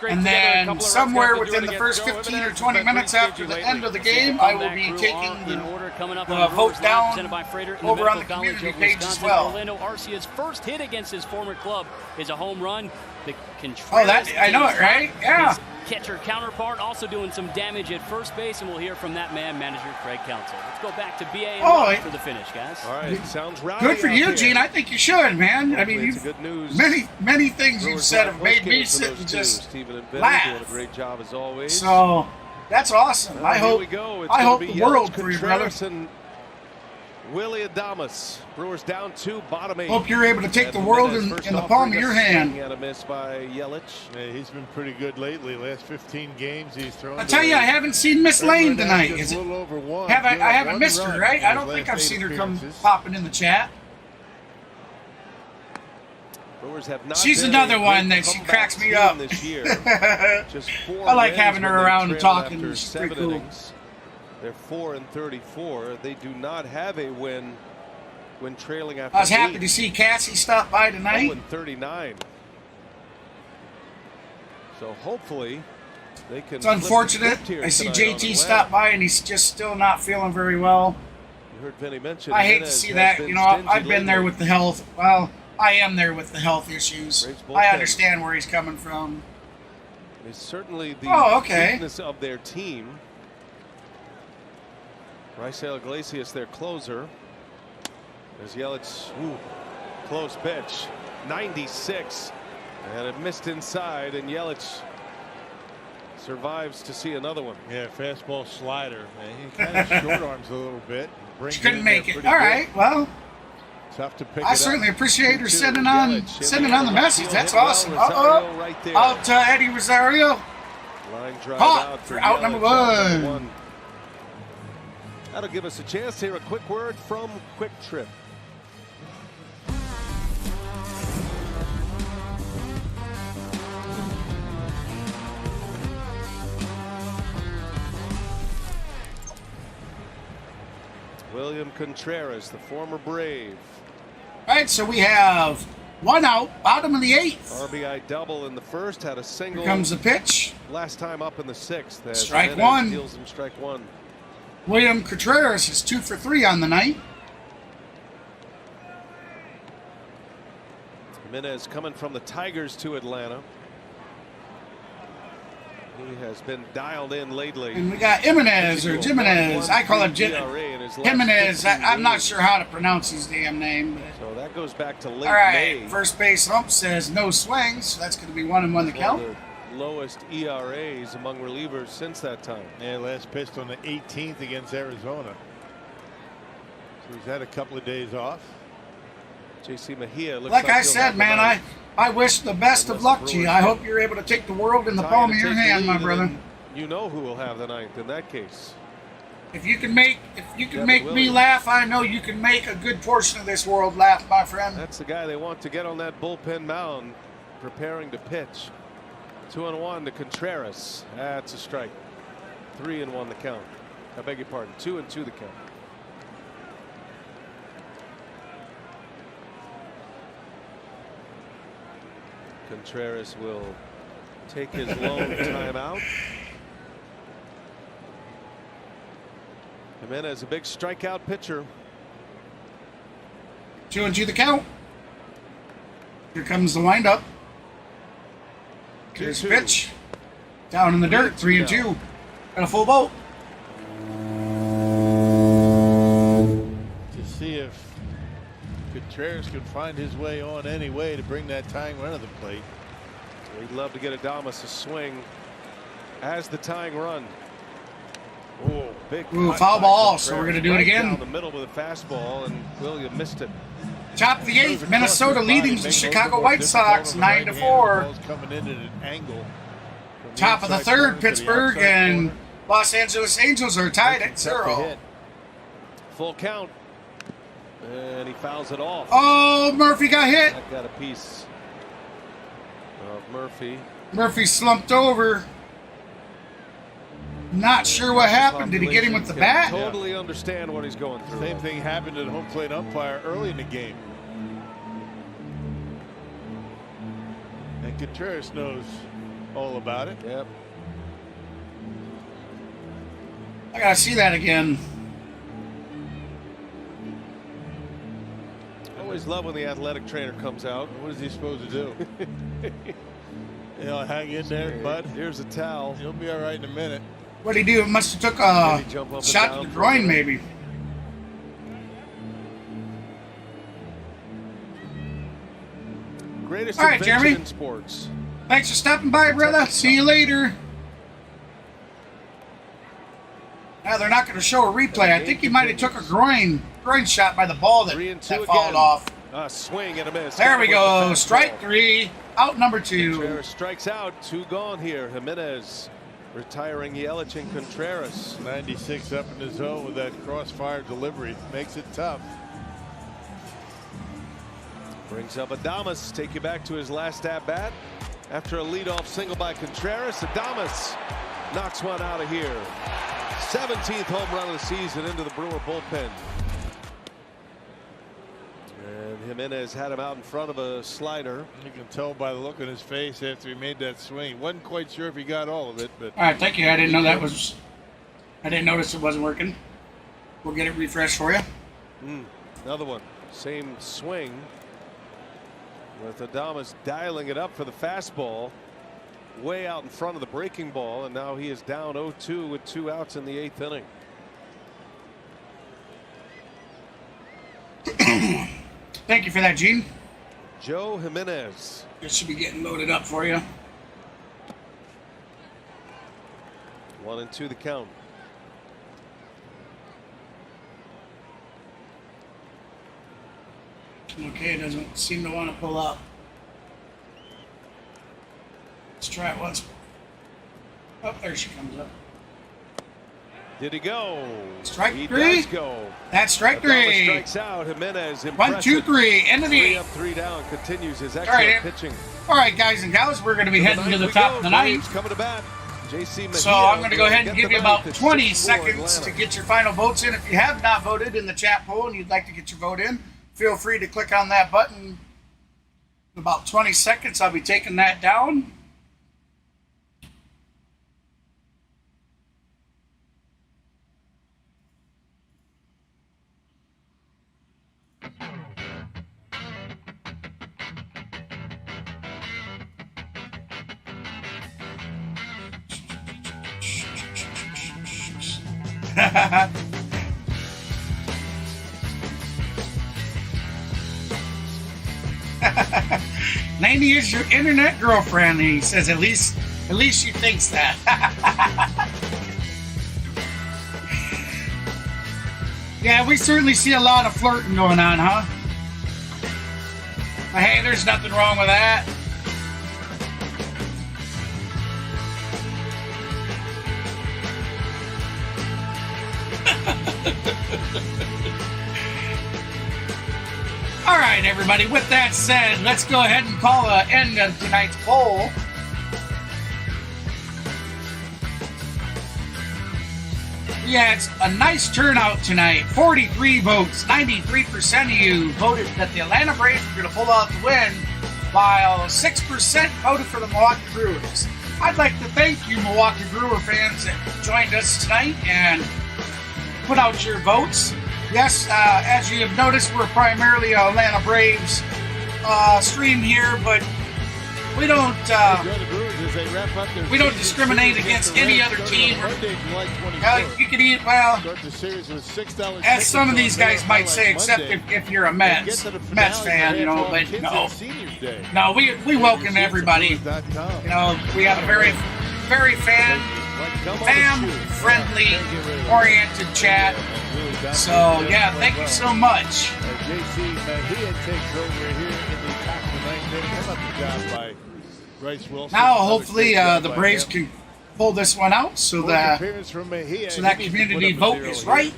And then somewhere within the first 15 or 20 minutes after the end of the game, I will be taking the vote down over on the community page as well. Orlando Arcia's first hit against his former club is a home run. The I know it, right? Yeah. His catcher counterpart also doing some damage at first base, and we'll hear from that man, manager Craig Counsell. Let's go back to BA and for the finish, guys. All right, sounds right. Good for you, Gene. I think you should, man. I mean, good news. Many things you've said have made me sit and just laugh. Doing a great job as always. So that's awesome. I hope the world for you, brother. Willie Adames. Brewers down 2, bottom 8. Hope you're able to take the world in the palm of your hand. And a miss by Yelich. Yeah, he's been pretty good lately. Last 15 games he's thrown. I tell you, I haven't seen Miss Lane tonight. Is it? A little over one. I haven't missed her, right? I don't think I've seen her come popping in the chat. Brewers have not. She's another one that she cracks me up. This year. Just 4 I like having her around and talking. She's pretty cool. Innings. They're 4-34. They do not have a win when trailing after. I was happy to see Cassie stop by tonight. 0-39. So hopefully they can. It's unfortunate. I see JT stop by and he's just still not feeling very well. You heard Vinny mention. I hate to see that. I've been there with the health. Well, I am there with the health issues. I understand where he's coming from. It's certainly the weakness of their team. Raisel Iglesias, their closer. There's Yelich. Close pitch. 96. And it missed inside, and Yelich survives to see another one. Yeah, fastball slider. He kind of short arms a little bit. She couldn't make it. All right, well. Tough to pick I certainly appreciate her sending on the message. That's awesome. Out to Eddie Rosario. Line drive out for out number 1. That'll give us a chance to hear a quick word from Quick Trip. William Contreras, the former Brave. All right, so we have 1 out, bottom of the 8th. RBI double in the first, had a single. Here comes the pitch. Last time up in the 6th. Strike 1. Deals him strike 1. William Contreras is 2 for 3 on the night. Jimenez coming from the Tigers to Atlanta. He has been dialed in lately. And we got Jimenez or Jimenez. I call him Jimenez. I'm not sure how to pronounce his damn name. But. So that goes back to late All right, May. first base ump says no swings, so that's going to be 1-1 the count. The lowest ERAs among relievers since that time. Yeah, last pitched on the 18th against Arizona. So he's had a couple of days off. J.C. Mejia looks like I said, man, I wish the best of luck to you. I hope you're able to take the world in the palm of your hand, my brother. You know who will have the ninth in that case. If you can make me laugh, I know you can make a good portion of this world laugh, my friend. That's the guy they want to get on that bullpen mound, preparing to pitch. 2-1 to Contreras. That's a strike. 3-1 the count. I beg your pardon. 2-2 the count. Contreras will take his lone timeout. Jimenez, a big strikeout pitcher. 2-2 the count. Here comes the windup. Here's the pitch. Down in the dirt. 3-2. And a full boat. To see if Contreras could find his way on any way to bring that tying run to the plate. He'd love to get Adames a swing as the tying run. Oh, big foul ball, so we're going to do it again. Down the middle with a fastball, and William missed it. Top of the 8th, Minnesota leading the Chicago White Sox 9-4. Coming in at an angle. Top of the 3rd, Pittsburgh and Los Angeles Angels are tied at 0. Full count. And he fouls it off. Oh, Murphy got hit. That got a piece of Murphy. Murphy slumped over. Not sure what happened. Did he get him with the bat? Totally understand what he's going through. Same thing happened to the home plate umpire early in the game. And Contreras knows all about it. Yep. I gotta see that again. Always love when the athletic trainer comes out. What is he supposed to do? You know, hang in there, bud. Here's a towel. He'll be all right in a minute. What did he do? It must have took a shot to the groin, maybe. Greatest all right, Jeremy. in sports. Thanks for stopping by, brother. See you later. Now they're not going to show a replay. I think he might have took a groin shot by the ball that fouled off. A swing and a miss. There we go. Strike 3. Out number 2. Contreras strikes out. 2 gone here. Jimenez retiring Yelich and Contreras. 96 up in the zone with that crossfire delivery. Makes it tough. Brings up Adames. Take you back to his last at bat. After a leadoff single by Contreras, Adames knocks one out of here. 17th home run of the season into the Brewer bullpen. And Jimenez had him out in front of a slider. You can tell by the look on his face after he made that swing. Wasn't quite sure if he got all of it, but. All right, thank you. I didn't know that was. I didn't notice it wasn't working. We'll get it refreshed for you. Another one. Same swing. With Adames dialing it up for the fastball. Way out in front of the breaking ball, and now he is down 0-2 with 2 outs in the 8th inning. Thank you for that, Gene. Joe Jimenez. This should be getting loaded up for you. 1-2 the count. Okay, it doesn't seem to want to pull up. Let's try it once. Oh, there she comes up. Did he go? Strike 3. He does go. That's strike 3. Strikes out. Jimenez. 1, 2, 3. End of the 3 up, 3 down. Continues his excellent pitching. All right, guys and gals, we're going to be heading to the top of the ninth. Coming to bat. JC Mejia. So I'm going to go ahead and give you about 20 seconds to get your final votes in. If you have not voted in the chat poll and you'd like to get your vote in, feel free to click on that button. In about 20 seconds, I'll be taking that down. Laney is your internet girlfriend. He says at least she thinks that. Yeah, we certainly see a lot of flirting going on, huh? But hey, there's nothing wrong with that. All right, everybody. With that said, let's go ahead and call an end of tonight's poll. Yeah, it's a nice turnout tonight. 43 votes. 93% of you voted that the Atlanta Braves were going to pull out the win, while 6% voted for the Milwaukee Brewers. I'd like to thank you, Milwaukee Brewer fans, that joined us tonight and put out your votes. Yes, as you have noticed, we're primarily an Atlanta Braves stream here, but we don't discriminate against any other team. You can eat, well, as some of these guys might say, except if you're a Mets fan, you know, but no, we welcome everybody. You know, we have a very fan-friendly oriented chat. So, yeah, thank you so much. JC Mejia takes over here in the top of the ninth inning. How about the job by Bryce Wilson? Now, hopefully, the Braves can pull this one out so that community vote is right.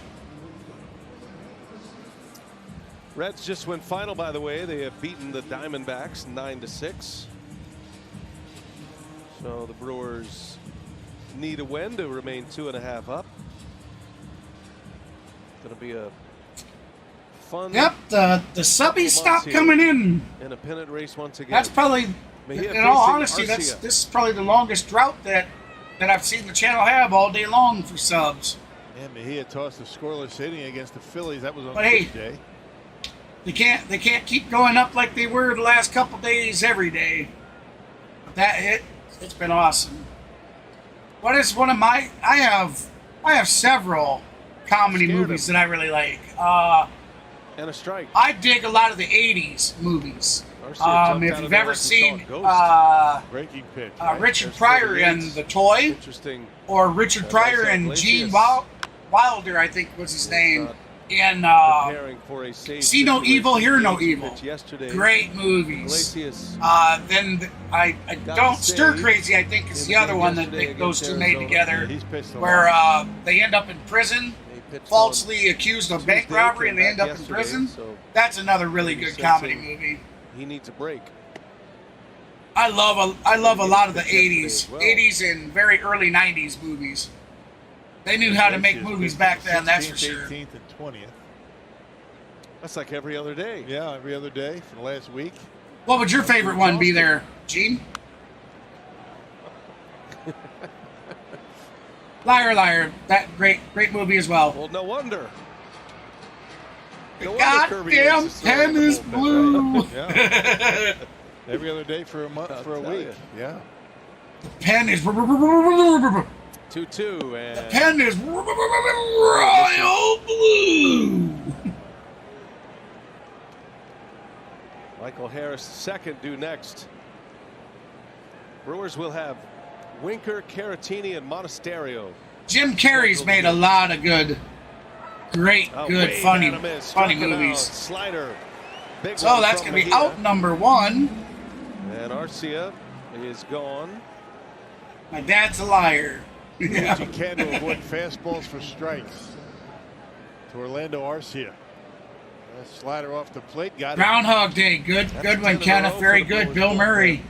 Reds just went final, by the way. They have beaten the Diamondbacks 9-6. So the Brewers need a win to remain 2.5 up. Going to be a fun. Yep, the subbies stopped coming in. In a pennant race once again. That's probably, in all honesty, this is probably the longest drought that I've seen the channel have all day long for subs. Yeah, Mejia tossed a scoreless inning against the Phillies. That was on Hey, Tuesday. they can't keep going up like they were the last couple days every day. But that hit, it's been awesome. What is one of my? I have several comedy movies that I really like. And a strike. I dig a lot of the 80s movies. If you've ever seen Breaking pitch, Richard Pryor in The Toy, interesting, or Richard Pryor and Gene Wilder, I think was his name, in See No Evil, Hear No Evil. Great movies. Then I Don't Stir Crazy, I think, is the other one that those two made together, where they end up in prison, falsely accused of bank robbery, and they end up in prison. That's another really good comedy movie. He needs a break. I love a lot of the 80s and very early 90s movies. They knew how to make movies back then, that's for sure. 18th and 20th. That's like every other day. Yeah, every other day for the last week. What would your favorite one be there, Gene? Liar, Liar. That great movie as well. Well, no wonder. The goddamn pen is blue. Yeah. Every other day for a month, for a week. Yeah. The pen is 2-2, and the pen is royal blue. Michael Harris second due next. Brewers will have Winker, Caratini, and Monasterio. Jim Carrey's made a lot of good, funny movies. Slider. So that's going to be out number one. And Arcia is gone. My dad's a liar. Yeah. You can to avoid fastballs for strikes. To Orlando Arcia. Slider off the plate. Got Groundhog Day. Good one, Kenneth. Very good. Bill Murray.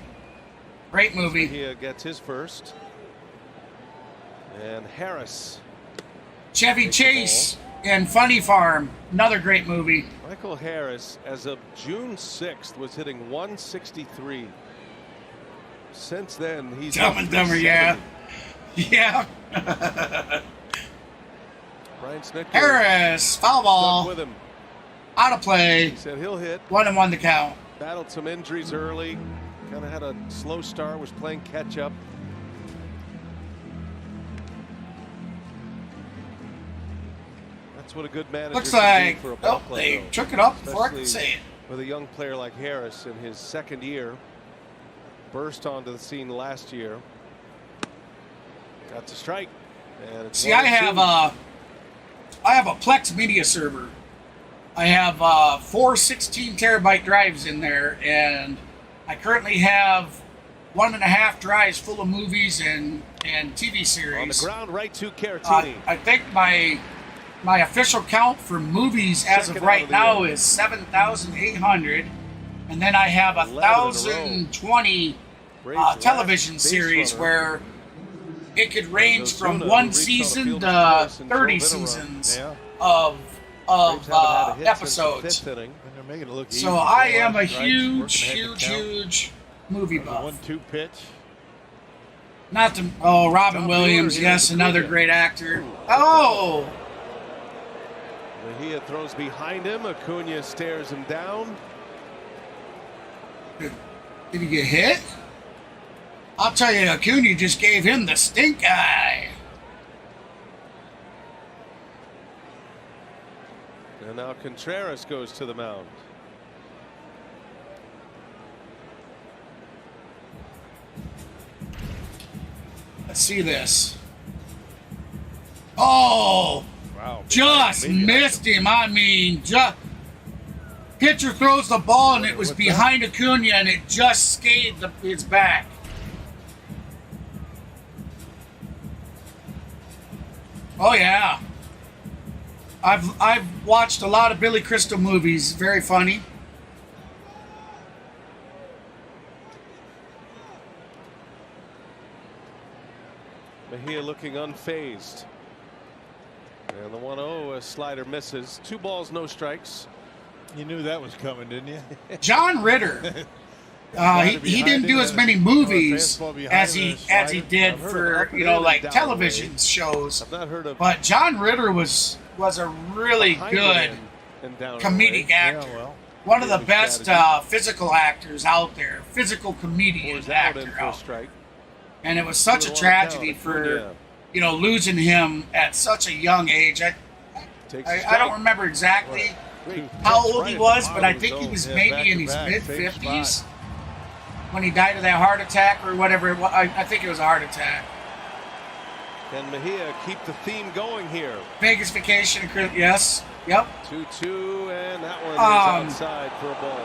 Great movie. He gets his first. And Harris. Chevy Chase and Funny Farm. Another great movie. Michael Harris, as of June 6th, was hitting 163. Since then, he's Dumb and Dumber, yeah. Yeah. Brian Snitker. Harris, foul ball. With him. Out of play. He said he'll hit. 1-1 to count. Battled some injuries early. Kind of had a slow start. Was playing catch up. That's what a good manager Looks can like do for a ball club, they though. took it up before I could Especially say it. with a young player like Harris in his second year. Burst onto the scene last year. Got to strike. And it's See, I have a Plex media server. I have 4 16 terabyte drives in there, and I currently have 1.5 drives full of movies and TV series. On the ground, right to Caratini. I think my official count for movies as of right now is 7,800, and then I have 1,020 television series where it could range from 1 season to 30 seasons of episodes. So I am a huge movie buff. 1-2 pitch. Not the Robin Williams, yes, another great actor. Oh, Mejia throws behind him. Acuna stares him down. did he get hit? I'll tell you, Acuna just gave him the stink eye. And now Contreras goes to the mound. Let's see this. Oh, wow! Just missed him. I mean, pitcher throws the ball and it was behind Acuna and it just scathed his back. Oh yeah. I've watched a lot of Billy Crystal movies. Very funny. Mejia looking unfazed. And the 1-0 slider misses. 2 balls, no strikes. You knew that was coming, didn't you? John Ritter. He didn't do as many movies as he did for like television shows. I've not heard of. But John Ritter was a really good comedic actor. One of the best physical actors out there. Physical comedian actor out there. And it was such a tragedy for losing him at such a young age. I don't remember exactly how old he was, but I think he was maybe in his mid-50s when he died of that heart attack or whatever it was. I think it was a heart attack. Can Mejia keep the theme going here? Vegas Vacation, yes. Yep. 2-2, and that one is outside for a ball.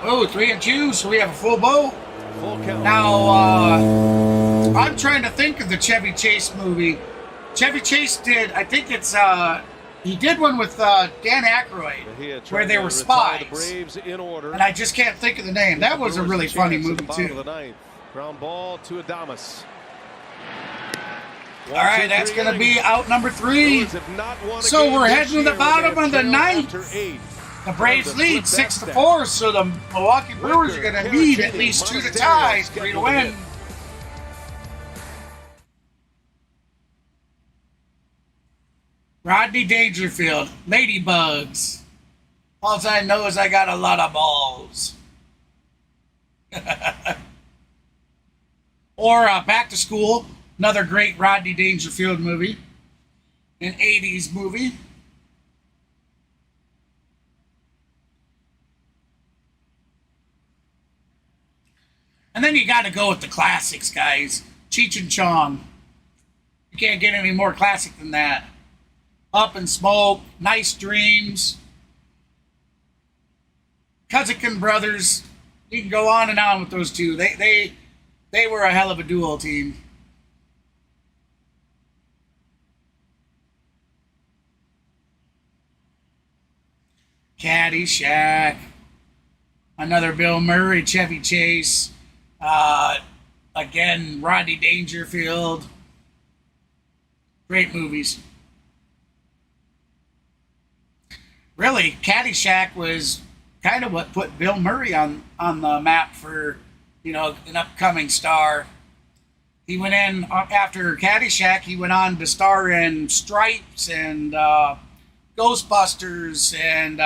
Oh, 3-2, so we have a full boat. Full count. Now, I'm trying to think of the Chevy Chase movie. Chevy Chase did, I think it's, he did one with Dan Aykroyd where they were spies. The Braves in order. And I just can't think of the name. That was a really funny movie, too. Ground ball to Adames. All right, that's going to be out number 3. So we're heading to the bottom of the 9th. The Braves lead 6-4, so the Milwaukee Brewers are going to need at least 2 to tie, 3 to win. Rodney Dangerfield, Ladybugs. All I know is I got a lot of balls. Or Back to School, another great Rodney Dangerfield movie, an 80s movie. And then you got to go with the classics, guys. Cheech and Chong. You can't get any more classic than that. Up in Smoke, Nice Dreams, Cousin Brothers. You can go on and on with those two. They were a hell of a duo team. Caddyshack. Another Bill Murray, Chevy Chase. Again, Rodney Dangerfield. Great movies. Really, Caddyshack was kind of what put Bill Murray on the map for, an upcoming star. He went in after Caddyshack. He went on to star in Stripes and Ghostbusters and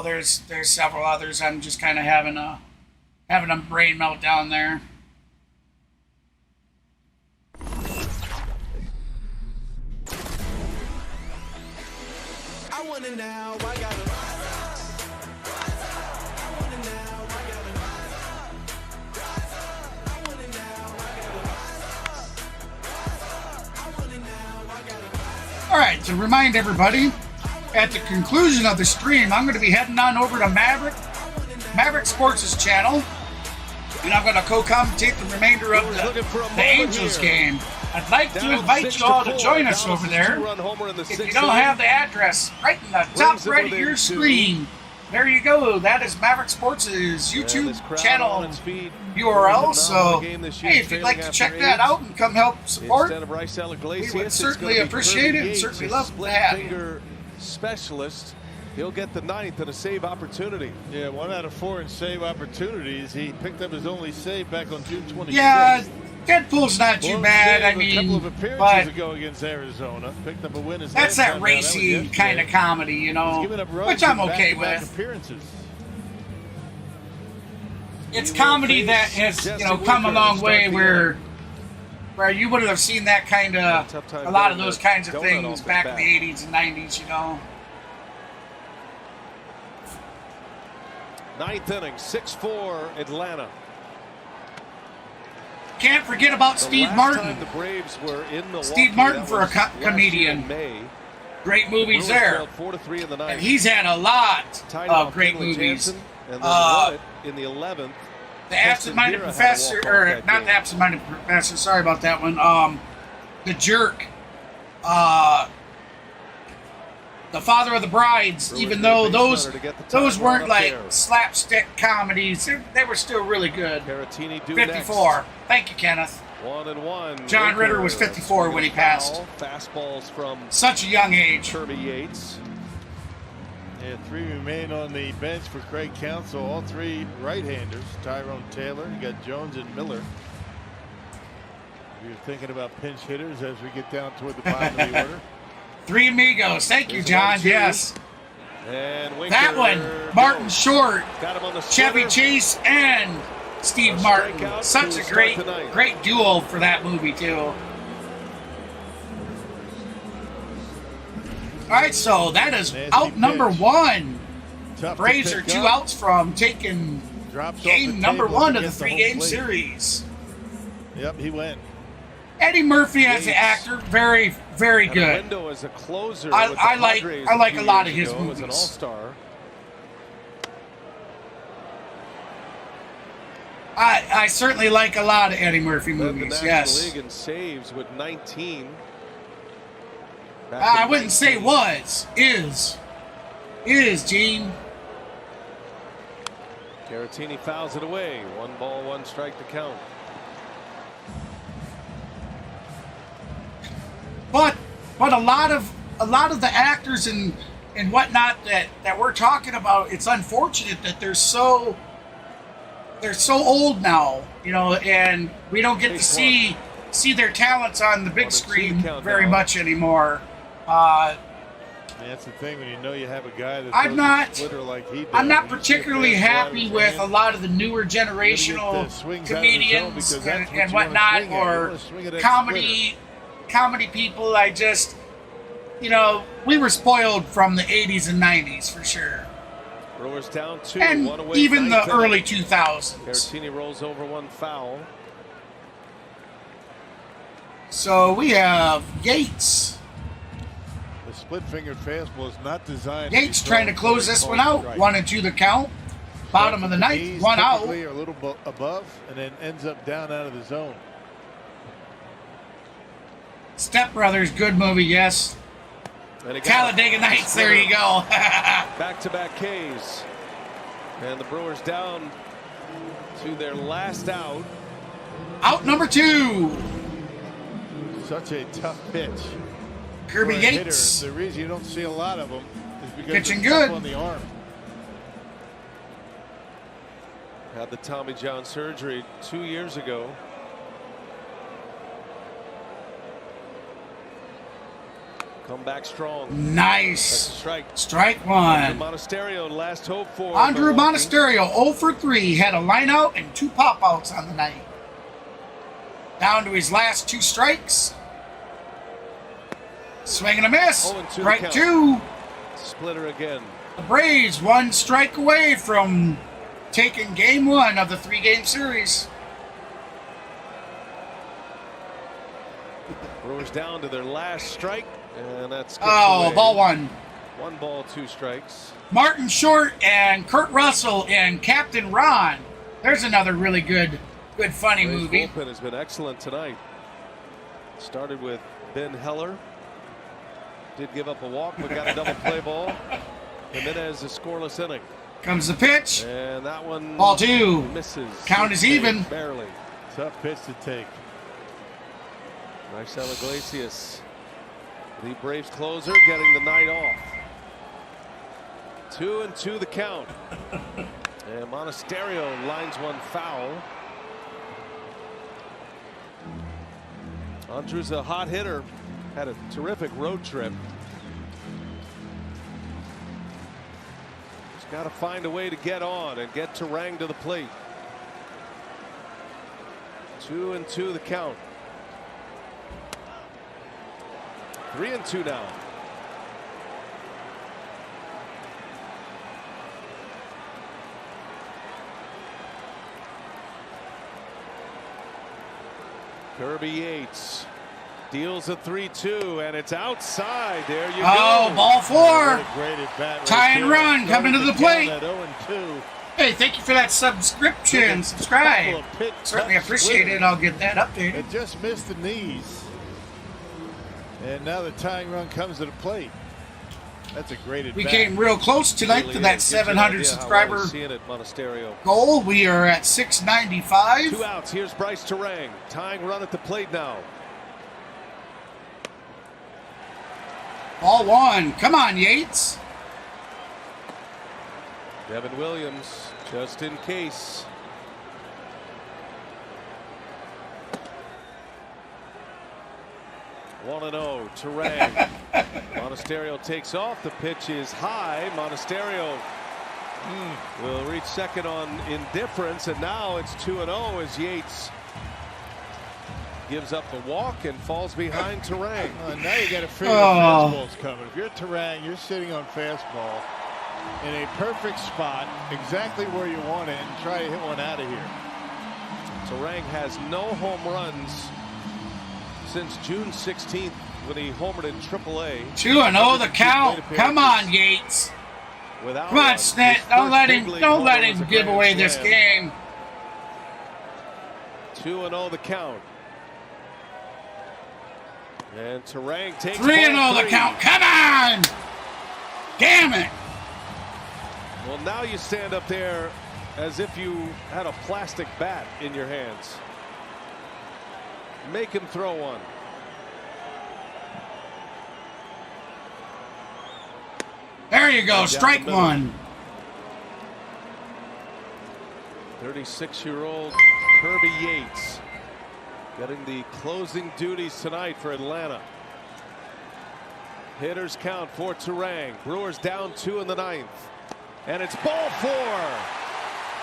there's several others. I'm just kind of having a brain meltdown there. winning now, I gotta rise up, rise up. I'm winning now, I gotta rise up, rise up. I'm winning now, I gotta rise up, I'm winning now, I gotta rise up. All right, to remind everybody, at the conclusion of the stream, I'm going to be heading on over to Maverick Sports' channel, and I'm going to co-commentate the remainder of the Angels game. I'd like to invite you all to join us over there. If you don't have the address, right in the top right of your screen, there you go. That is Maverick Sports' YouTube channel URL. So, hey, if you'd like to check that out and come help support, we would certainly appreciate it and certainly love to have you. Specialist, he'll get the 9th and a save opportunity. Yeah, 1 out of 4 in save opportunities. He picked up his only save back on June 26th. Yeah, Deadpool's not too bad. I mean, a couple of appearances ago against Arizona, picked up a win. That's that racy kind of comedy, you know, which I'm okay with. It's comedy that has, you know, come a long way where you wouldn't have seen that kind of, a lot of those kinds of things back in the 80s and 90s, you know. 9th inning, 6-4 Atlanta. Can't forget about Steve Martin. The Braves were in Milwaukee, Steve Martin for a comedian. Great movies there. 4-3 in the 9th. And he's had a lot of great movies. And then in the 11th, The Absent-Minded Professor, or not the Absent-Minded Professor, sorry about that one. The Jerk. The Father of the Brides, even though those weren't like slapstick comedies, they were still really good. 54. Thank you, Kenneth. 1-1. John Ritter was 54 when he passed. Fastballs from such a young age. Kirby Yates. Yeah, 3 remain on the bench for Craig Counsell. All 3 right-handers. Tyrone Taylor, you got Jones and Miller. You're thinking about pinch hitters as we get down toward the bottom of the order. 3 amigos. Thank you, John. Yes. And Winker, that one, Martin Short, got him on the Chevy Chase, and Steve Martin. Such a great duo for that movie, too. All right, so that is out number 1. Braves are 2 outs from taking game number 1 of the 3-game series. Yep, he went. Eddie Murphy as an actor, very, very good. As a closer I like a lot of his movies. An all-star. I certainly like a lot of Eddie Murphy movies. Yes. League in saves with 19. I wouldn't say was. Is, Gene. Caratini fouls it away. 1 ball, 1 strike to count. But a lot of the actors and whatnot that we're talking about, it's unfortunate that they're so old now, you know, and we don't get to see their talents on the big screen very much anymore. That's the thing when you know you have a guy that I'm not particularly happy with a lot of the newer generational comedians and whatnot, or comedy people. I just, you know, we were spoiled from the 80s and 90s for sure. Brewers down 2, and 1 away, even the inning. early 2000s. Caratini rolls over 1 foul. So we have Yates. The split-fingered fastball is not designed. Yates trying to close this one out. 1-2 the count. Bottom of the 9th, 1 out. A little above, and then ends up down out of the zone. Step Brothers, good movie, yes. Talladega Nights, there you go. Back-to-back Ks. And the Brewers down to their last out. Out number 2. Such a tough pitch. Kirby Yates. The reason you don't see a lot of them is because pitching it's good on the arm. Had the Tommy John surgery 2 years ago. Come back strong. Nice. Strike. Strike 1. Andrew Monasterio, last hope for Andrew Monasterio, 0 for 3. Had a line out and 2 pop outs on the night. Down to his last 2 strikes. Swing and a miss. Right 2. Splitter again. The Braves 1 strike away from taking game 1 of the 3-game series. Brewers down to their last strike, and that's ball 1. 1 ball, 2 strikes. Martin Short and Kurt Russell and Captain Ron. There's another really good funny Braves movie. bullpen has been excellent tonight. Started with Ben Heller. Did give up a walk, but got a double play ball. Jimenez a scoreless inning. Comes the pitch. And that one ball 2. Misses. Count is even. Barely. Tough pitch to take. Marcelo Iglesias, the Braves closer, getting the night off. 2-2 the count. And Monasterio lines one foul. Andrew's a hot hitter. Had a terrific road trip. Just got to find a way to get on and get Turang to the plate. 2-2 the count. 3-2 now. Kirby Yates deals a 3-2, and it's outside. There you go. Oh, ball 4. Great at bat right Tie and there. run coming to the plate. At 0-2. Hey, thank you for that subscription. Subscribe. Certainly appreciate it. I'll get that updated. It just missed the knees. And now the tying run comes to the plate. That's a great at We bat. came real close tonight to that 700 subscriber goal. We are at 695. 2 outs. Here's Bryce Turang. Tying run at the plate now. Ball 1. Come on, Yates. Devin Williams, just in case. One 1-0, Turang. Monasterio takes off. The pitch is high. Monasterio will reach second on indifference, and now it's 2-0 as Yates gives up the walk and falls behind Turang. Now you got to figure the fastball's coming. If you're Turang, you're sitting on fastball in a perfect spot, exactly where you want it, and try to hit one out of here. Turang has no home runs since June 16th when he homered in AAA. 2-0 the count. Come on, Yates. Come on, Snit. Don't let him give away this game. 2-0 the count. And Turang takes 3-0 the count. Come on! Damn it! Well, now you stand up there as if you had a plastic bat in your hands. Make him throw one. There you go. Strike 1. 36-year-old Kirby Yates getting the closing duties tonight for Atlanta. Hitters count for Turang. Brewers down 2 in the 9th. And it's ball 4.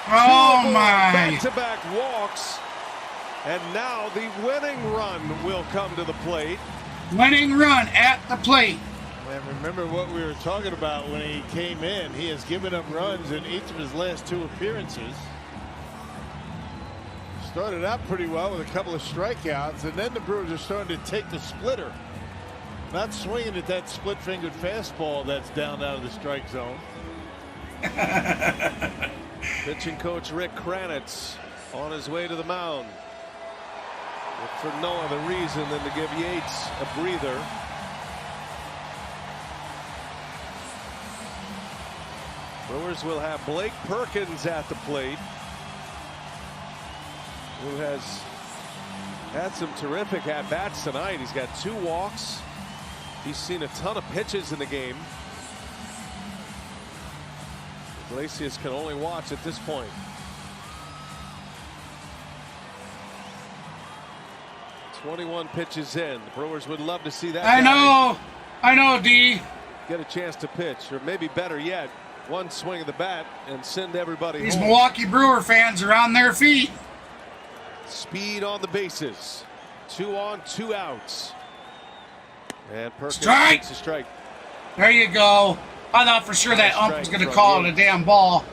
Oh, my. Back-to-back walks. And now the winning run will come to the plate. Winning run at the plate. And remember what we were talking about when he came in. He has given up runs in each of his last 2 appearances. Started out pretty well with a couple of strikeouts, and then the Brewers are starting to take the splitter. Not swinging at that split-fingered fastball that's down out of the strike zone. Pitching coach Rick Kranitz on his way to the mound. If for no other reason than to give Yates a breather. Brewers will have Blake Perkins at the plate, who has had some terrific at-bats tonight. He's got 2 walks. He's seen a ton of pitches in the game. Iglesias can only watch at this point. .21 pitches in. The Brewers would love to see that. I know, D. Get a chance to pitch, or maybe better yet, one swing of the bat and send everybody These home. Milwaukee Brewer fans are on their feet. Speed on the bases. 2 on, 2 outs. And Perkins Strike. takes a strike. There you go. I thought for sure that ump was going to call it a damn ball.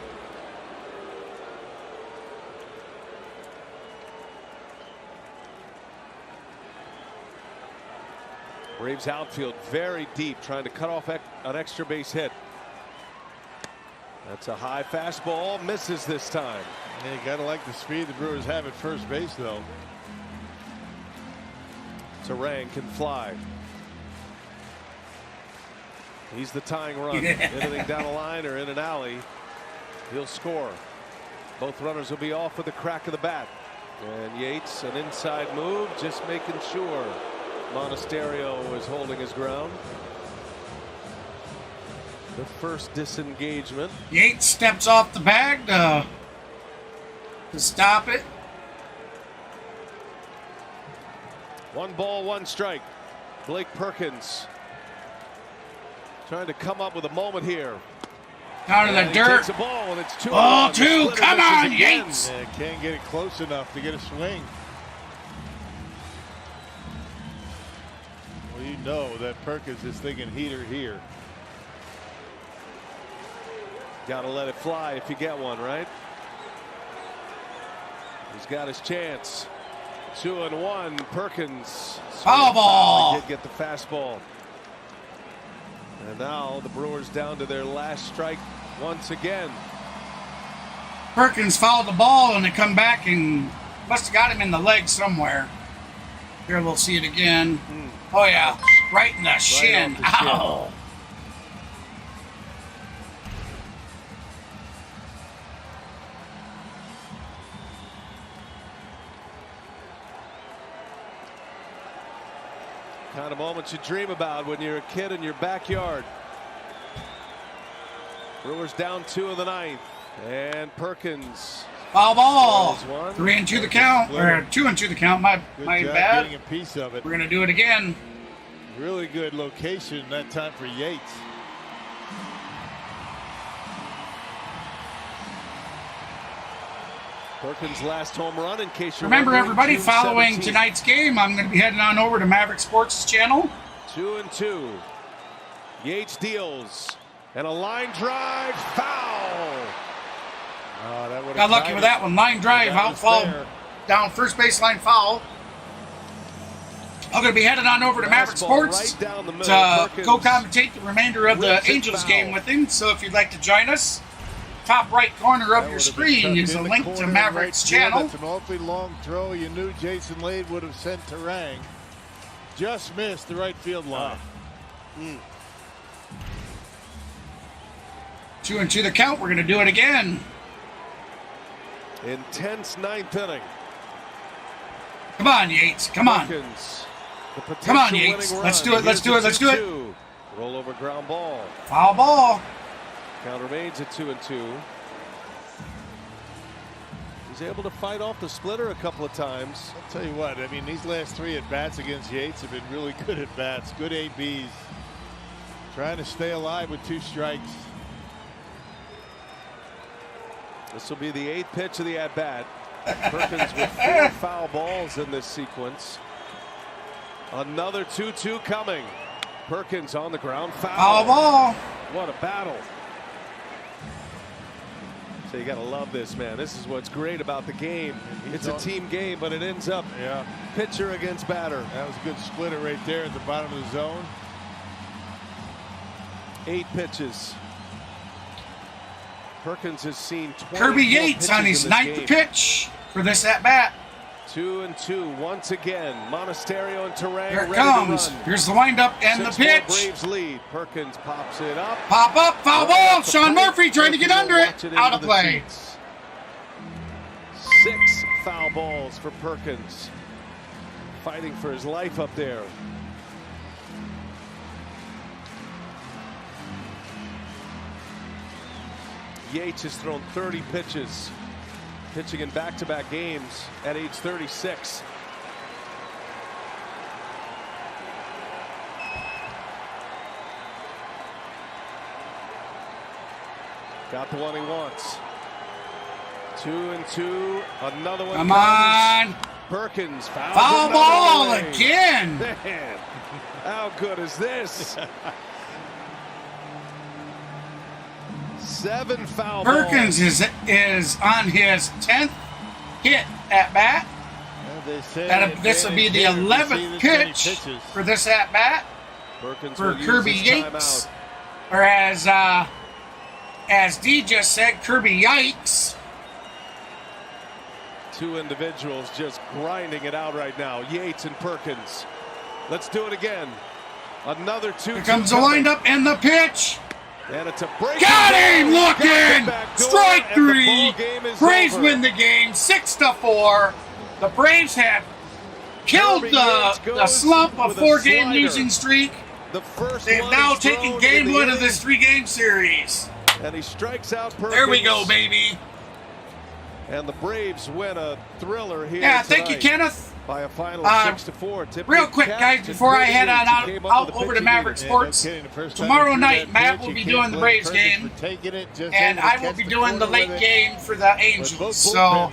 Braves outfield very deep, trying to cut off an extra base hit. That's a high fastball, misses this time. Yeah, you gotta like the speed the Brewers have at first base, though. Terang can fly. He's the tying run. Anything down the line or in an alley, he'll score. Both runners will be off with the crack of the bat. And Yates, an inside move, just making sure Monasterio is holding his ground. The first disengagement. Yates steps off the bag to stop it. 1 ball, 1 strike. Blake Perkins trying to come up with a moment here. Down to the dirt. Takes a ball and it's 2-2. Ball 2. Come on, Yates. Yeah, can't get it close enough to get a swing. Well, you know that Perkins is thinking heater here. Got to let it fly if you get one, right? He's got his chance. 2-1. Perkins. Foul ball. He did get the fastball. And now the Brewers down to their last strike once again. Perkins fouled the ball and they come back and must have got him in the leg somewhere. Here we'll see it again. Oh yeah, right in the shin. Ow. Kind of moments you dream about when you're a kid in your backyard. Brewers down 2 in the 9th. And Perkins. Foul ball. 3-2 the count. Or 2-2 the count. My bad. Getting a piece of it. We're going to do it again. Really good location that time for Yates. Perkins' last home run, in case you're Remember, wondering, everybody, June following 17th. tonight's game, I'm going to be heading on over to Maverick Sports' channel. 2-2. Yates deals. And a line drive foul. Oh, that would have Got lucky with that one. Line drive, out foul, down first baseline foul. I'm going to be heading on over to Maverick Sports right down the middle. to co-commentate the remainder of the Angels game with him. So if you'd like to join us, top right corner of your screen is a link to Maverick's channel. That's an awfully long throw. You knew Jason Lade would have sent Terang. Just missed the right field line. 2-2 the count. We're going to do it again. Intense 9th inning. Come on, Yates. Come on. Perkins, the Come on, potential Yates. winning Let's run. do it. Let's do it. Let's do it. 2-2. Roll over ground ball. Foul ball. Count remains at 2-2. He's able to fight off the splitter a couple of times. I'll tell you what, I mean, these last 3 at-bats against Yates have been really good at-bats. Good ABs. Trying to stay alive with 2 strikes. This will be the 8th pitch of the at-bat. Perkins with 4 foul balls in this sequence. Another 2-2 coming. Perkins on the ground. Foul ball. What a battle. So you got to love this, man. This is what's great about the game. It's a team game, but it ends up pitcher against batter. That was a good splitter right there at the bottom of the zone. 8 pitches. Perkins has seen 20 Kirby Yates on his 9th pitch for this at-bat. 2-2 once again. Monasterio and Terang Here it ready comes. to run. Here's the windup and the 6-4 pitch. Braves lead. Perkins pops it up. Pop up, foul ball. Sean Murphy trying to get under it. Out of play. 6 foul balls for Perkins. Fighting for his life up there. Yates has thrown 30 pitches, pitching in back-to-back games at age 36. Got the one he wants. 2-2. Another one. Come on. Perkins fouls Foul ball away. again. Man, how good is this? 7 foul Perkins balls. is on his 10th hit at bat. This will be the 11th pitch for this at bat for Kirby Yates, or as D just said, Kirby Yikes. 2 individuals just grinding it out right now. Yates and Perkins. Let's do it again. Another 2. Here comes the windup and the pitch. And it's a break. Got him looking. Strike 3. Braves win the game 6-4. The Braves have killed the slump of 4-game losing streak. They've now taken game 1 of this 3-game series. And he strikes out Perkins. There we go, baby. And the Braves win a thriller here. Yeah, thank you, Kenneth. By a final of 6-4. Real quick, guys, before I head on out over to Maverick Sports, tomorrow night, Matt will be doing the Braves game, and I will be doing the late game for the Angels. So I'm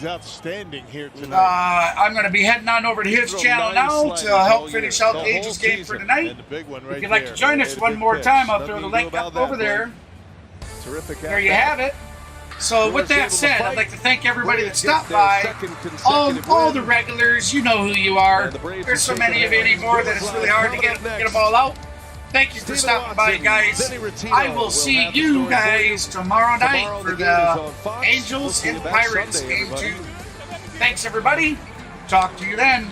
going to be heading on over to his channel now to help finish out the Angels game for tonight. If you'd like to join us one more time, I'll throw the link up over there. There you have it. So with that said, I'd like to thank everybody that stopped by, all the regulars, you know who you are. There's so many of you anymore that it's really hard to get them all out. Thank you for stopping by, guys. I will see you guys tomorrow night for the Angels and Pirates game 2. Thanks, everybody. Talk to you then.